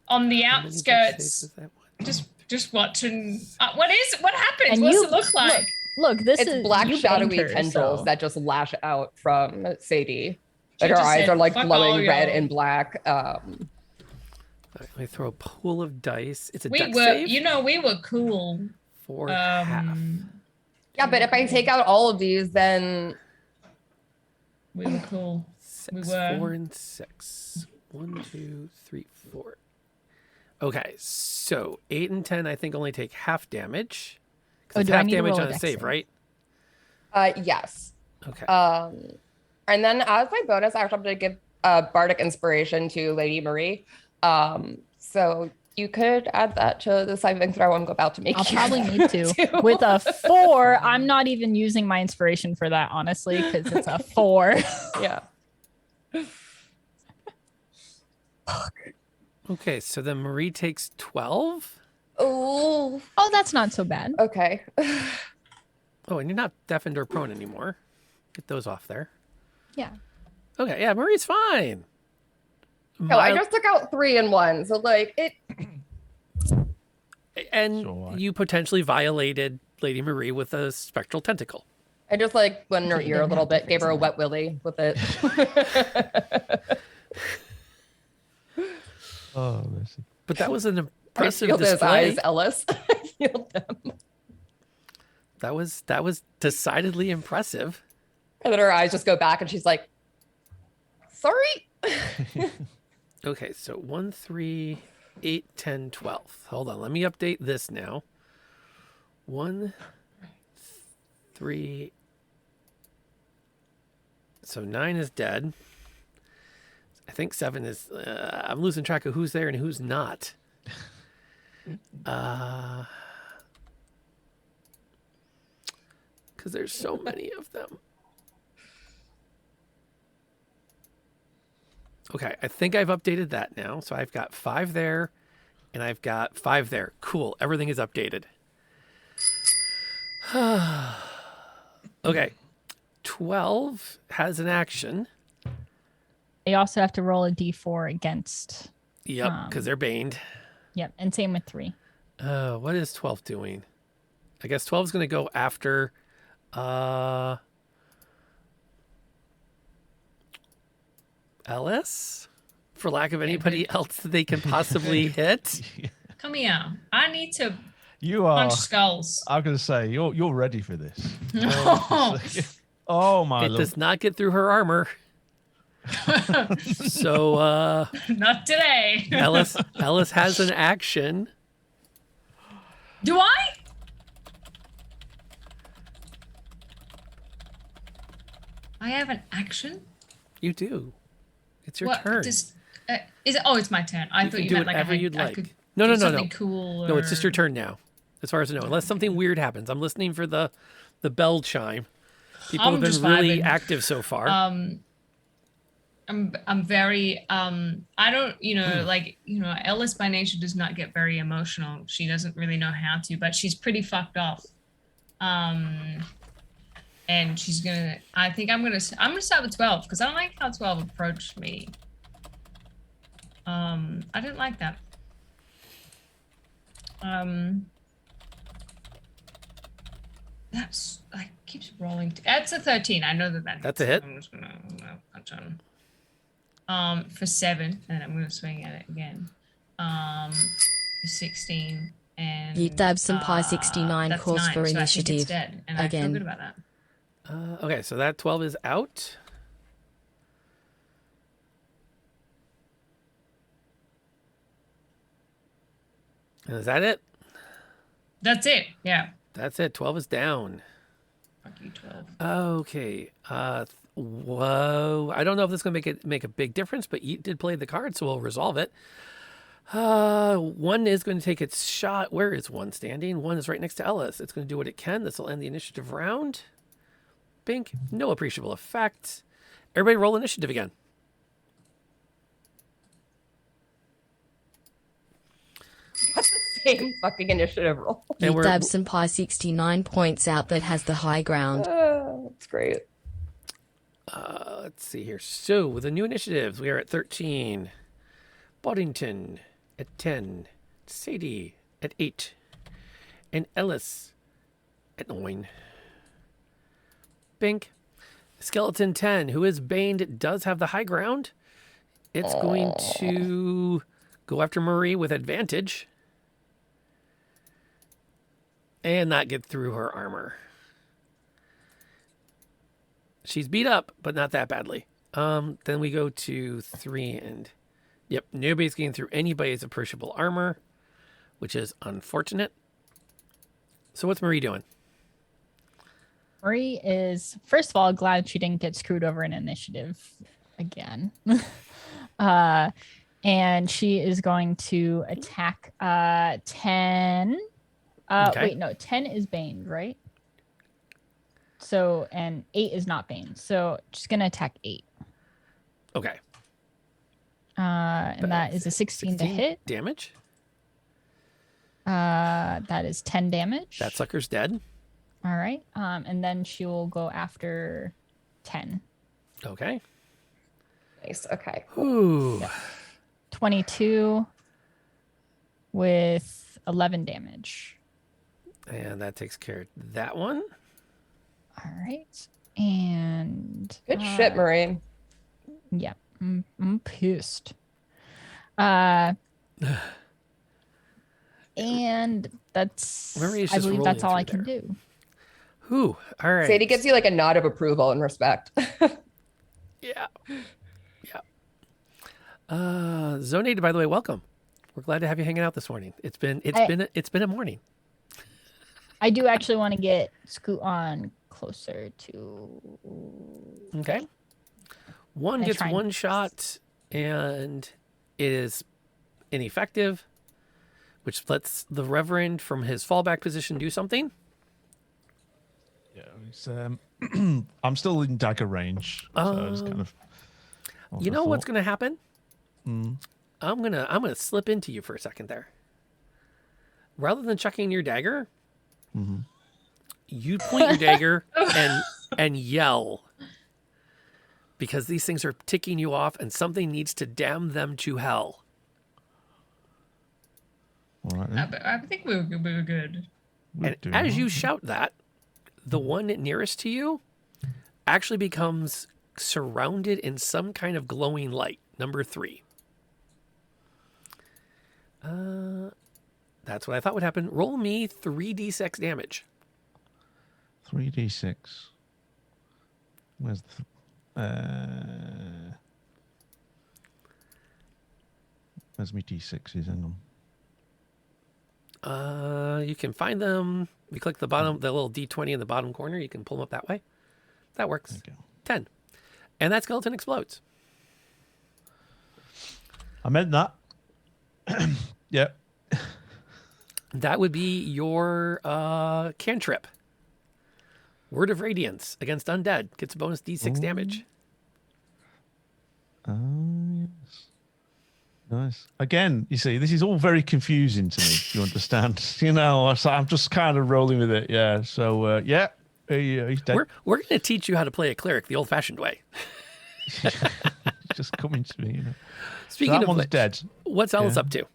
on the How many dex saves outskirts, is that one? just watching. What happens? And What's you- it look like? look, this It's is black you shadowy banged her, tendrils so- that just lash out from Sadie. She But her just eyes said, are like "Fuck glowing all red y'all." and black. Let me throw a pool of dice. It's a We dex were, save we were cool. for half. Yeah, but if I take out all of these, then We were cool. 6, were. 4, and 6. 1, 2, 3, 4. Okay, so 8 and 10 I think only take half damage. 'Cause Oh, it's do I half need to damage roll a on a dex save, save? right? yes. Okay. And then as my bonus, actually, I'm going to give bardic inspiration to Lady Marie. So you could add that to the saving throw I'm about to make. I'll here. probably need to. With a 4, I'm not even using my inspiration for that, honestly, because it's a 4. Yeah. Okay, so then Marie takes 12. Oh, Oh, that's not so bad. okay. Oh, and you're not deafened or prone anymore. Get those off there. Yeah. Okay, yeah, Marie's fine. No, I Mild- just took out 3 and 1. So like it. and Sure. you potentially violated Lady Marie with a spectral tentacle. I just like went in her Okay, you ear a don't little have to bit, gave her a fix wet willy with it. Oh, listen. But that was an I impressive feel those display. eyes, Ellis. I feel them. That was decidedly impressive. And then her eyes just go back, and she's like, "Sorry." Okay, so 1, 3, 8, 10, 12. Hold on, let me update this now. 1, 3. So 9 is dead. I think 7 is. I'm losing track of who's there and who's not. Because there's so many of them. Okay, I think I've updated that now. So I've got 5 there, and I've got 5 there. Cool, everything is updated. Okay, 12 has an action. You also have to roll a d4 against. Yep, because they're baned. Yep. And same with 3. What is 12 doing? I guess 12 is going to go after Ellis, for lack of anybody else that they can possibly hit. Come here. I need to You are. punch skulls. I'm gonna say you're ready for this. No. Oh my It lord. does not get through her armor. So Not today. Ellis has an action. Do I? I have an action? You do. It's your turn. Is it? Oh, it's my turn. I thought can you do meant like whatever you'd I like. could No, do no, no, something no. cool. No, it's just your or- turn now, as far as I know. Unless something weird happens. I'm listening for the bell chime. People I'm have been just really vibing. active so far. I'm very I don't Ellis by nature does not get very emotional. She doesn't really know how to, but she's pretty fucked off. And she's gonna I'm gonna start with 12 because I don't like how 12 approached me. I didn't like that. That's like keeps rolling. That's a 13. I know that. That's a hit. I'm just gonna punch on. For 7, and I'm gonna swing at it again. For 16 and Yeet Dabs and Pie 69 that's calls 9, for so I think it's initiative. dead, and I feel Again. good about that. Okay, so that 12 is out. And is that it? That's it. Yeah. That's it. 12 is down. Fuck you, 12. Okay. Whoa. I don't know if this is going to make a big difference, but you did play the card, so we'll resolve it. One is going to take its shot. Where is one standing? One is right next to Ellis. It's going to do what it can. This will end the initiative round. Bink. No appreciable effect. Everybody roll initiative again. Got the same fucking initiative roll. And Yeet Dabs and Pie 69 points out that has the high ground. That's great. Let's see here. So with the new initiatives, we are at 13. Boddington at 10. Sadie at 8. And Ellis at 9. Bink. Skeleton 10, who is baned, does have the high ground. It's going to go after Marie with advantage. And not get through her armor. She's beat up, but not that badly. Then we go to 3 and... Yep, nobody's getting through anybody's appreciable armor, which is unfortunate. So what's Marie doing? Marie is, first of all, glad she didn't get screwed over in initiative again. And she is going to attack 10. Okay. Wait, no, 10 is baned, right? So, and 8 is not baned. So she's going to attack 8. Okay. And that is a 16 to hit. Damage? That is 10 damage. That sucker's dead. All right. And then she will go after 10. Okay. Nice. Okay. Ooh. 22 with 11 damage. And that takes care of that one. All right. And Good shit, Marie. yeah, I'm pissed. And that's, Marie's I just believe that's all I rolling can through do. Ooh. All right. Sadie gives you like a nod of approval and respect. Yeah. Zonated, by the way, welcome. We're glad to have you hanging out this morning. It's been a morning. I do actually want to get Scoot on closer to. Okay. One I gets try and- one shot and it is ineffective, which lets the Reverend from his fallback position do something. Yeah, it's, I'm still in dagger range, so it's kind of. You know what's going to happen? I'm gonna slip into you for a second there. Rather than chucking your dagger, you point your dagger and yell, because these things are ticking you off, and something needs to damn them to hell. All right, then. I think we were good. We're And doing as you well. shout that, the one nearest to you actually becomes surrounded in some kind of glowing light. Number 3. That's what I thought would happen. Roll me 3d6 damage. 3d6. Where's where's my d6s? Hang on. You can find them. You click the bottom, the little d20 in the bottom corner. You can pull them up that way. That works. There you go. 10. And that skeleton explodes. I meant that. Yep. That would be your cantrip. Word of Radiance against undead. Gets a bonus D6 damage. Yes. Nice. Again, you see, this is all very confusing to me. You understand? You know, so I'm just kind of rolling with it. Yeah. So, yeah, he's dead. We're going to teach you how to play a cleric the old-fashioned way. Just coming to me, you know. Speaking so that of one's which, dead. what's Alice up to?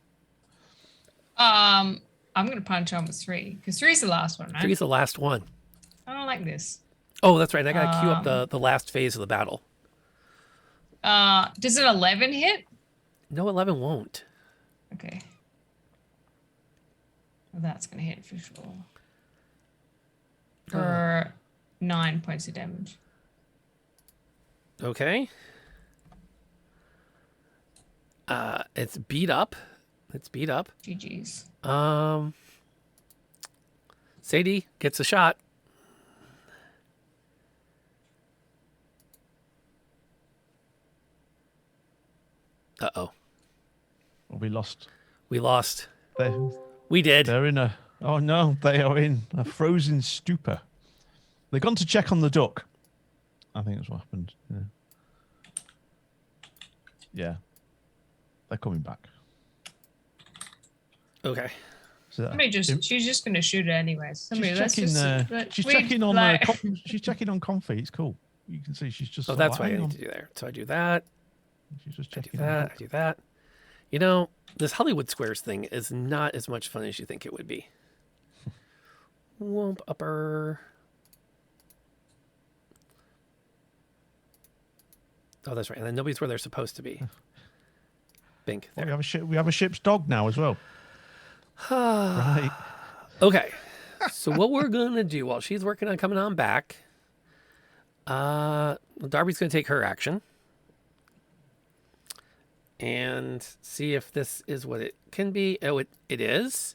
I'm gonna punch on with 3 because 3 is the last one, right? 3 is the last one. I don't like this. Oh, that's right. I got to queue up the last phase of the battle. Does an 11 hit? No, 11 won't. Okay. Well, that's gonna hit for sure. For 9 points of damage. Okay. It's beat up. It's beat up. GG's. Sadie gets a shot. Uh-oh. Well, we lost. We lost. They, We did. they're in a. Oh no, they are in a frozen stupor. They've gone to check on the duck. I think that's what happened. Yeah. Yeah. They're coming back. Okay. So She's just gonna shoot it anyway. Somebody, she's let's checking. just, She's we- checking on. like- She's checking on Comfy. It's cool. You can see she's just. Oh, like, that's what I hang need on. to do there. So I do that. She's just I do checking. on that. Duck. I do that. You know, this Hollywood Squares thing is not as much fun as you think it would be. Womp upper. Oh, that's right. And then nobody's where they're supposed to be. Bink. Oh, There. we have a ship. We have a ship's dog now as well. Right. Okay. So what we're gonna do while she's working on coming on back, Darby's gonna take her action and see if this is what it can be. Oh, it is,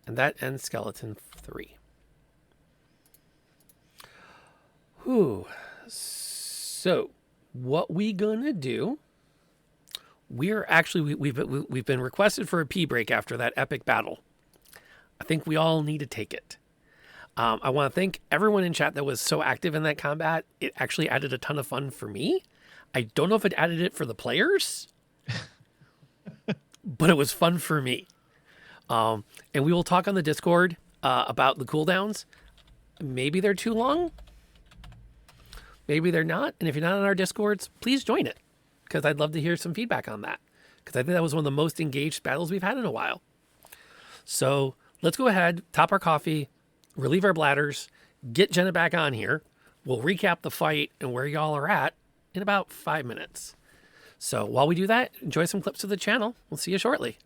and that ends skeleton 3. Whew. So what we gonna do? We're actually we've been requested for a pee break after that epic battle. I think we all need to take it. I want to thank everyone in chat that was so active in that combat. It actually added a ton of fun for me. I don't know if it added it for the players, but it was fun for me. And we will talk on the Discord about the cooldowns. Maybe they're too long. Maybe they're not. And if you're not on our Discords, please join it, because I'd love to hear some feedback on that, because I think that was one of the most engaged battles we've had in a while. So let's go ahead, top our coffee, relieve our bladders, get Jenna back on here. We'll recap the fight and where y'all are at in about 5 minutes. So while we do that, enjoy some clips of the channel. We'll see you shortly.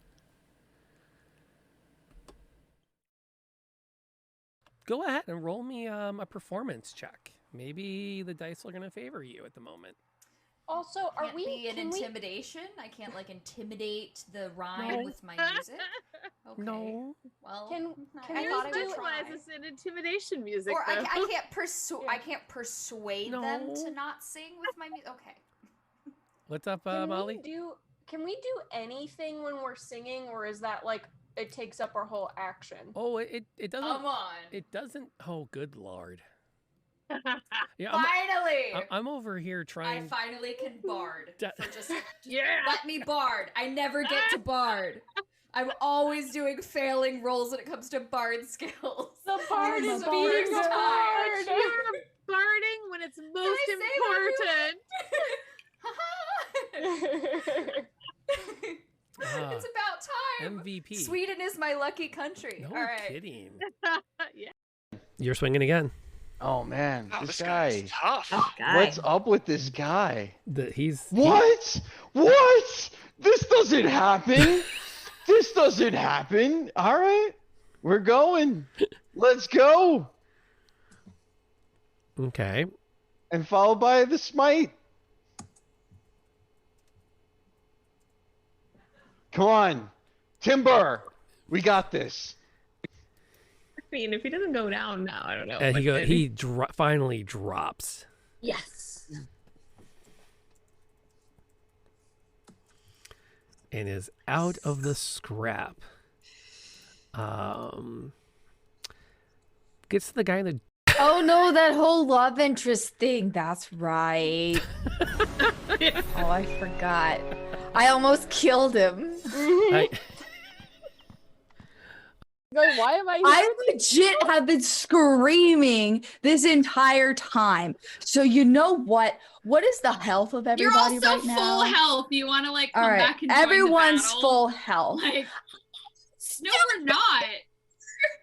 Go ahead and roll me a performance check. Maybe the dice are going to favor you at the moment. Also, are Can't we be an can we- intimidation? I can't like intimidate the rhyme No. with my music. Okay. No. Well, Can I you thought I would do- try. It's an intimidation music. Or I though. can't persuade them No. to not sing with my music. Okay. What's up, can Molly? can we do anything when we're singing, or is that like it takes up our whole action? Oh, it doesn't. Come on. It doesn't. Oh, good lord. Yeah, Finally. I'm over here I trying. finally can bard. For just Yeah. let me bard. I never get to bard. I'm always doing failing rolls when it comes to bard skills. The bard This is the being first a time. bard. You're birding when it's most important. It's about time. MVP. Sweden is my lucky country. No All right. kidding. Yeah. You're swinging again. Oh man, Wow, this guy's guy. tough. What's up with this guy? He's What? What? This doesn't happen. This doesn't happen. All right, we're going. Let's go. Okay. And followed by the smite. Come on, Timber. We got this. I mean, if he doesn't go down now, I don't know. And but he finally drops. Yes. and is out of the scrap. Gets to the guy in the... Oh no, that whole love interest thing. That's right. Oh, I forgot. I almost killed him. Like, why am I legit have been screaming this entire time. So you know what? What is the health of You're everybody also right now? full health. You want to like come All right, back and join everyone's the battle? full health. Like, no, we're not.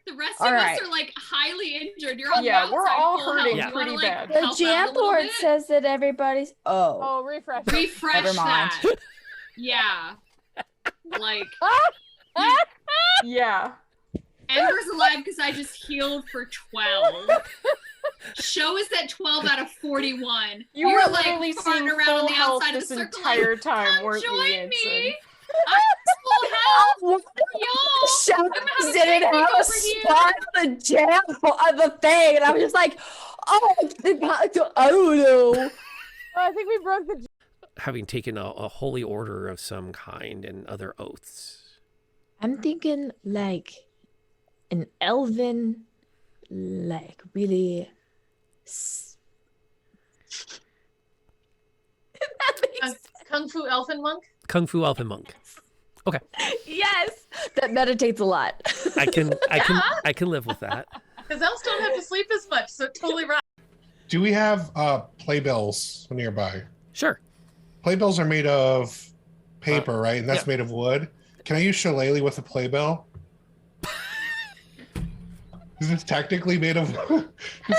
The rest of All us right. are like highly injured. You're on Yeah, the we're outside all full hurting health. You pretty wanna, like, bad. The help out jam a little board bit? says that everybody's. Oh, Oh, refresh. Refresh Never mind. that. Yeah. Like Yeah. Ember's alive because I just healed for 12. Show is at 12 out of 41. You You're were like literally farting seeing around full on the health outside of this the circle. entire Like, time, come weren't you, join Anson? me. I'm full health. Y'all. Shadows I'm having didn't picnic have a over here. spot on the jam on the thing, and I was just like, oh, I don't know. I think we broke the. Having taken a holy order of some kind and other oaths. I'm thinking like an elven, like really. Kung Fu Elfin Monk? Kung Fu Elfin Monk. Okay. Yes, that meditates a lot. I can live with that. Because elves don't have to sleep as much, so totally right. Do we have playbills nearby? Sure. Playbills are made of paper, right? And that's yeah. made of wood. Can I use shillelagh with a playbill? This is technically made of the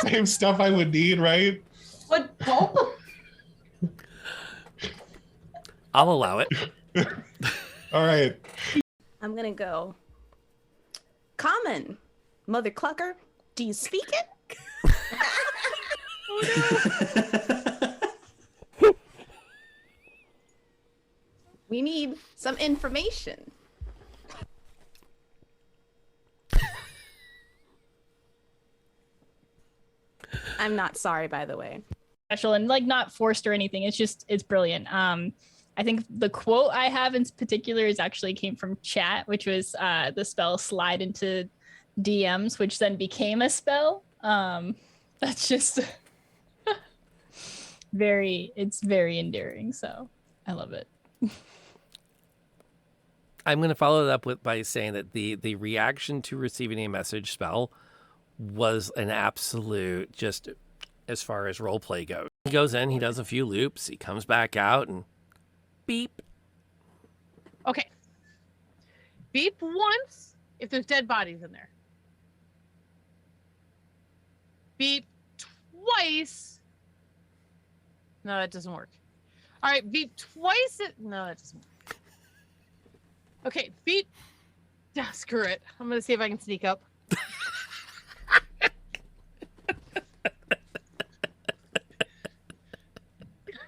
same stuff I would need, right? What pulp? I'll allow it. All right. I'm gonna go. Common, Mother Clucker, do you speak it? We need some information. I'm not sorry, by the way. Special and like not forced or anything. It's brilliant. I think the quote I have in particular is actually came from chat, which was the spell slide into DMs, which then became a spell. That's just it's very endearing. So I love it. I'm going to follow it up by saying that the reaction to receiving a message spell was an absolute, just as far as role play goes. He goes in, he does a few loops, he comes back out, and beep. Okay. Beep once if there's dead bodies in there. Beep twice. No, that doesn't work. All right, beep twice. No, that doesn't work. Okay, beep. Ah, screw it. I'm going to see if I can sneak up.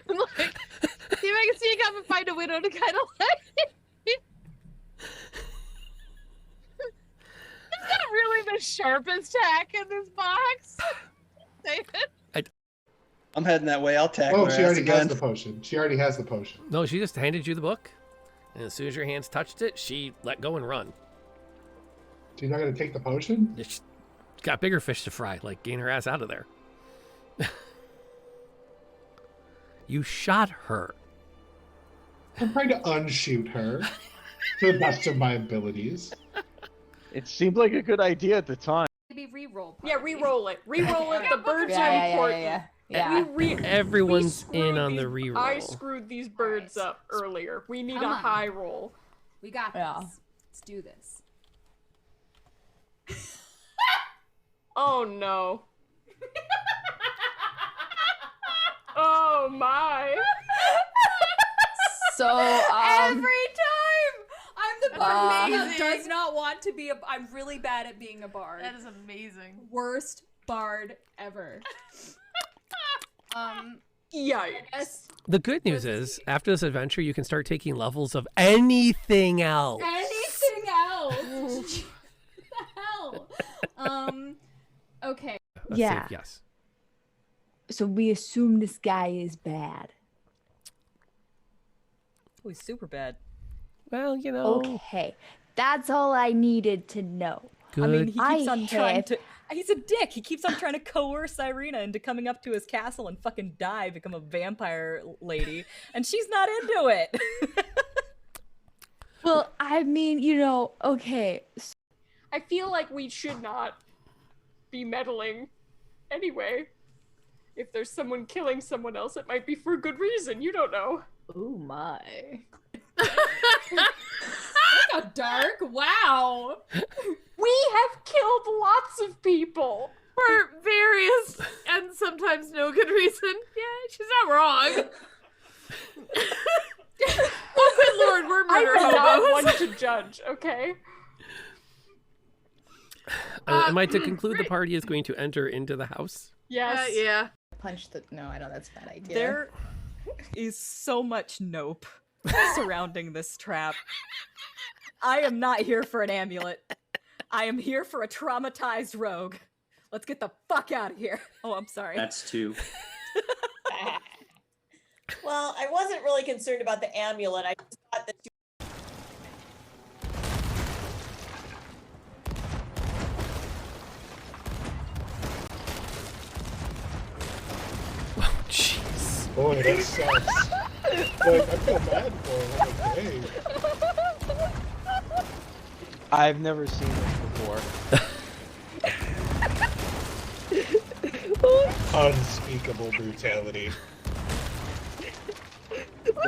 Like, see if I can sneak up and find a widow to kind of like. It's not really the sharpest tack in this box. David. I'm heading that way. I'll tackle Oh, her she ass already again. has the potion. She already has the potion. No, she just handed you the book, and as soon as your hands touched it, she let go and run. She's not going to take the potion? She's got bigger fish to fry, like getting her ass out of there. You shot her. I'm trying to unshoot her to the best of my abilities. It seemed like a good idea at the time. Maybe re-roll. Yeah, re-roll it. Re-roll it. The birds Yeah, are yeah, important. yeah. Everyone's we in on screwed the reroll. I screwed these birds up earlier. We need Come a on. high roll. We got this. Yeah. Let's do this. Oh no. Oh my. So every time I'm the bard who Amazing. does not want to be I'm really bad at being a bard. That is amazing. Worst bard ever. Yikes. The good news is, after this adventure, you can start taking levels of anything else. Anything else? What the hell? Okay. A Yeah. safe yes. So we assume this guy is bad. Oh, he's super bad. Well, you know. Okay, that's all I needed to know. Good. I mean, he keeps on trying have- to. He's a dick. He keeps on trying to coerce Irina into coming up to his castle and fucking die, become a vampire lady, and she's not into it. Well, I mean, okay. I feel like we should not be meddling anyway. If there's someone killing someone else, it might be for a good reason. You don't know. Oh my. That got dark. Wow. We have killed lots of people. For various and sometimes no good reason. Yeah, she's not wrong. Oh, good lord, we're murder I'm not hobos. one to judge, okay? Am I to conclude the party is going to enter into the house? Yes. Yeah. Punch the. No, I know that's a bad idea. There is so much nope surrounding this trap. I am not here for an amulet. I am here for a traumatized rogue. Let's get the fuck out of here. Oh, I'm sorry. That's 2. Well, I wasn't really concerned about the amulet. I just thought that Jeez. Boy, that sucks. Like, I feel bad for him. I'm like, hey. I've never seen this before. Unspeakable brutality.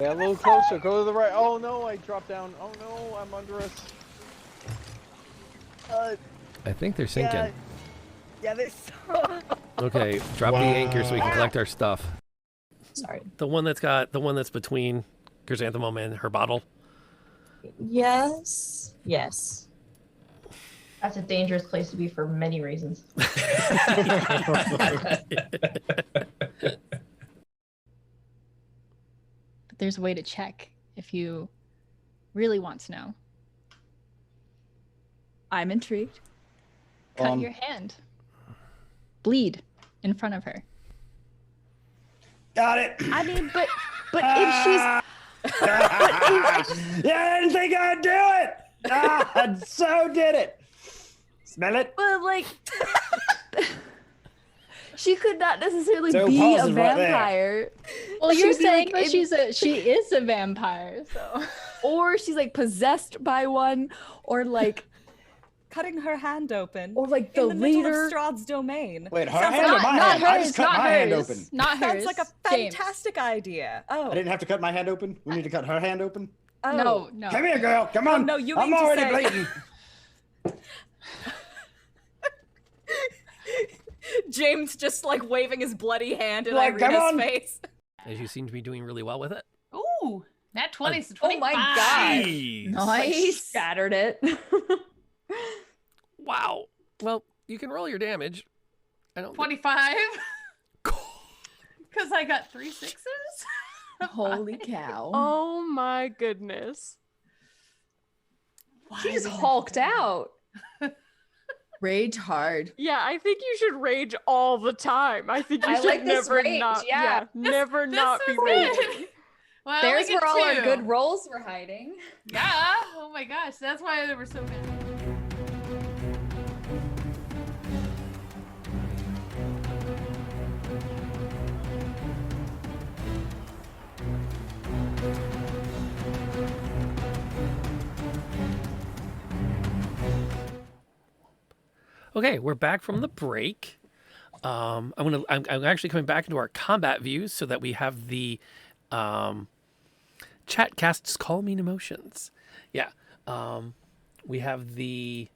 Yeah, a little closer. Go to the right. Oh no, I dropped down. Oh no, I'm under us. I think they're sinking. Yeah, they're so. Okay, drop the anchor so we can collect our stuff. Sorry. The one that's between Chrysanthemum and her bottle. Yes. Yes. That's a dangerous place to be for many reasons. But there's a way to check if you really want to know. I'm intrigued. Cut your hand. Bleed in front of her. Got it. I mean, but if she's. Yeah, I didn't think I'd do it. I so did it. Smell it? But like, she could not necessarily So be a pause is right there. vampire. Well, you're She'd be, saying like, that she is a vampire, so. Or she's like possessed by one, or like Cutting her hand open. Or like the in the middle leader. of Strahd's domain. Wait, her Sounds hand like or my hand? I just cut my hand open. Not hers, Sounds like a James. fantastic idea. Oh. I didn't have to cut my hand open. We need to cut her hand open. Oh. No. Come here, girl. Come on. No, you I'm mean to already say- bleeding. James just like waving his bloody hand in Like, come Irina's on. face. As you seem to be doing really well with it. Ooh, that 20 is Oh my god. Jeez. Nice. Scattered it. Wow. Well, you can roll your damage. I don't. 25. Because I got 3 6s. Holy cow. Oh my goodness. She just hulked out. Rage hard. Yeah, I think you should rage all the time. I think you I should like this never rage, not. yeah. Never not be is raging. it. Well, There's look at where all our 2. good rolls were hiding. Yeah. Oh my gosh, that's why they were so good. Okay, we're back from the break. I'm actually coming back into our combat views so that we have the chat casts calming emotions. Yeah, we have the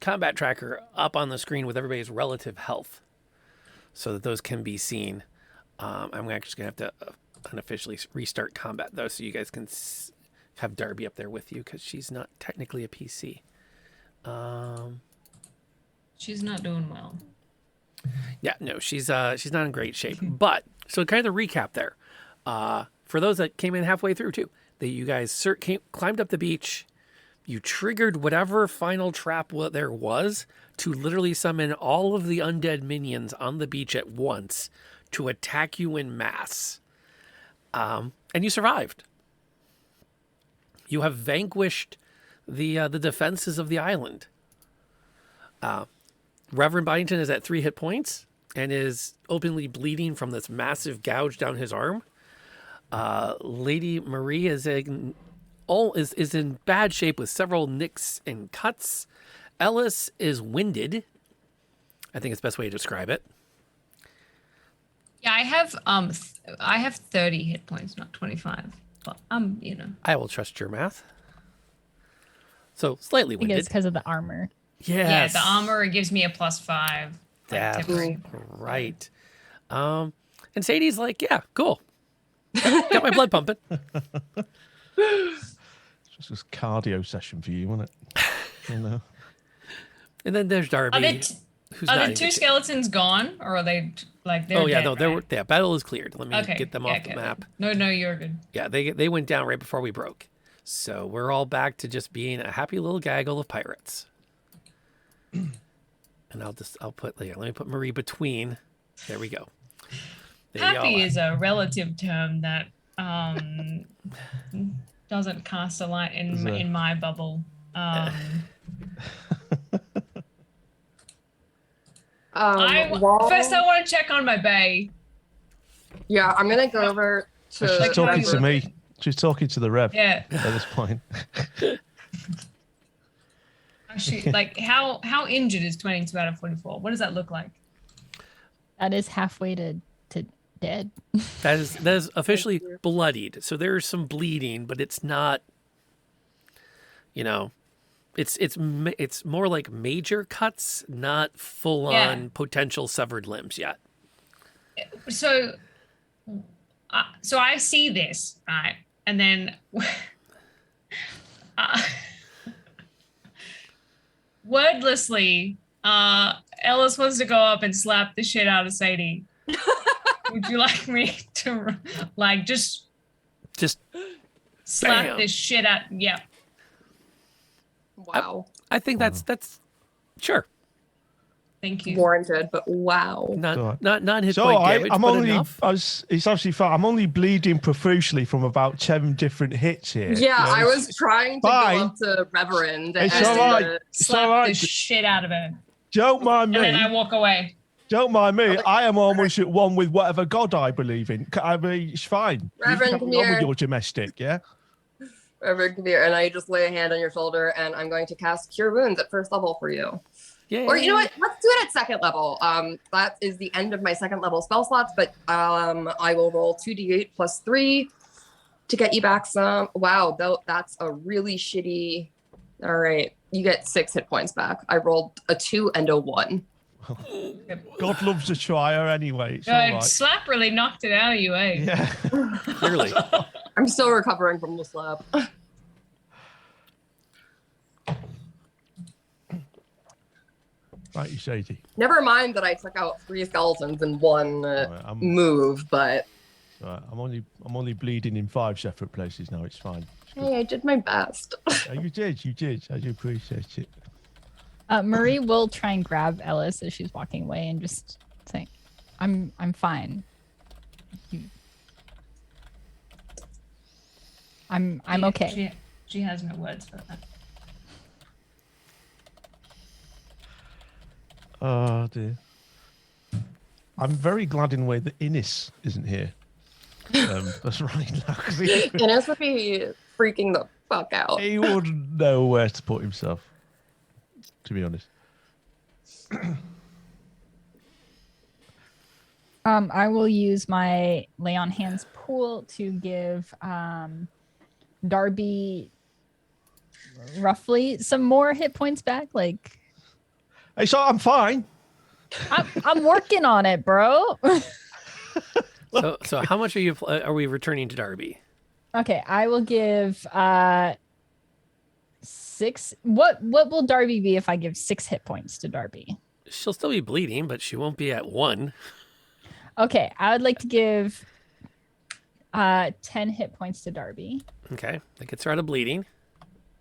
combat tracker up on the screen with everybody's relative health, so that those can be seen. I'm actually gonna have to unofficially restart combat though, so you guys can have Darby up there with you because she's not technically a PC. She's not doing well. Yeah, no, she's not in great shape. But so kind of the recap there. For those that came in halfway through too, that you guys climbed up the beach, you triggered whatever final trap there was to literally summon all of the undead minions on the beach at once to attack you in mass, and you survived. You have vanquished the defenses of the island. Reverend Byington is at 3 hit points and is openly bleeding from this massive gouge down his arm. Lady Marie is in bad shape with several nicks and cuts. Ellis is winded. I think it's the best way to describe it. Yeah, I have 30 hit points, not 25. But I will trust your math. So slightly I think winded. it's because of the armor. Yes. Yeah, the armor gives me a +5. That's temporary. right. And Sadie's like, yeah, cool. Got my blood pumping. It's just this cardio session for you, wasn't it? You know. And then there's Darby. Are the two skeletons gone, or are they like they're oh yeah, dead, no, right? battle is cleared. Let me Okay, get them yeah, off the okay. map. No, you're good. Yeah, they went down right before we broke. So we're all back to just being a happy little gaggle of pirates. And I'll put let me put Marie between. There we go. There Happy is a relative term that doesn't cast a light in my bubble. First, I want to check on my bay. Yeah, I'm gonna go over to. She's talking to me. She's talking to the Rev. Yeah. At this point. Actually, like how injured is 22 out of 44? What does that look like? That is halfway to dead. That is officially bloodied. So there's some bleeding, but it's not. It's more like major cuts, not full on potential severed limbs yet. So I see this, right? And then wordlessly, Ellis wants to go up and slap the shit out of Sadie. Would you like me to just slap bam. this shit out? Yeah. Wow. I think that's sure. Thank you. Warranted, but wow. Not hit So point damage, I'm but only. enough. It's actually fine. I'm only bleeding profusely from about 7 different hits here. Yeah, You know, I was trying to fine. go up to Reverend It's and all right. It's Slap all right. the shit out of her. Don't mind me. And then I walk away. Don't mind me. I am almost at one with whatever god I believe in. I mean, it's fine. Reverend, you come can on with here. your domestic, yeah? Reverend, come here, and I just lay a hand on your shoulder, and I'm going to cast Cure Wounds at first level for you. Yeah. Or you know what? Let's do it at second level. That is the end of my second level spell slots, but I will roll 2d8 plus 3 to get you back some. Wow, that's a really shitty. All right, you get 6 hit points back. I rolled a 2 and a 1. God loves a trier anyway. It's all Good. right. Slap really knocked it out of you, eh? Yeah. Clearly. I'm still recovering from the slap. Right, you Sadie. Never mind that I took out 3 skeletons in one move, but Right, I'm only bleeding in 5 separate places now. It's fine. hey, I did my best. You did. I do appreciate it. Marie will try and grab Ellis as she's walking away and just say, I'm fine. I'm okay. She has no words for that. Oh dear. I'm very glad in a way that Innis isn't here. That's right now. Innes would be freaking the fuck out. He wouldn't know where to put himself, to be honest. I will use my lay on hands pool to give Darby roughly some more hit points back. Like, hey, so I'm fine. I'm working on it, bro. So how much are we returning to Darby? Okay, I will give 6. What will Darby be if I give 6 hit points to Darby? She'll still be bleeding, but she won't be at 1. Okay, I would like to give 10 hit points to Darby. Okay, that gets her out of bleeding.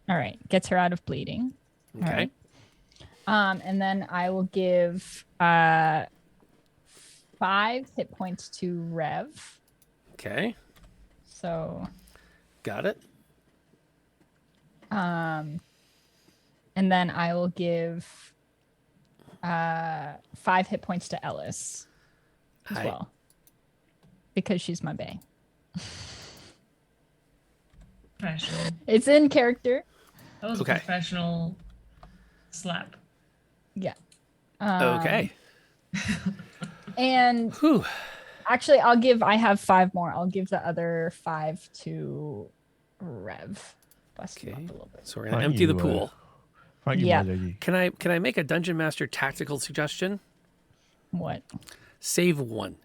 All right, gets her out of bleeding. All Okay. right. And then I will give 5 hit points to Rev. Okay. So Got it. And then I will give 5 hit points to Ellis as well. Because she's my bae. Professional. It's in character. That was a professional slap. Yeah. Okay. And actually, I have 5 more. I'll give the other 5 to Rev. Bust him up a little bit. So we're gonna empty the pool. Thank you, my lady. Can I make a Dungeon Master tactical suggestion? What? Save 1.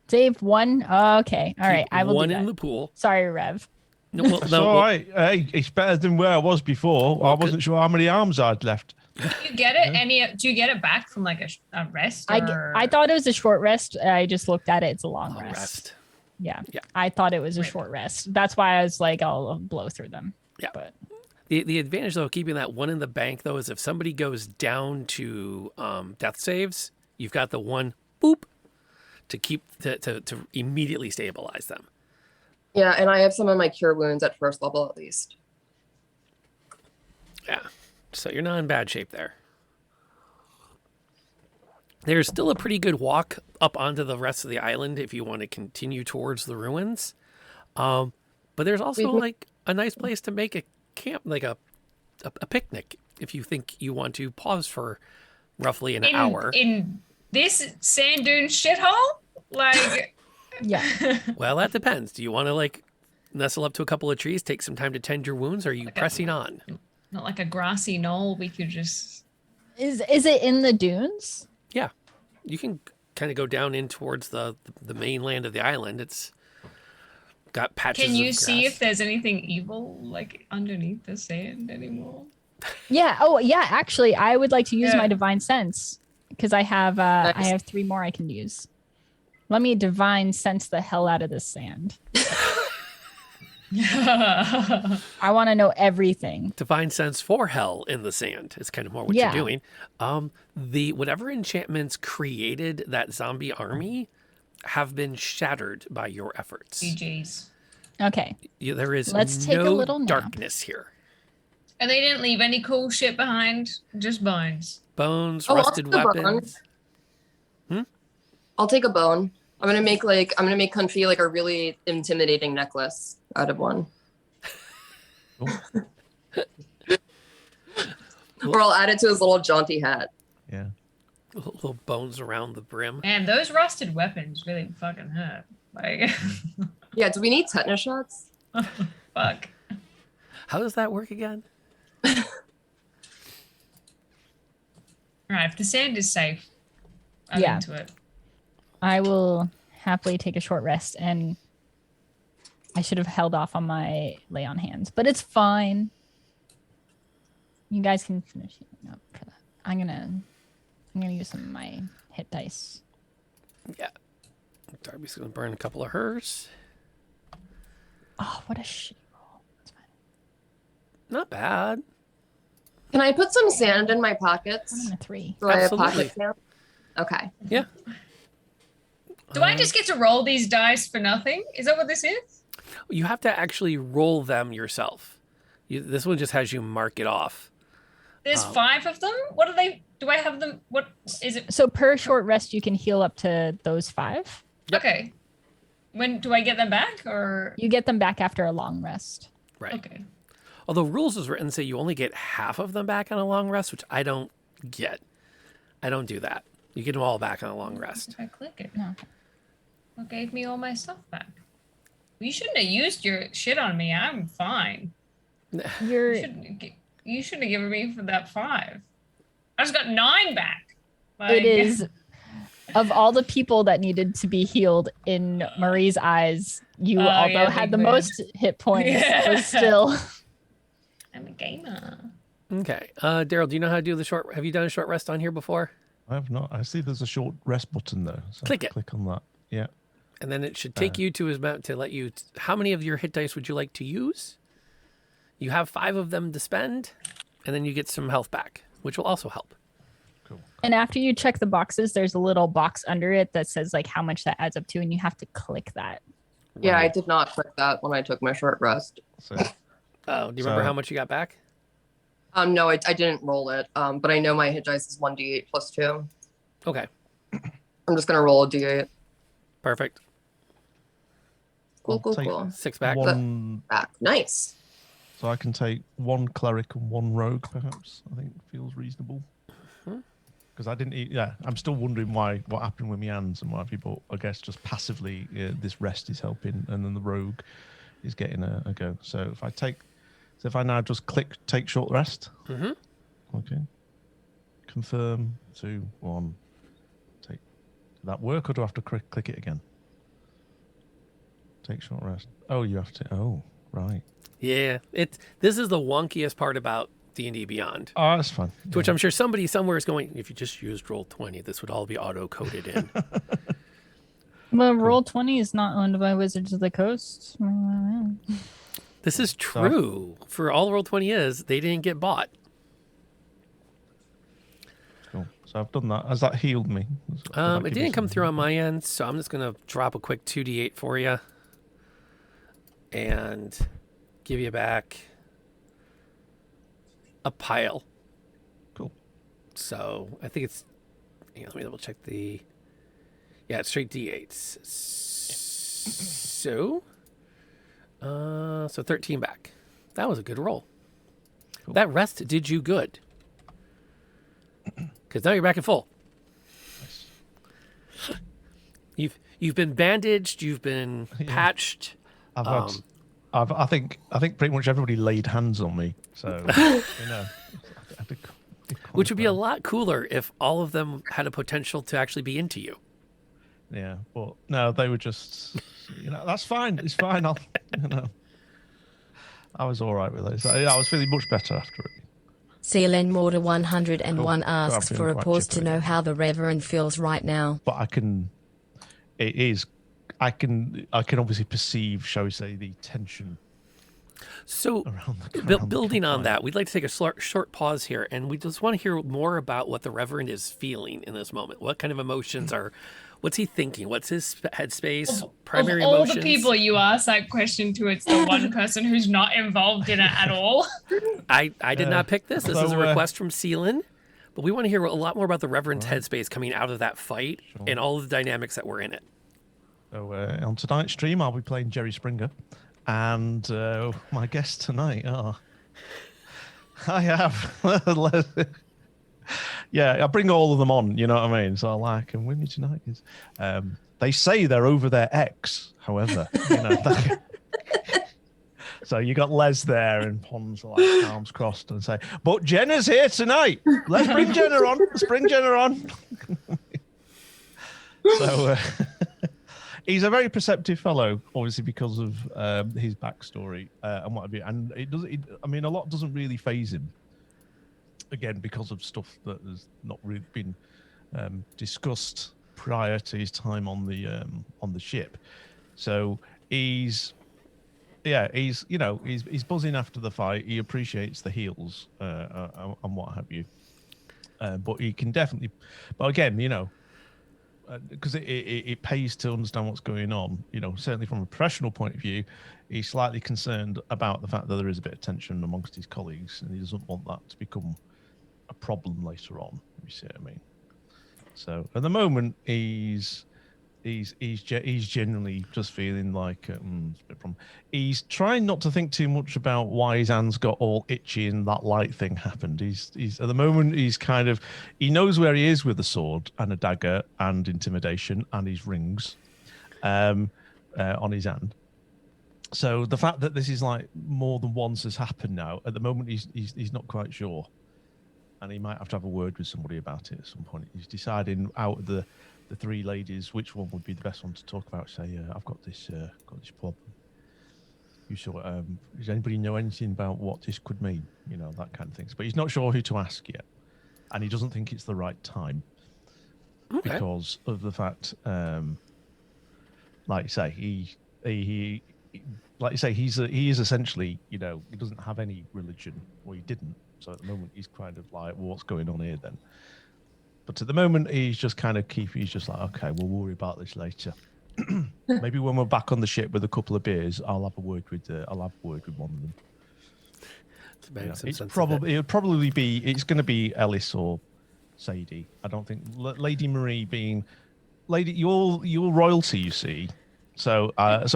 Save 1? Okay. All right. Keep I will do 1 that. in the pool. Sorry, Rev. No, well, It's all right. Hey, it's better than where I was before. I wasn't sure how many arms I'd left. Do you get it? Do you get it back from like a rest? I thought it was a short rest. I just looked at it. It's a long rest. Yeah. I thought it was a short rest. That's why I was like, I'll blow through them. Yeah. But the advantage though of keeping that 1 in the bank though is if somebody goes down to death saves, you've got the 1 boop to keep to immediately stabilize them. Yeah, and I have some of my cure wounds at first level at least. Yeah. So you're not in bad shape there. There's still a pretty good walk up onto the rest of the island if you want to continue towards the ruins. But there's also like a nice place to make a camp, like a picnic, if you think you want to pause for roughly an hour. In this sand dune shithole? Like... Yeah. Well, that depends. Do you want to like nestle up to a couple of trees, take some time to tend your wounds, or are you pressing on? Not like a grassy knoll. We could just... Is it in the dunes? Yeah. You can kind of go down in towards the mainland of the island. It's got patches Can you of see grass. if there's anything evil like underneath the sand anymore? Yeah. Oh, yeah. Actually, I would like to use my divine sense because I have 3 more I can use. Let me divine sense the hell out of this sand. I want to know everything. Divine sense for hell in the sand is kind of more what Yeah. you're doing. The whatever enchantments created that zombie army have been shattered by your efforts. GG's. Okay. There is Let's take a no little nap. darkness here. And they didn't leave any cool shit behind. Just bones. Bones, Oh, I'll rusted take a bone. weapons. I'll take a bone. I'm gonna make Kunfi like a really intimidating necklace out of one. Or I'll add it to his little jaunty hat. Yeah. Little bones around the brim. And those rusted weapons really fucking hurt. Like, Yeah, do we need tetanus shots? fuck. How does that work again? Right, if the sand is safe, I'm Yeah. into it. I will happily take a short rest, and I should have held off on my lay on hands, but it's fine. You guys can finish it up for that. I'm gonna use some of my hit dice. Yeah. Darby's gonna burn a couple of hers. Oh, what a shit roll. Not bad. Can I put some sand in my pockets? 1 and a 3. Do I have Absolutely. pocket sand? Okay. Yeah. Do I just get to roll these dice for nothing? Is that what this is? You have to actually roll them yourself. This one just has you mark it off. There's 5 of them? What are they? Do I have them? What is it? So per short rest, you can heal up to those 5. Okay. When do I get them back? Or You get them back after a long rest. Right. Okay. Although rules is written say you only get half of them back on a long rest, which I don't get. I don't do that. You get them all back on a long rest. If I click it. No. What gave me all my stuff back? You shouldn't have used your shit on me. I'm fine. You're You shouldn't have given me for that 5. I just got 9 back. Like, it is of all the people that needed to be healed in Marie's eyes, you although yeah, had big the win. most hit points, Yeah. was still I'm a gamer. Okay. Daryl, do you know how to do the short? Have you done a short rest on here before? I have not. I see there's a short rest button though. So Click it. Click on that. Yeah. And then it should take you to his mount to let you. How many of your hit dice would you like to use? You have 5 of them to spend, and then you get some health back, which will also help. And after you check the boxes, there's a little box under it that says like how much that adds up to, and you have to click that. Yeah, I did not click that when I took my short rest. So Oh, do you remember how much you got back? No, I didn't roll it. But I know my hit dice is 1d8 plus 2. Okay. I'm just gonna roll a d8. Perfect. Cool. 6 back. Back. Nice. So I can take 1 cleric and 1 rogue, perhaps. I think feels reasonable. Because I didn't eat. Yeah, I'm still wondering what happened with my hands and what people. I guess just passively, this rest is helping, and then the rogue is getting a go. So if I now just click take short rest. Okay. Confirm 2, 1. Take. Did that work, or do I have to click it again? Take short rest. Oh, you have to. Oh, right. Yeah, this is the wonkiest part about D&D Beyond. Oh, that's fun. To which I'm sure somebody somewhere is going, if you just used Roll20, this would all be auto-coded in. Well, Roll20 is not owned by Wizards of the Coast. This is true. For all Roll20 is, they didn't get bought. Cool. So I've done that. Has that healed me? It didn't come through on my end, so I'm just going to drop a quick 2d8 for you. And give you back a pile. Cool. So I think it's. Let me double check the. Yeah, it's straight d8s. So 13 back. That was a good roll. Cool. That rest did you good. Because now you're back at full. Nice. You've been bandaged. You've been patched. I think pretty much everybody laid hands on me. So I did which would be a lot cooler if all of them had a potential to actually be into you. Yeah, but no, they were just, that's fine. It's fine. I was all right with it. I was feeling much better after it. CLN Mortar 101 asks for a pause to know how the Reverend feels right now. But I can obviously perceive, shall we say, the tension. So, building on that, we'd like to take a short pause here, and we just want to hear more about what the Reverend is feeling in this moment. What kind of emotions what's he thinking? What's his headspace? Primary of all emotions? the people you ask that question to, it's the one person who's not involved in it at all. I did not pick this. This is a request from Seelan, but we want to hear a lot more about the Reverend's headspace coming out of that fight and all of the dynamics that were in it. So on tonight's stream, I'll be playing Jerry Springer, and my guest tonight I have. Yeah, I bring all of them on. You know what I mean? So I and with me tonight is. They say they're over their ex, however, So you got Les there, and Pons arms crossed and say, "But Jenna's here tonight. Let's bring Jenna on. Let's bring Jenna on." So. He's a very perceptive fellow, obviously because of his backstory and what have you. And a lot doesn't really faze him. Again, because of stuff that has not really been discussed prior to his time on the ship. So he's buzzing after the fight. He appreciates the heals and what have you. But he can definitely. But again, because it pays to understand what's going on, certainly from a professional point of view, he's slightly concerned about the fact that there is a bit of tension amongst his colleagues, and he doesn't want that to become a problem later on. You see what I mean? So at the moment, he's genuinely just feeling like it's a bit of problem. He's trying not to think too much about why his hands got all itchy and that light thing happened. He's at the moment he knows where he is with a sword and a dagger and intimidation and his rings on his hand. So the fact that this is like more than once has happened now, at the moment he's not quite sure, and he might have to have a word with somebody about it at some point. He's deciding out of the three ladies which one would be the best one to talk about. Say, I've got this problem. Does anybody know anything about what this could mean? That kind of things. But he's not sure who to ask yet, and he doesn't think it's the right time because of the fact, like you say, he is essentially, he doesn't have any religion, or he didn't. So at the moment, he's kind of like, well, what's going on here then? But at the moment, he's just kind of he's just like, okay, we'll worry about this later. Maybe when we're back on the ship with a couple of beers, I'll have a word with one of them. It's probably be. It's going to be Ellis or Sadie. I don't think Lady Marie being your royalty. You see, so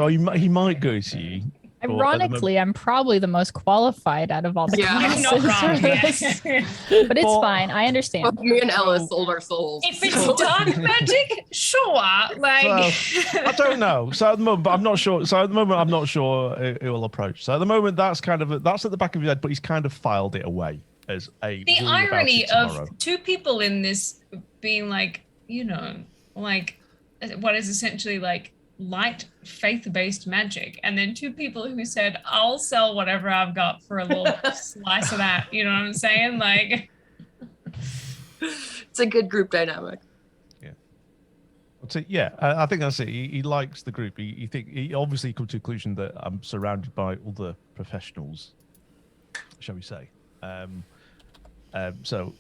he might go to you. Ironically, I'm probably the most qualified out of all the classes. You're not wrong, for this. But it's fine. I understand. Me and Ellis sold our souls. If it's dark magic, sure. Like So, I don't know. So at the moment, I'm not sure. It will approach. So at the moment, that's at the back of his head, but he's kind of filed it away as a. The worry about irony it tomorrow. of two people in this being like, like what is essentially like light faith-based magic, and then two people who said, I'll sell whatever I've got for a little slice of that. You know what I'm saying? Like, it's a good group dynamic. I think that's it. He likes the group. He obviously come to the conclusion that I'm surrounded by other professionals, shall we say. So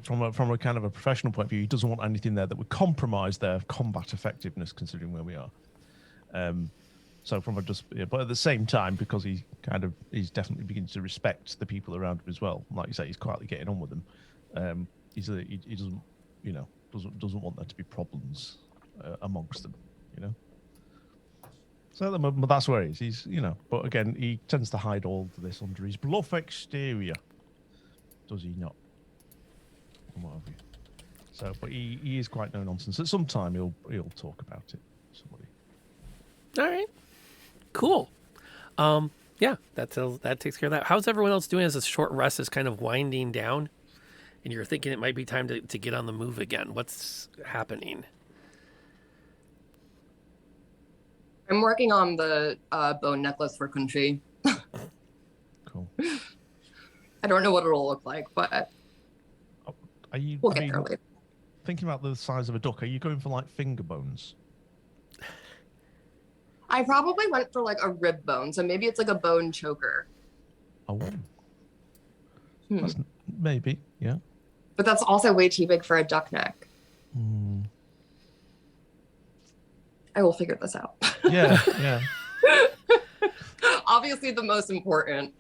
from a kind of a professional point of view, he doesn't want anything there that would compromise their combat effectiveness, considering where we are. So but at the same time, because he's definitely beginning to respect the people around him as well. Like you say, he's quietly getting on with them. He doesn't want there to be problems amongst them, So at the moment, that's where he is. But again, he tends to hide all of this under his bluff exterior. Does he not? And what have you. So, but he is quite no nonsense. At some time, he'll talk about it. Somebody. All right. Cool. Yeah, that takes care of that. How's everyone else doing as a short rest is kind of winding down? And you're thinking it might be time to get on the move again. What's happening? I'm working on the bone necklace for Kunchi. Cool. I don't know what it'll look like, but we'll get there later. Thinking about the size of a duck, are you going for like finger bones? I probably went for like a rib bone, so maybe it's like a bone choker. Oh. Maybe, yeah. But that's also way too big for a duck neck. I will figure this out. Yeah. Obviously the most important.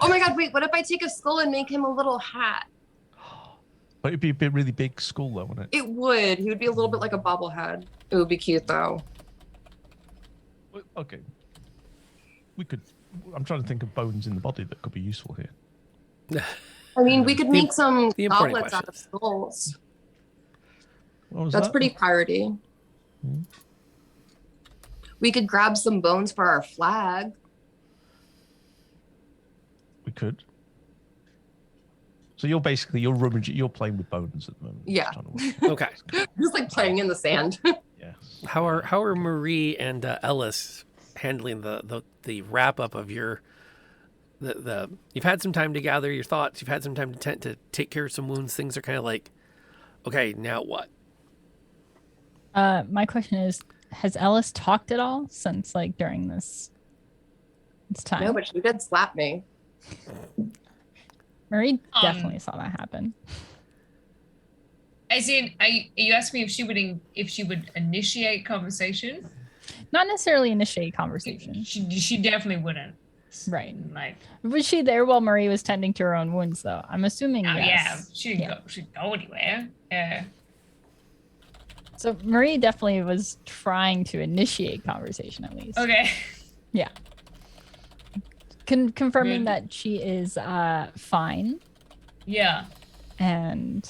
Oh my god, wait, what if I take a skull and make him a little hat? But it'd be a really big skull though, wouldn't it? It would. He would be a little bit like a bobblehead. It would be cute though. Okay. I'm trying to think of bones in the body that could be useful here. I mean, we could make some the important goblets out of skulls. That's That's pretty piratey. We could grab some bones for our flag. We could. So you're rummaging, you're playing with bones at the moment. Yeah. Okay. Just like playing in the sand. Yeah. How are Marie and Ellis handling the wrap up of your you've had some time to gather your thoughts, you've had some time to take care of some wounds, things are kind of like, okay, now what? My question is, has Ellis talked at all since like during this time? No, but she did slap me. Marie definitely saw that happen. As in, are you asking me if she would initiate conversation? Not necessarily initiate conversation. She definitely wouldn't. Right. Like, was she there while Marie was tending to her own wounds, though? I'm assuming. Oh yes. yeah, she didn't go anywhere. Yeah. So Marie definitely was trying to initiate conversation, at least. Okay. Yeah. Confirming that she is fine. Yeah. And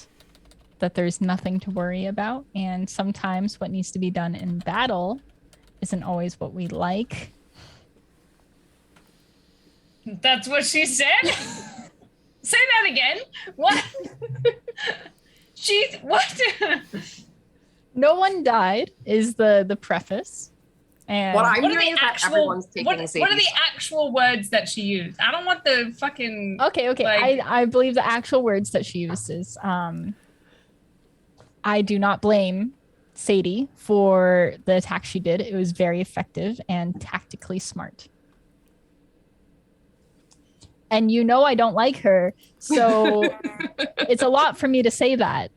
that there's nothing to worry about. And sometimes what needs to be done in battle isn't always what we like. That's what she said? Say that again. What? What? No one died is the preface. And what I'm hearing is that everyone's taking what are the actual words that she used? I don't want the fucking... Okay. Like... I believe the actual words that she used is, I do not blame Sadie for the attack she did. It was very effective and tactically smart. And I don't like her, so it's a lot for me to say that.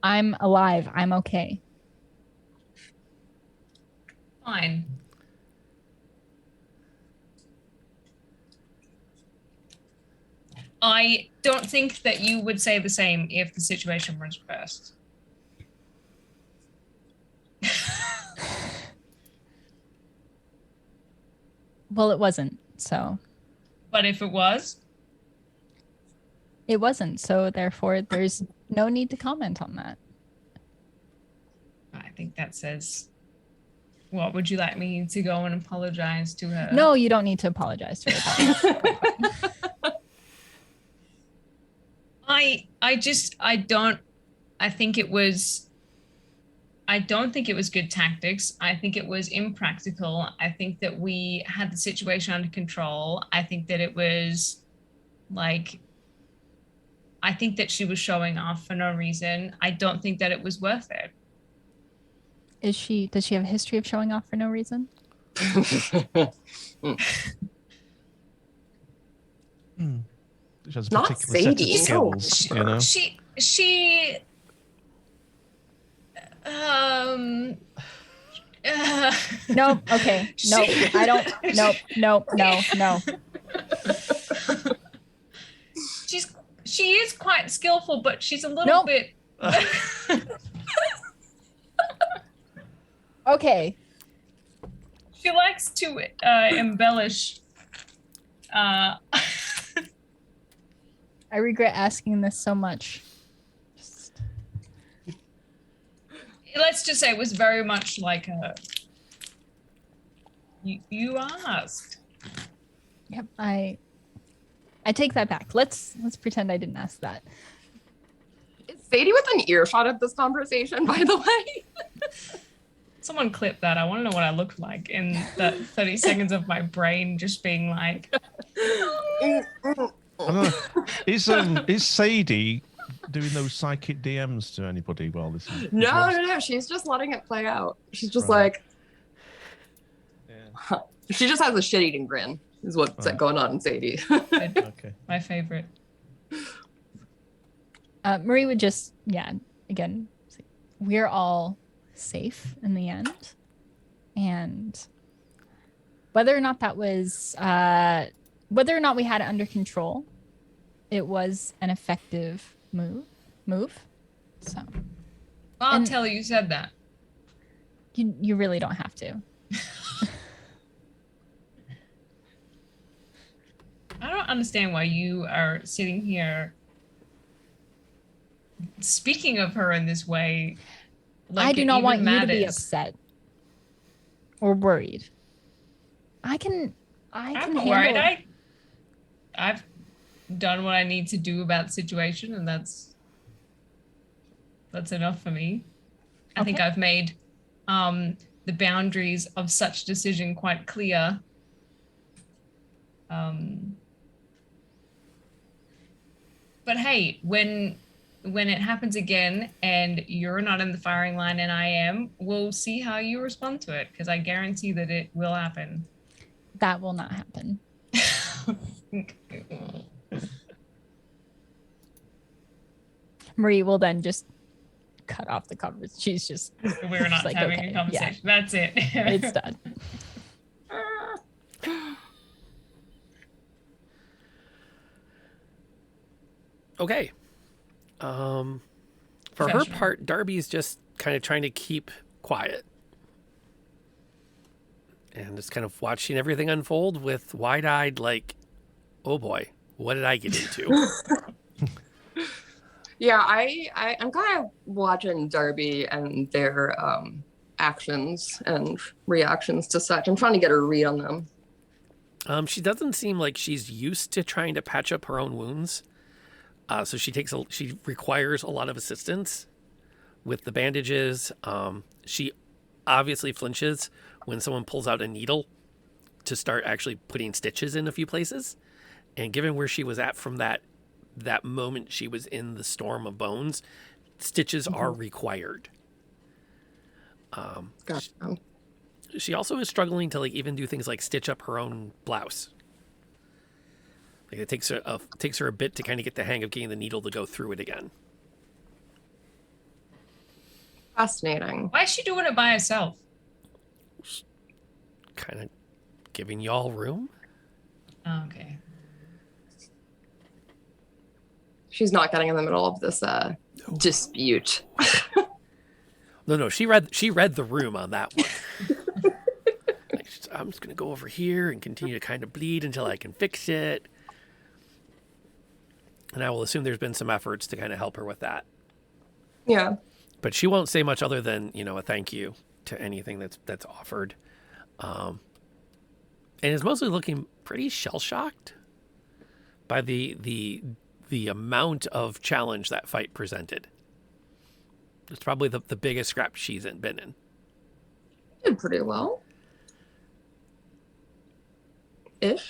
I'm alive. I'm okay. Fine. I don't think that you would say the same if the situation was reversed. Well, it wasn't, so. But if it was? It wasn't, so therefore there's no need to comment on that. I think that says, what would you like me to go and apologize to her? No, you don't need to apologize to her. I don't think it was good tactics. I think it was impractical. I think that we had the situation under control. I think that it was like, I think that she was showing off for no reason. I don't think that it was worth it. Does she have a history of showing off for no reason? She has a Not particular set of Sadie. skills, you know? She Nope. Okay. Nope. I don't. Nope. Nope. No. She is quite skillful, but she's a little bit. Okay. She likes to embellish. I regret asking this so much. Let's just say it was very much like a. You asked. Yep. I take that back. Let's pretend I didn't ask that. Is Sadie within earshot of this conversation, by the way? Someone clip that. I want to know what I looked like in that 30 seconds of my brain just being like. I don't know. Is Sadie doing those psychic DMs to anybody while this is? No. She's just letting it play out. She's just like. Yeah. She just has a shit-eating grin, is what's going on in Sadie. Okay. My favorite. Marie would just, again, we're all safe in the end. And whether or not that was, whether or not we had it under control, it was an effective move. So. I'll tell you said that. You really don't have to. I don't understand why you are sitting here speaking of her in this way. Like I do not want you to be upset or worried. I can handle worried. I've done what I need to do about the situation, and that's enough for me. I think I've made the boundaries of such decision quite clear. But hey, when it happens again and you're not in the firing line and I am, we'll see how you respond to it, because I guarantee that it will happen. That will not happen. Marie will then just cut off the conversation. She's just we're not like, having a conversation. Yeah. That's it. It's done. Okay. For her part, Darby's just kind of trying to keep quiet and just kind of watching everything unfold with wide-eyed, like, oh boy, what did I get into? Yeah, I'm kind of watching Darby and their actions and reactions to such. I'm trying to get a read on them. She doesn't seem like she's used to trying to patch up her own wounds. So she requires a lot of assistance with the bandages. She obviously flinches when someone pulls out a needle to start actually putting stitches in a few places. And given where she was at from that moment she was in the storm of bones, stitches are required. She also is struggling to even do things like stitch up her own blouse. Like it takes her a bit to kind of get the hang of getting the needle to go through it again. Fascinating. Why is she doing it by herself? kind of giving y'all room. Okay. She's not getting in the middle of this dispute. No, she read the room on that one. Like, I'm just gonna go over here and continue to kind of bleed until I can fix it. And I will assume there's been some efforts to kind of help her with that. Yeah. But she won't say much other than, a thank you to anything that's offered. And is mostly looking pretty shell-shocked by the amount of challenge that fight presented. It's probably the biggest scrap she's been in. Did pretty well. Ish.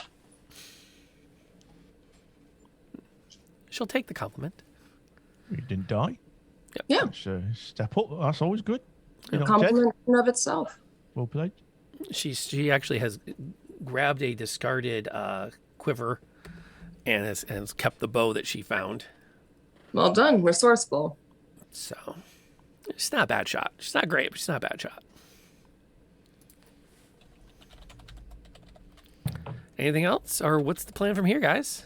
She'll take the compliment. You didn't die. Yep. Yeah. Step up. That's always good. A compliment in of itself. Well played. She actually has grabbed a discarded quiver and has kept the bow that she found. Well done. Resourceful. So, she's not a bad shot. She's not great, but she's not a bad shot. Anything else? Or what's the plan from here, guys?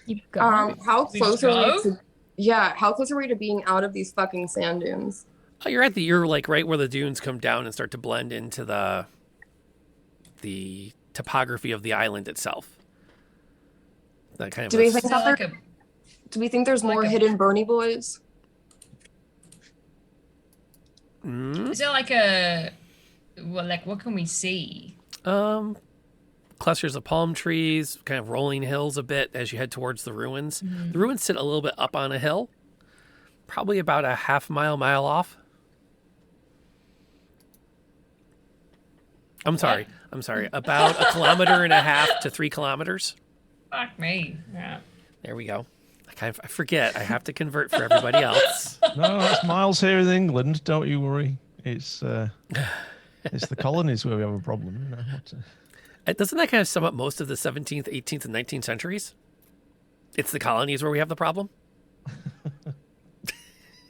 Keep going. How close are we to... Yeah, how close are we to being out of these fucking sand dunes? Oh, you're like right where the dunes come down and start to blend into the topography of the island itself. That kind of Do we think there's more hidden Bernie boys? Is there like a... Well, like, what can we see? Clusters of palm trees, kind of rolling hills a bit as you head towards the ruins. Mhm. The ruins sit a little bit up on a hill, probably about a mile off. I'm sorry. About 1.5 to 3 kilometers. Fuck me. Yeah. There we go. I forget. I have to convert for everybody else. No, that's miles here in England. Don't you worry. It's the colonies where we have a problem. Doesn't that kind of sum up most of the 17th, 18th, and 19th centuries? It's the colonies where we have the problem.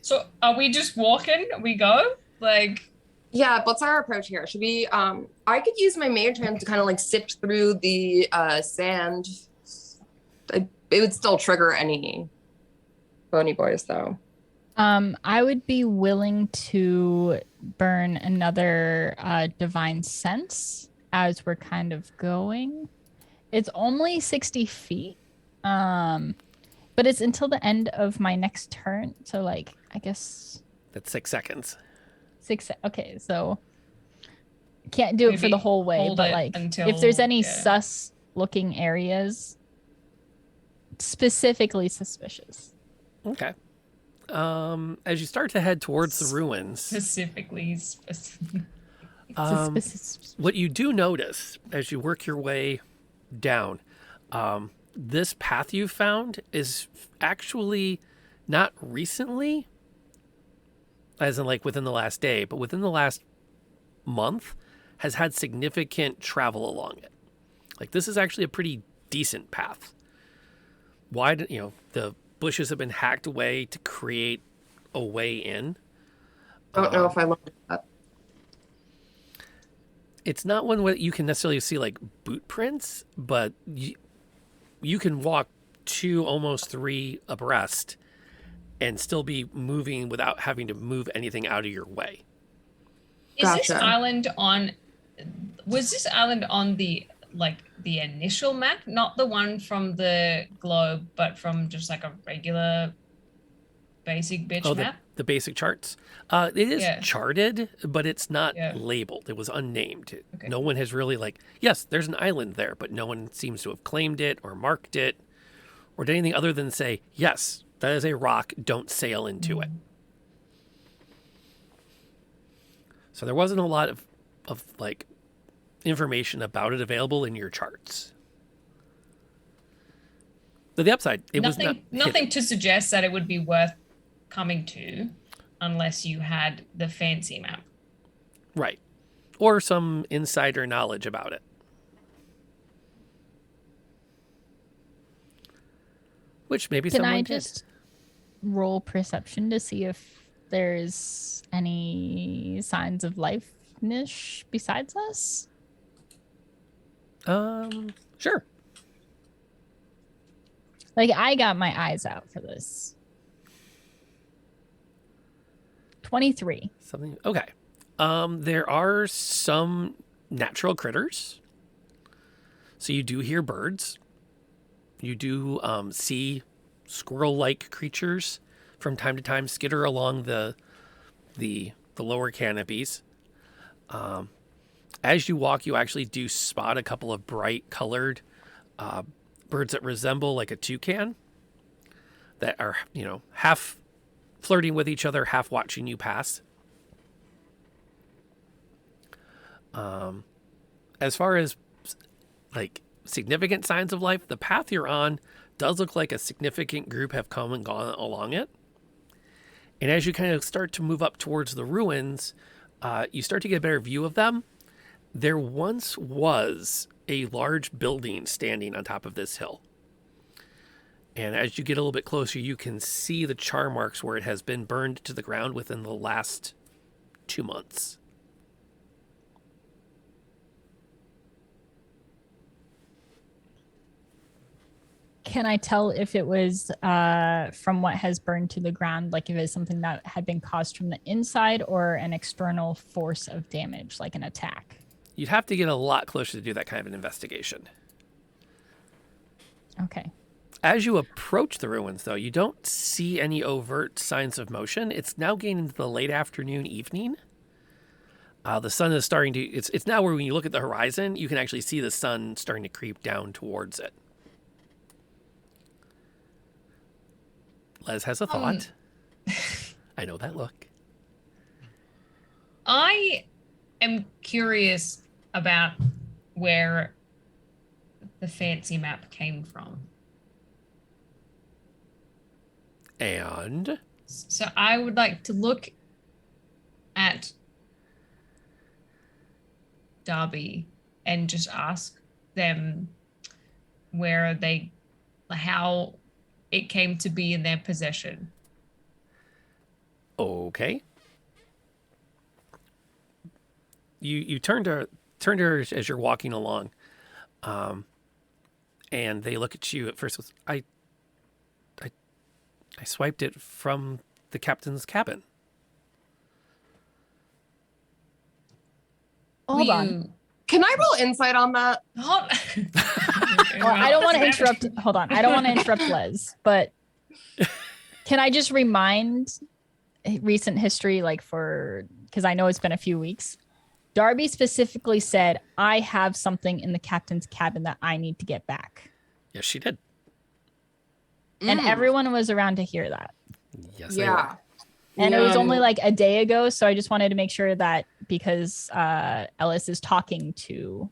So are we just walking? We go? Like... Yeah, what's our approach here? Should we, I could use my mage hand to kind of like sift through the sand. It would still trigger any bony boys though. I would be willing to burn another divine sense as we're kind of going. It's only 60 feet, but it's until the end of my next turn. So like, I guess that's 6 seconds. Okay, so can't do it for the whole way, but like if there's any sus looking areas, specifically suspicious. Okay. As you start to head towards the ruins, Specifically. What you do notice as you work your way down, this path you found is actually not recently, as in like within the last day, but within the last month has had significant travel along it. Like this is actually a pretty decent path. Wide, the bushes have been hacked away to create a way in. I don't know if I love that. It's not one where you can necessarily see like boot prints, but you can walk 2, almost 3 abreast and still be moving without having to move anything out of your way. Is this island on... Was this island on the initial map, not the one from the globe, but from just like a regular basic bitch map? The basic charts. It is charted, but it's not labeled. It was unnamed. Okay. No one has really yes, there's an island there, but no one seems to have claimed it or marked it or did anything other than say, yes, that is a rock. Don't sail into it. So there wasn't a lot of information about it available in your charts. But the upside, it was nothing to suggest that it would be worth coming to unless you had the fancy map. Right. Or some insider knowledge about it. Which maybe Can someone I did. just roll perception to see if there's any signs of life-ish besides us? Sure. Like, I got my eyes out for this. 23. Something. Okay. There are some natural critters. So you do hear birds. You do see squirrel-like creatures from time to time skitter along the lower canopies. As you walk, you actually do spot a couple of bright-colored birds that resemble like a toucan that are, half flirting with each other, half watching you pass. As far as like significant signs of life, the path you're on does look like a significant group have come and gone along it. And as you kind of start to move up towards the ruins, you start to get a better view of them. There once was a large building standing on top of this hill. And as you get a little bit closer, you can see the char marks where it has been burned to the ground within the last 2 months. Can I tell if it was from what has burned to the ground, like if it's something that had been caused from the inside or an external force of damage, like an attack? You'd have to get a lot closer to do that kind of an investigation. Okay. As you approach the ruins, though, you don't see any overt signs of motion. It's now getting into the late afternoon, evening. The sun is starting to... It's now where when you look at the horizon, you can actually see the sun starting to creep down towards it. Les has a thought. I know that look. I am curious about where the fancy map came from. And? So I would like to look at Darby and just ask them how it came to be in their possession. Okay. You turn to her as you're walking along, and they look at you at first with, I swiped it from the captain's cabin. Hold on. Can I roll insight on that? Well, I don't want to interrupt. Hold on. I don't want to interrupt Les, but can I just remind recent history, because I know it's been a few weeks. Darby specifically said, I have something in the captain's cabin that I need to get back. Yes, she did. And everyone was around to hear that. Yes, they were. And it was only like a day ago, so I just wanted to make sure that because Ellis is talking to...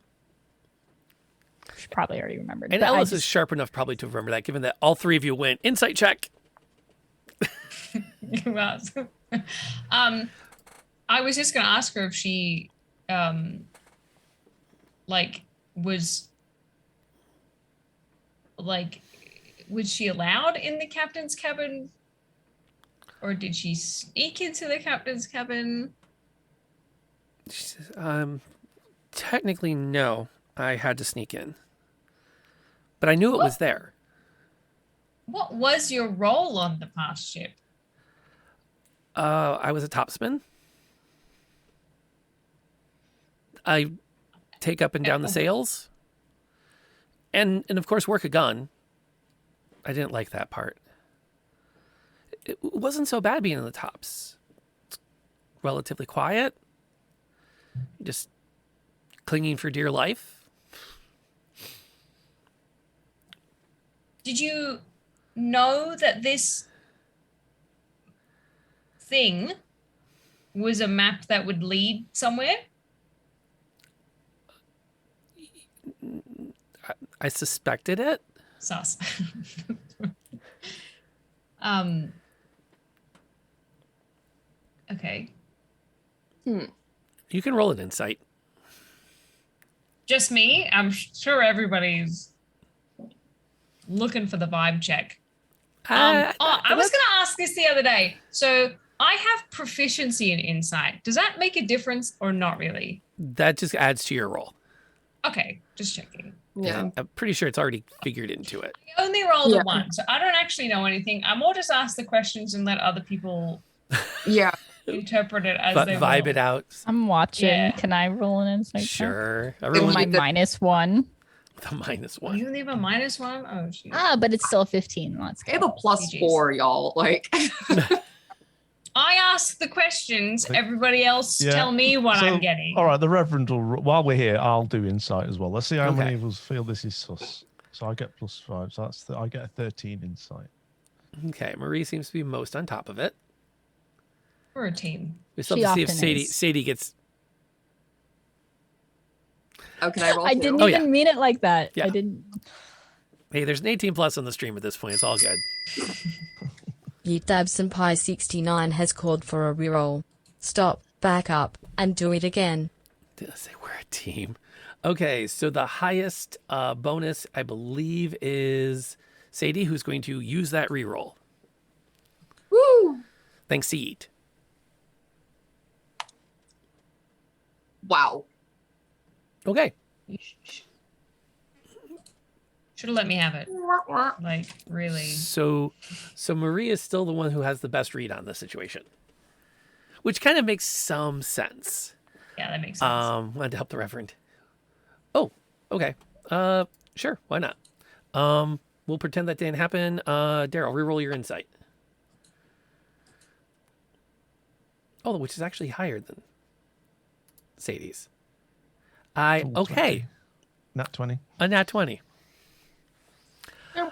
She probably already remembered. And Ellis is sharp enough probably to remember that, given that all three of you went insight check. I was just going to ask her if she, was she allowed in the captain's cabin? Or did she sneak into the captain's cabin? Technically, no. I had to sneak in. But I knew it was there. What was your role on the past ship? I was a topsman. I take up and down the sails. And of course, work a gun. I didn't like that part. It wasn't so bad being in the tops. It's relatively quiet. Just clinging for dear life. Did you know that this thing was a map that would lead somewhere? I suspected it. Sus. Okay. You can roll an insight. Just me? I'm sure everybody's looking for the vibe check. I was going to ask this the other day. So I have proficiency in insight. Does that make a difference or not really? That just adds to your roll. Okay, just checking. Yeah. I'm pretty sure it's already figured into it. I only rolled a 1, so I don't actually know anything. I more just ask the questions and let other people interpret it as they vibe will. it out. I'm watching. Yeah. Can I roll an insight check? Sure. With Everyone my -1. The -1. Oh, you leave a -1? Oh, shit. But it's still 15. Let's go. I have a +4, y'all. Like, I ask the questions. Everybody else tell me what I'm getting. All right, the Reverend will. While we're here, I'll do insight as well. Let's see how many of us feel this is sus. So I get +5. So that's I get a 13 insight. Okay, Marie seems to be most on top of it. We're a team. We still have to see if Sadie gets. Oh, can I roll? I didn't even mean it like that. Yeah. I didn't. Hey, there's an 18+ on the stream at this point. It's all good. Dabson Pie 69 has called for a reroll. Stop, back up, and do it again. Did I say we're a team? Okay, so the highest bonus, I believe, is Sadie, who's going to use that reroll. Woo! Thanks, Seed. Wow. Okay. Should have let me have it. Like, really. So Marie is still the one who has the best read on the situation, which kind of makes some sense. Yeah, that makes sense. Wanted to help the Reverend. Oh, okay. Sure, why not? We'll pretend that didn't happen. Daryl, reroll your insight. Oh, which is actually higher than Sadie's. Okay. Nat 20. A nat 20. I'm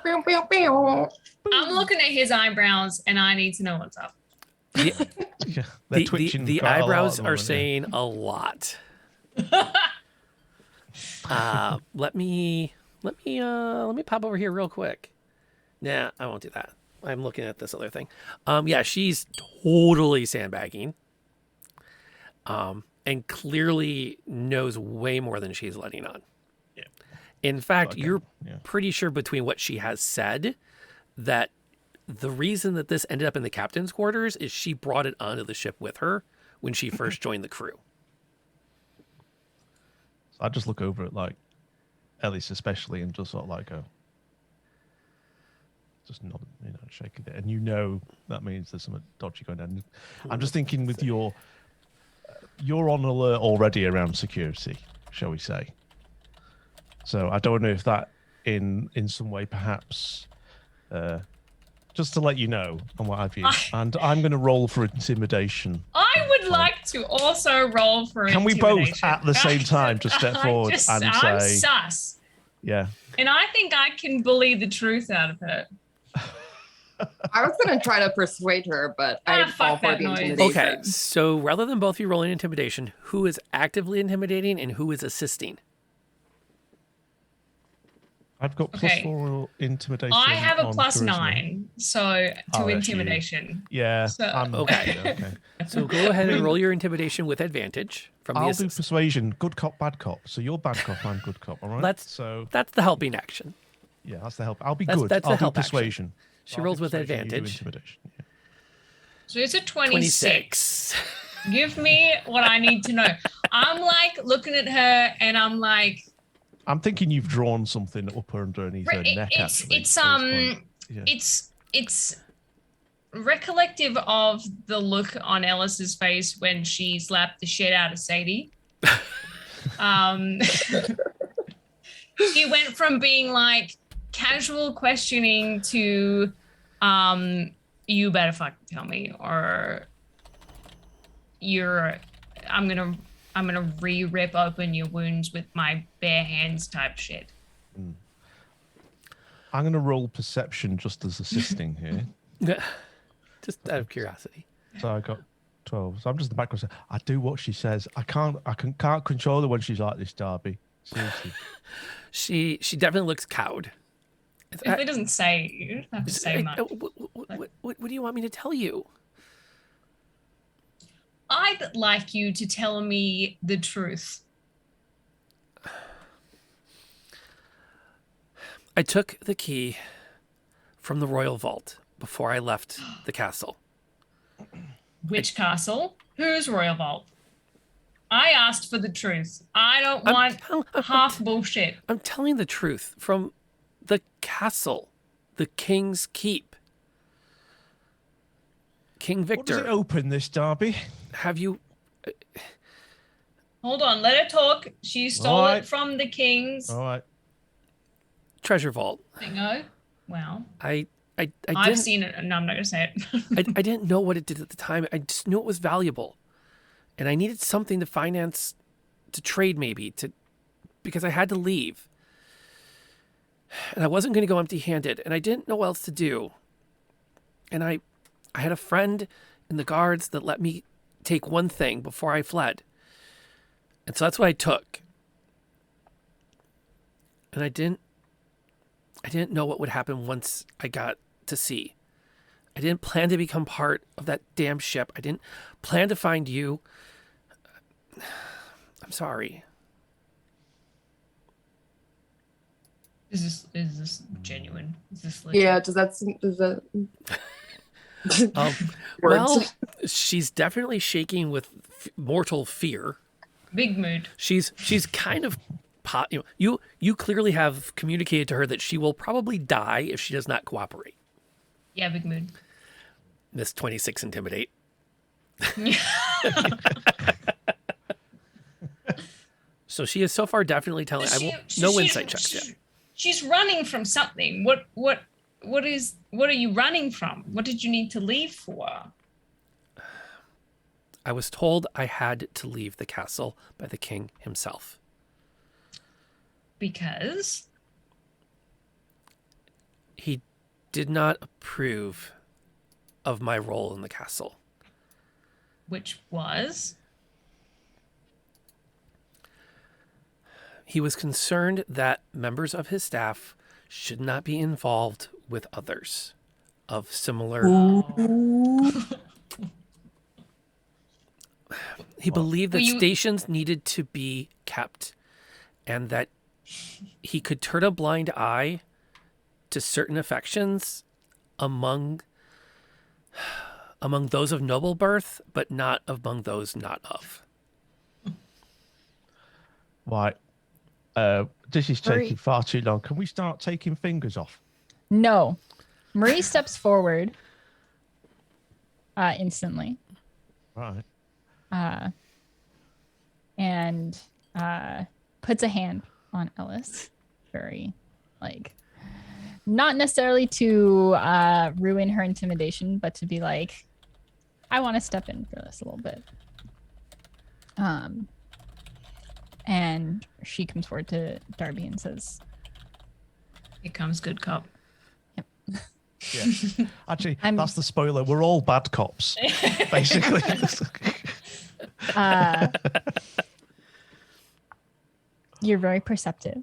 looking at his eyebrows and I need to know what's up. The eyebrows are saying a lot. Let me pop over here real quick. Nah, I won't do that. I'm looking at this other thing. Yeah, she's totally sandbagging. And clearly knows way more than she's letting on. Yeah. In fact, you're pretty sure between what she has said that the reason that this ended up in the captain's quarters is she brought it onto the ship with her when she first joined the crew. So I just look over at like Ellis especially and just sort of like go, just nod, shaking it, and that means there's something dodgy going on. I'm just thinking with you're on alert already around security, shall we say? So I don't know if that in some way perhaps just to let you know and what have you. And I'm going to roll for intimidation. I would like to also roll for Can we intimidation. both at the same time just step forward and I'm say, sus. Yeah. And I think I can bully the truth out of her. I was going to try to persuade her, but I fall for the intimidation. Okay, so rather than both of you rolling intimidation, who is actively intimidating and who is assisting? I've got +4 intimidation. I have a on +9, so to intimidation. Yeah. So, okay. So go ahead and roll your intimidation with advantage from I'll the do persuasion. Good cop, bad cop. So you're bad cop, I'm good cop. All right. That's the helping action. Yeah, that's the help. I'll be That's- good. that's the I'll do help action. persuasion. She I'll rolls do with persuasion, you do advantage. intimidation. Yeah. So it's a 26. Give me what I need to know. I'm like looking at her and I'm like, I'm thinking you've drawn something up underneath her neck. Actually, it's recollective of the look on Ellis's face when she slapped the shit out of Sadie. She went from being like casual questioning to you better fucking tell me or I'm gonna re-rip open your wounds with my bare hands type shit. I'm going to roll perception just as assisting here. Just out of curiosity. So I got 12. So I'm just in the background saying, I do what she says. I can't control her when she's like this, Darby. Seriously. She definitely looks cowed. If it doesn't say, you don't have to say much. What do you want me to tell you? I'd like you to tell me the truth. I took the key from the royal vault before I left the castle. Which castle? Whose royal vault? I asked for the truth. I don't want half bullshit. I'm telling the truth from the castle, the King's Keep. King Victor. What does it open, this derby? Have you... Hold on, let her talk. She stole it from the king's treasure vault. thingo. Wow. I've seen it. No, I'm not going to say it. I didn't know what it did at the time. I just knew it was valuable. And I needed something to finance, to trade maybe, because I had to leave. And I wasn't going to go empty-handed, and I didn't know what else to do. And I had a friend in the guards that let me take one thing before I fled. And so that's what I took. And I didn't know what would happen once I got to sea. I didn't plan to become part of that damn ship. I didn't plan to find you. I'm sorry. Is this genuine? Is this legit? Yeah, does that well, she's definitely shaking with mortal fear. Big mood. She's kind of you clearly have communicated to her that she will probably die if she does not cooperate. Yeah, big mood. Miss 26 intimidate. So she is so far definitely telling. No insight checks yet. She's running from something. What are you running from? What did you need to leave for? I was told I had to leave the castle by the king himself. Because? He did not approve of my role in the castle. Which was? He was concerned that members of his staff should not be involved with others of similar... He believed that stations needed to be kept and that he could turn a blind eye to certain affections among those of noble birth, but not among those not of. Right. This is taking far too long. Can we start taking fingers off? No. Marie steps forward instantly. Right. And puts a hand on Ellis. Very, not necessarily to ruin her intimidation, but to be like, I want to step in for this a little bit. And she comes forward to Darby and says, "Here comes good cop." Yep. Yeah. Actually, that's the spoiler. We're all bad cops, basically. You're very perceptive.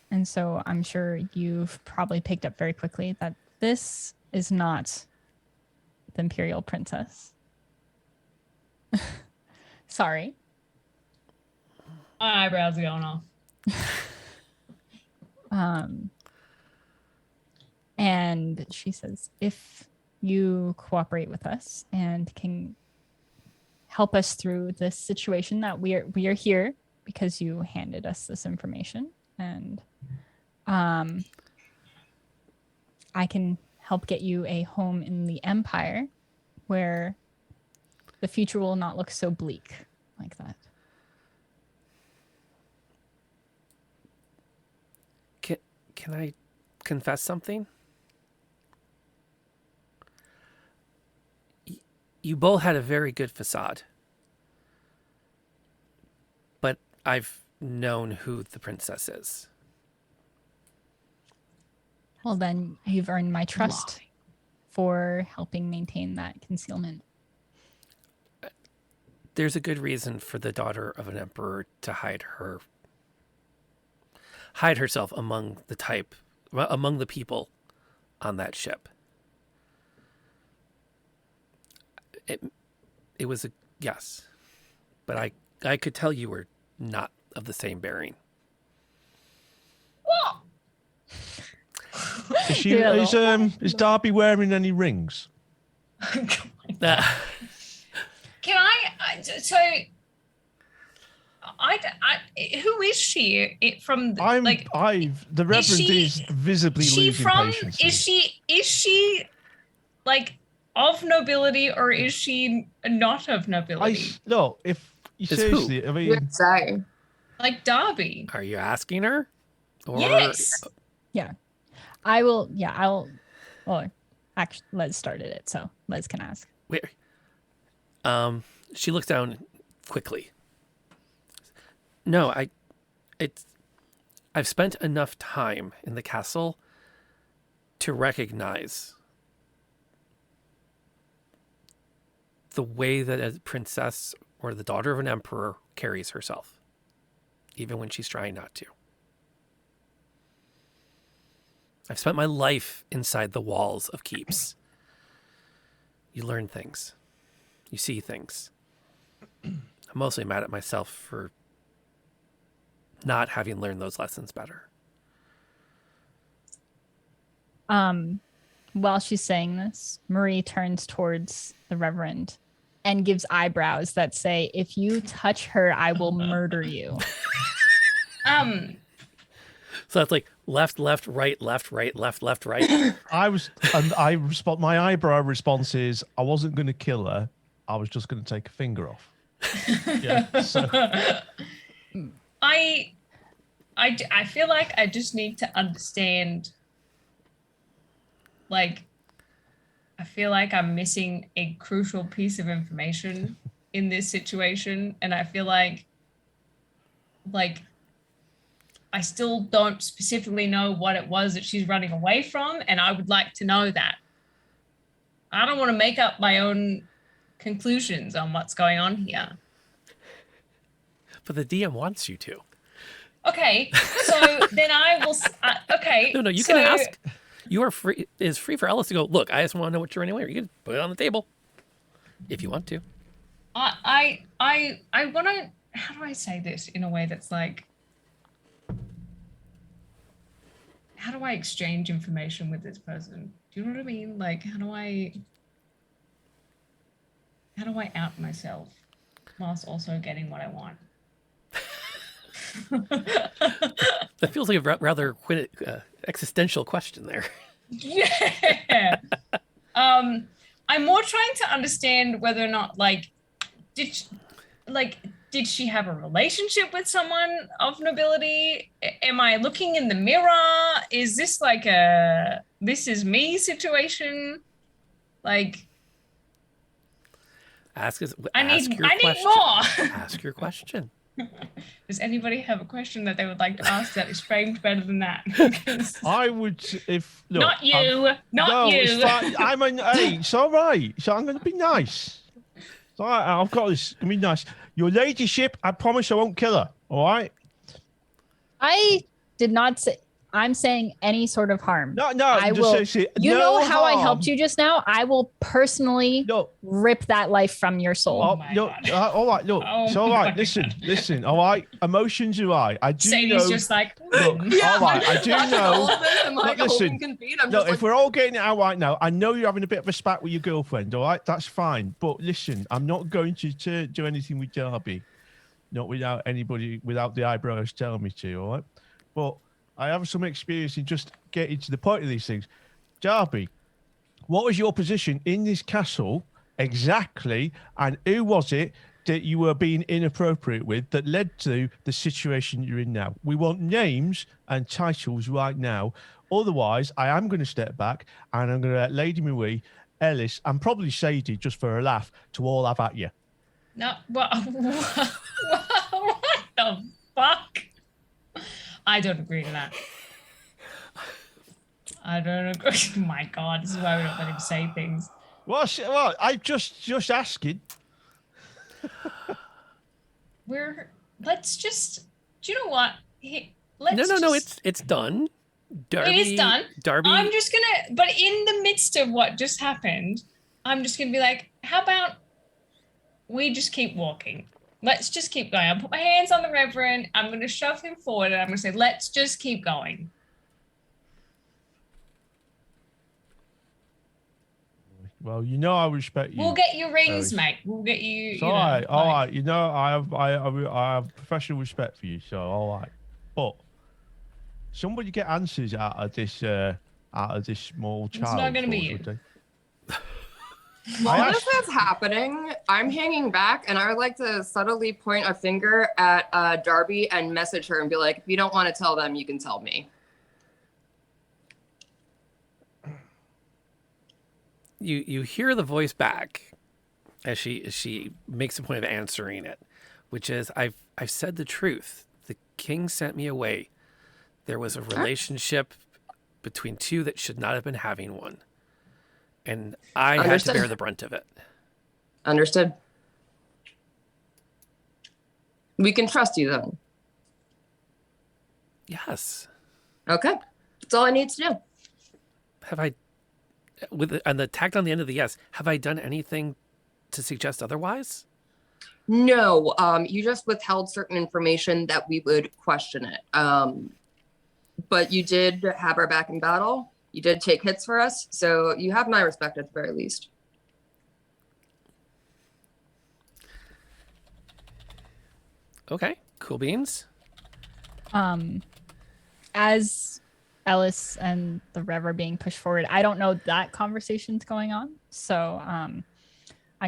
And so I'm sure you've probably picked up very quickly that this is not the Imperial Princess. Sorry. My eyebrows are going off. And she says, if you cooperate with us and can help us through this situation, that we are here because you handed us this information, and I can help get you a home in the Empire where the future will not look so bleak like that. Can I confess something? You both had a very good facade. But I've known who the princess is. Well, then you've earned my trust for helping maintain that concealment. There's a good reason for the daughter of an emperor to hide herself among the people on that ship. It was a yes, but I could tell you were not of the same bearing. Is Darby wearing any rings? Can who is she? From the Reverend is visibly losing patience. Is she like of nobility or is she not of nobility? No, if you seriously, I mean, like Darby. Are you asking her? Or... Yes. Yeah, I will. Yeah, I'll. Well, actually, Les started it, so Les can ask. Wait. She looks down quickly. No, I've spent enough time in the castle to recognize the way that a princess or the daughter of an emperor carries herself, even when she's trying not to. I've spent my life inside the walls of keeps. You learn things. You see things. I'm mostly mad at myself for not having learned those lessons better. While she's saying this, Marie turns towards the Reverend and gives eyebrows that say, "If you touch her, I will murder you." So that's like left, right, left, right. My eyebrow response is, I wasn't going to kill her. I was just going to take a finger off. Yeah. So. I feel like I just need to understand. Like, I feel like I'm missing a crucial piece of information in this situation, and I feel like I still don't specifically know what it was that she's running away from, and I would like to know that. I don't want to make up my own conclusions on what's going on here. But the DM wants you to. Okay, so then I will. Okay. No, you can ask. You are free. It's free for Ellis to go. Look, I just want to know what you're running away. You can put it on the table if you want to. I want to. How do I say this in a way that's like? How do I exchange information with this person? Do you know what I mean? Like, how do I out myself whilst also getting what I want? That feels like a rather existential question there. Yeah. I'm more trying to understand whether or not, like, did she have a relationship with someone of nobility? Am I looking in the mirror? Is this like a this is me situation? Like, ask your I question. need more. Ask your question. Does anybody have a question that they would like to ask that is framed better than that? I would, if no, not you, not you. It's fine. Hey, it's all right. So I'm going to be nice. It's all right. I've got this. Gonna be nice. Your ladyship, I promise I won't kill her. All right. I did not say. I'm saying any sort of harm. No, I will. You know how harm. I helped you just now? I will personally rip that life from your soul. All right, look. It's all right. Listen. All right. Emotions are right. I do Sadie's know. just like, look, yeah, all right. I do know. I'm like, listen. Look, if we're all getting it out right now, I know you're having a bit of a spat with your girlfriend. All right, that's fine. But listen, I'm not going to do anything with Darby, not without the eyebrows telling me to. All right, but I have some experience in just getting to the point of these things. Darby, what was your position in this castle exactly, and who was it that you were being inappropriate with that led to the situation you're in now? We want names and titles right now. Otherwise, I am going to step back and I'm going to let Lady Marie, Ellis, and probably Sadie, just for a laugh, to all have at you. no, what the fuck? I don't agree to that. I don't agree. Oh my God, this is why we don't let him say things. Well, I'm just asking. Let's just. Do you know what? No. It's done. Darby, it is done. Darby. I'm just gonna. But in the midst of what just happened, I'm just gonna be like, how about we just keep walking? Let's just keep going. I'll put my hands on the Reverend. I'm going to shove him forward and I'm going to say, let's just keep going. Well, you know I respect you. We'll get you rings, Very. mate. We'll get you. It's You all know, right, all like- right. You know I have professional respect for you, so all right. But somebody get answers out of this small It's child. not gonna be for us, you. would they? While this is happening, I'm hanging back and I would like to subtly point a finger at Darby and message her and be like, if you don't want to tell them, you can tell me. You hear the voice back as she makes a point of answering it, which is, I've said the truth. The king sent me away. There was a relationship between two that should not have been having one. And I had to bear the brunt of it. Understood. We can trust you then. Yes. Okay. That's all I need to do. Have I, and the tacked on the end of the yes, have I done anything to suggest otherwise? No, you just withheld certain information that we would question it. But you did have our back in battle. You did take hits for us, so you have my respect at the very least. Okay, cool beans. As Ellis and the Rev are being pushed forward, I don't know that conversation's going on, so I'm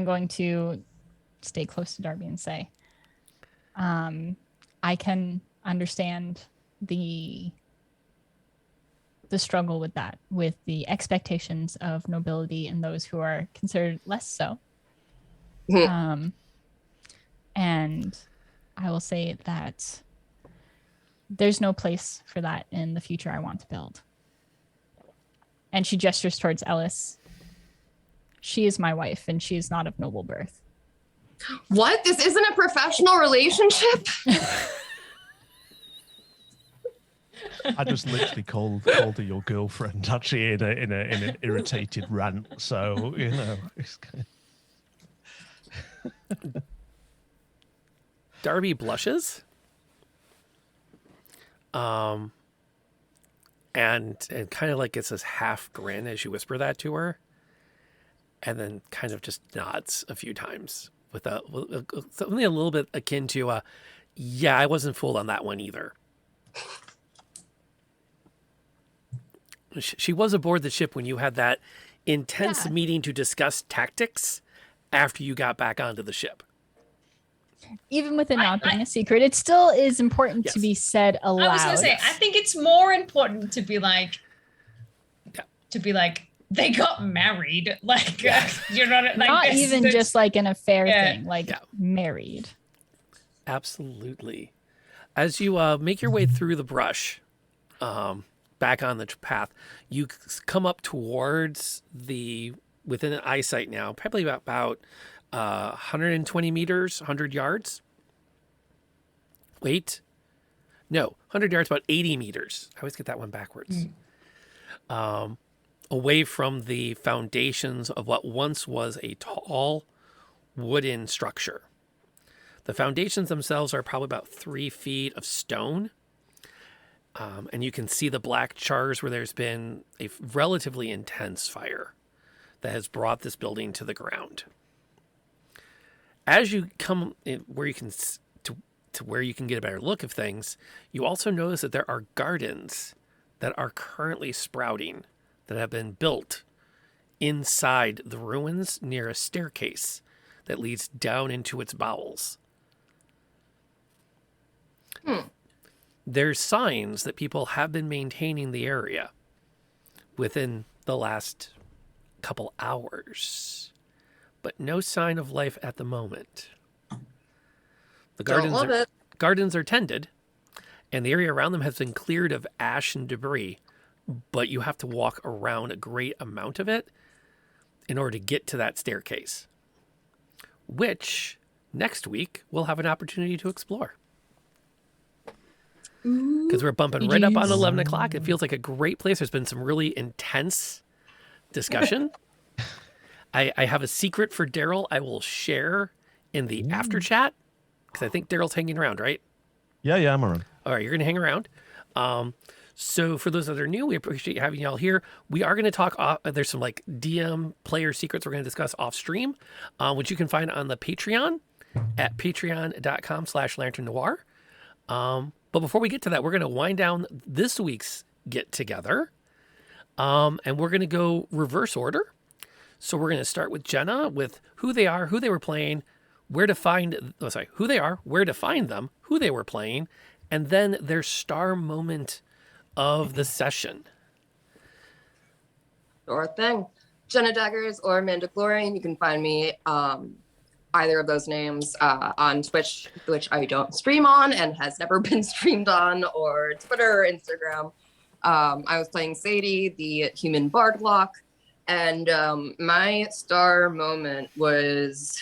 going to stay close to Darby and say, I can understand the struggle with that, with the expectations of nobility and those who are considered less so. And I will say that there's no place for that in the future I want to build. And she gestures towards Ellis. She is my wife and she is not of noble birth. What? This isn't a professional relationship? I just literally called her your girlfriend, actually, in an irritated rant. So you know, it's Darby blushes, and kind of like gets this half grin as you whisper that to her, and then kind of just nods a few times with something a little bit akin to, "Yeah, I wasn't fooled on that one either." She was aboard the ship when you had that intense meeting to discuss tactics after you got back onto the ship. Even with it not being a secret, it still is important to be said aloud. I was gonna say, I think it's more important to be like, they got married, like you know, like not this, even just like an affair thing, like married. Absolutely. As you make your way through the brush, back on the path, you come up towards within an eyesight now, probably about 120 meters, 100 yards. Wait. No, 100 yards, about 80 meters. I always get that one backwards. Away from the foundations of what once was a tall wooden structure. The foundations themselves are probably about 3 feet of stone. And you can see the black chars where there's been a relatively intense fire that has brought this building to the ground. As you come in where you can to where you can get a better look of things, you also notice that there are gardens that are currently sprouting that have been built inside the ruins near a staircase that leads down into its bowels. There's signs that people have been maintaining the area within the last couple hours, but no sign of life at the moment. The gardens are tended, and the area around them has been cleared of ash and debris, but you have to walk around a great amount of it in order to get to that staircase, which next week we'll have an opportunity to explore. Because we're bumping right up on 11 o'clock. It feels like a great place. There's been some really intense discussion. I have a secret for Daryl I will share in the after chat, because I think Daryl's hanging around, right? Yeah, I'm around. All right, you're going to hang around. So for those that are new, we appreciate having y'all here. We are going to talk. There's some like DM player secrets we're going to discuss off stream, which you can find on the Patreon at patreon.com/Lantern Noir. But before we get to that, we're going to wind down this week's get together, and we're going to go reverse order. So we're going to start with Jenna with who they are, who they were playing, who they are, where to find them, who they were playing, and then their star moment of the session. Sure thing. Jenna Daggers or Mandalorian. You can find me either of those names on Twitch, which I don't stream on and has never been streamed on, or Twitter or Instagram. I was playing Sadie, the human bardlock, and my star moment was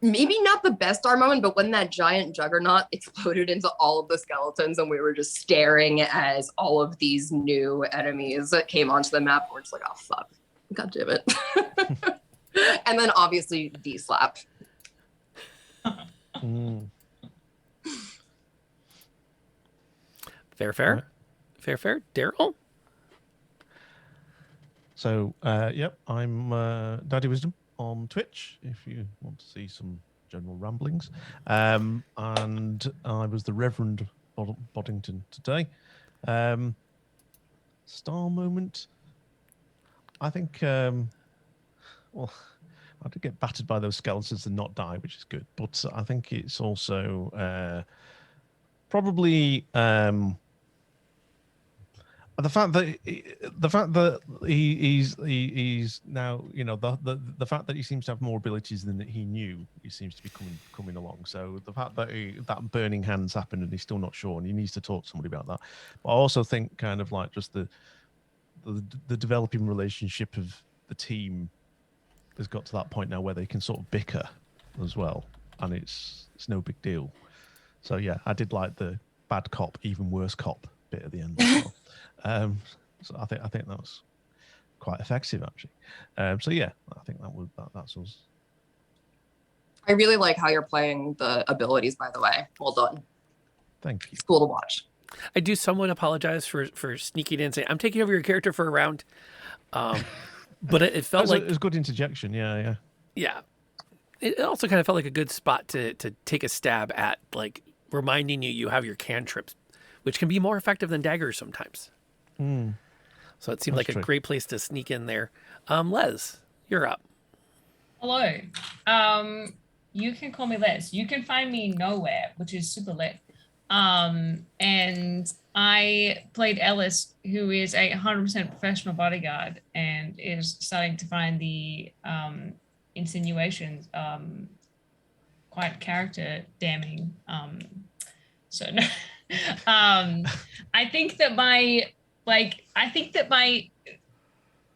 maybe not the best star moment, but when that giant juggernaut exploded into all of the skeletons and we were just staring as all of these new enemies that came onto the map, we're just like, oh fuck, god damn it. And then obviously D-slap. Fair. Daryl? So, yep, I'm Daddy Wisdom on Twitch, if you want to see some general ramblings. And I was the Reverend Boddington today. Star moment, I think, well, I did get battered by those skeletons and not die, which is good. But I think it's also probably the fact that he's now, you know, the fact that he seems to have more abilities than he knew, he seems to be coming along. So the fact that that burning hands happened and he's still not sure and he needs to talk to somebody about that. But I also think kind of like just the developing relationship of the team has got to that point now where they can sort of bicker as well, and it's no big deal. So yeah, I did like the bad cop, even worse cop bit at the end as well. So I think that was quite effective actually. So yeah, I think that's us. I really like how you're playing the abilities, by the way. Well done. Thank you. It's cool to watch. I do somewhat apologize for sneaking in and saying I'm taking over your character for a round. But it felt like it was a good interjection. Yeah. It also kind of felt like a good spot to take a stab at, like reminding you have your cantrips, which can be more effective than daggers sometimes. So it seemed like a great place to sneak in there. Les, you're up. Hello. You can call me Les. You can find me nowhere, which is super lit. And I played Ellis, who is a 100% professional bodyguard and is starting to find the insinuations quite character damning. I think that my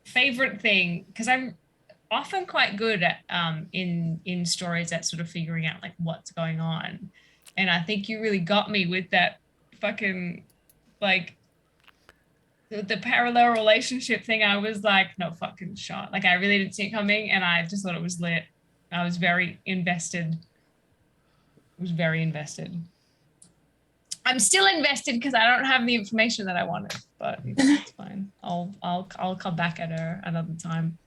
favorite thing, because I'm often quite good at in stories at sort of figuring out like what's going on, and I think you really got me with that fucking like the parallel relationship thing. I was like, no fucking shot. Like I really didn't see it coming, and I just thought it was lit. I was very invested. I'm still invested because I don't have the information that I wanted, but it's fine. I'll come back at her another time.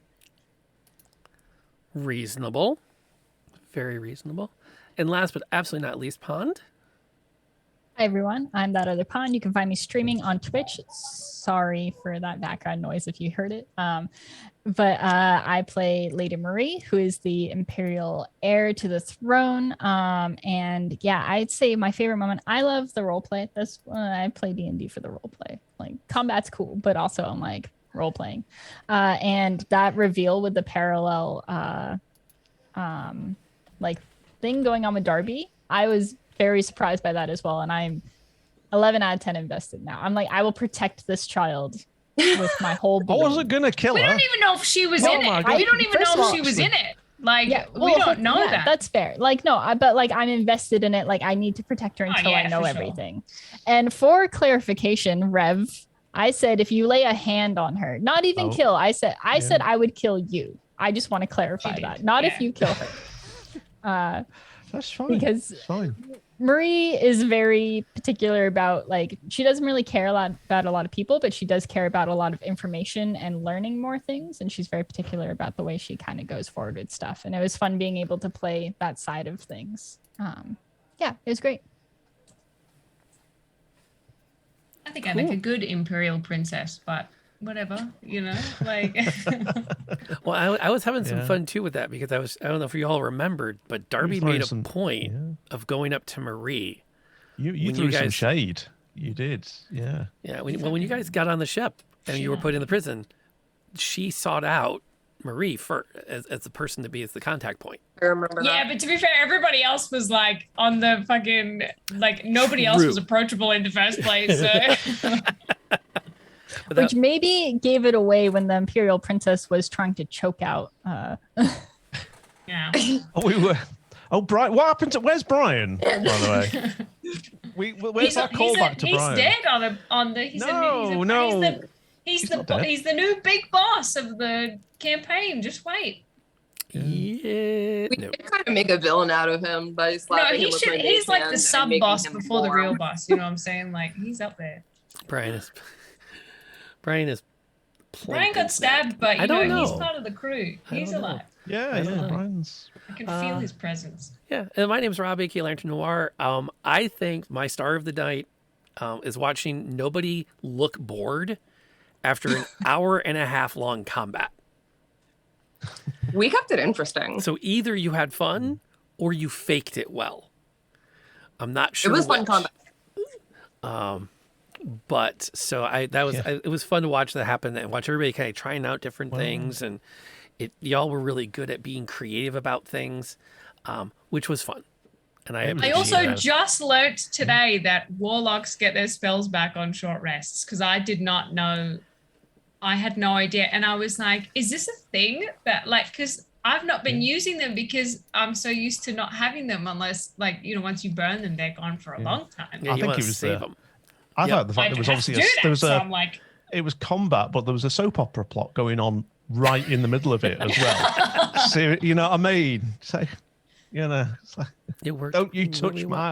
Reasonable. Very reasonable. And last but absolutely not least, Pond. Hi everyone, I'm That Other Pond. You can find me streaming on Twitch. Sorry for that background noise if you heard it. But I play Lady Marie, who is the Imperial heir to the throne. And yeah, I'd say my favorite moment, I love the roleplay. That's I play D&D for the roleplay. Like combat's cool, but also I'm like role playing. And that reveal with the parallel like thing going on with Darby, I was very surprised by that as well, and I'm 11 out of 10 invested now. I'm like, I will protect this child with my whole being. I wasn't gonna kill her. We don't even know if she was in it. We don't even know if she was in it. Like, we don't know that. That's fair. Like, no, but like I'm invested in it. Like I need to protect her until I know everything. And for clarification, Rev, I said if you lay a hand on her, not even kill. I said I would kill you. I just want to clarify that. Not if you kill her. That's fine. Because Marie is very particular about, like, she doesn't really care about a lot of people, but she does care about a lot of information and learning more things. And she's very particular about the way she kind of goes forward with stuff. And it was fun being able to play that side of things. Yeah, it was great. I think I make a good imperial princess, but whatever, like. Well, I was having some fun too with that because I don't know if you all remembered, but Darby made a point of going up to Marie. You threw some shade. You did, yeah. Yeah, when you guys got on the ship and you were put in the prison, she sought out Marie as the person to be as the contact point. I remember that. Yeah, but to be fair, everybody else was like on the fucking, like nobody else was approachable in the first place. So. Which maybe gave it away when the Imperial Princess was trying to choke out. Yeah. Brian. What happened to? Where's Brian? By the way, where's that callback to Brian? He's dead on the. He's the new big boss of the campaign. Just wait. Yeah. We could kind of make a villain out of him by slapping him with my he's like the sub boss before the warm. real boss. You know what I'm saying? Like he's up there. Brian is. Brian got stabbed, but I don't know. He's part of the crew. He's alive. Yeah, Brian's. I can feel his presence. Yeah, and my name's Rob, aka Lantern Noir. I think my star of the night is watching nobody look bored after an hour and a half long combat. We kept it interesting. So either you had fun or you faked it well. I'm not sure. It was fun combat. But so it was fun to watch that happen and watch everybody kind of trying out different things, and y'all were really good at being creative about things, which was fun. And I also just learnt today that warlocks get their spells back on short rests because I did not know. I had no idea, and I was like, "Is this a thing that because I've not been using them because I'm so used to not having them unless once you burn them, they're gone for a long time." Yeah, I think it was save them. I thought the fact there was obviously it was combat, but there was a soap opera plot going on right in the middle of it as well. So you know what I mean? So it's like, it worked. Don't you touch my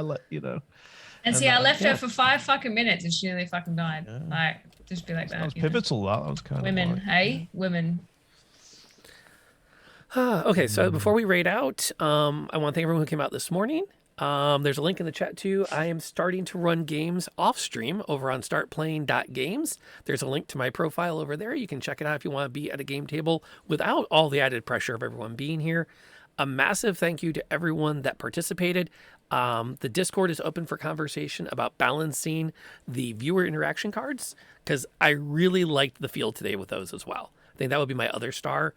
And see, I left her for 5 fucking minutes, and she nearly fucking died. Like, just be like that. That was pivotal. That was kind women, of hey, women. Okay, so before we raid out, I want to thank everyone who came out this morning. There's a link in the chat too. I am starting to run games off stream over on startplaying.games. There's a link to my profile over there. You can check it out if you want to be at a game table without all the added pressure of everyone being here. A massive thank you to everyone that participated. The Discord is open for conversation about balancing the viewer interaction cards because I really liked the feel today with those as well. I think that would be my other star,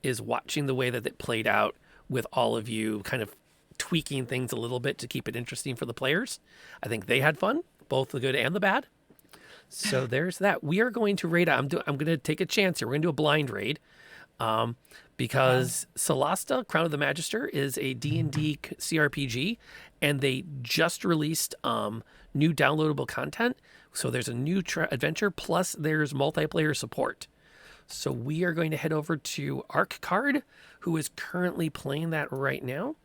is watching the way that it played out with all of you kind of tweaking things a little bit to keep it interesting for the players. I think they had fun, both the good and the bad. So there's that. We are going to raid. I'm going to take a chance here. We're going to do a blind raid because Solasta, Crown of the Magister, is a D&D CRPG, and they just released new downloadable content. So there's a new adventure, plus there's multiplayer support. So we are going to head over to Arccard, who is currently playing that right now.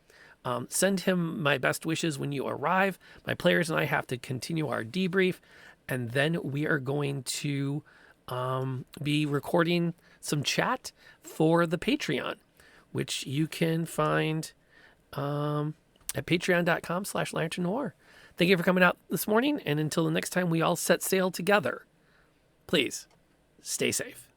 Send him my best wishes when you arrive. My players and I have to continue our debrief, and then we are going to be recording some chat for the Patreon, which you can find at patreon.com/lanternnoir. Thank you for coming out this morning, and until the next time we all set sail together, please stay safe.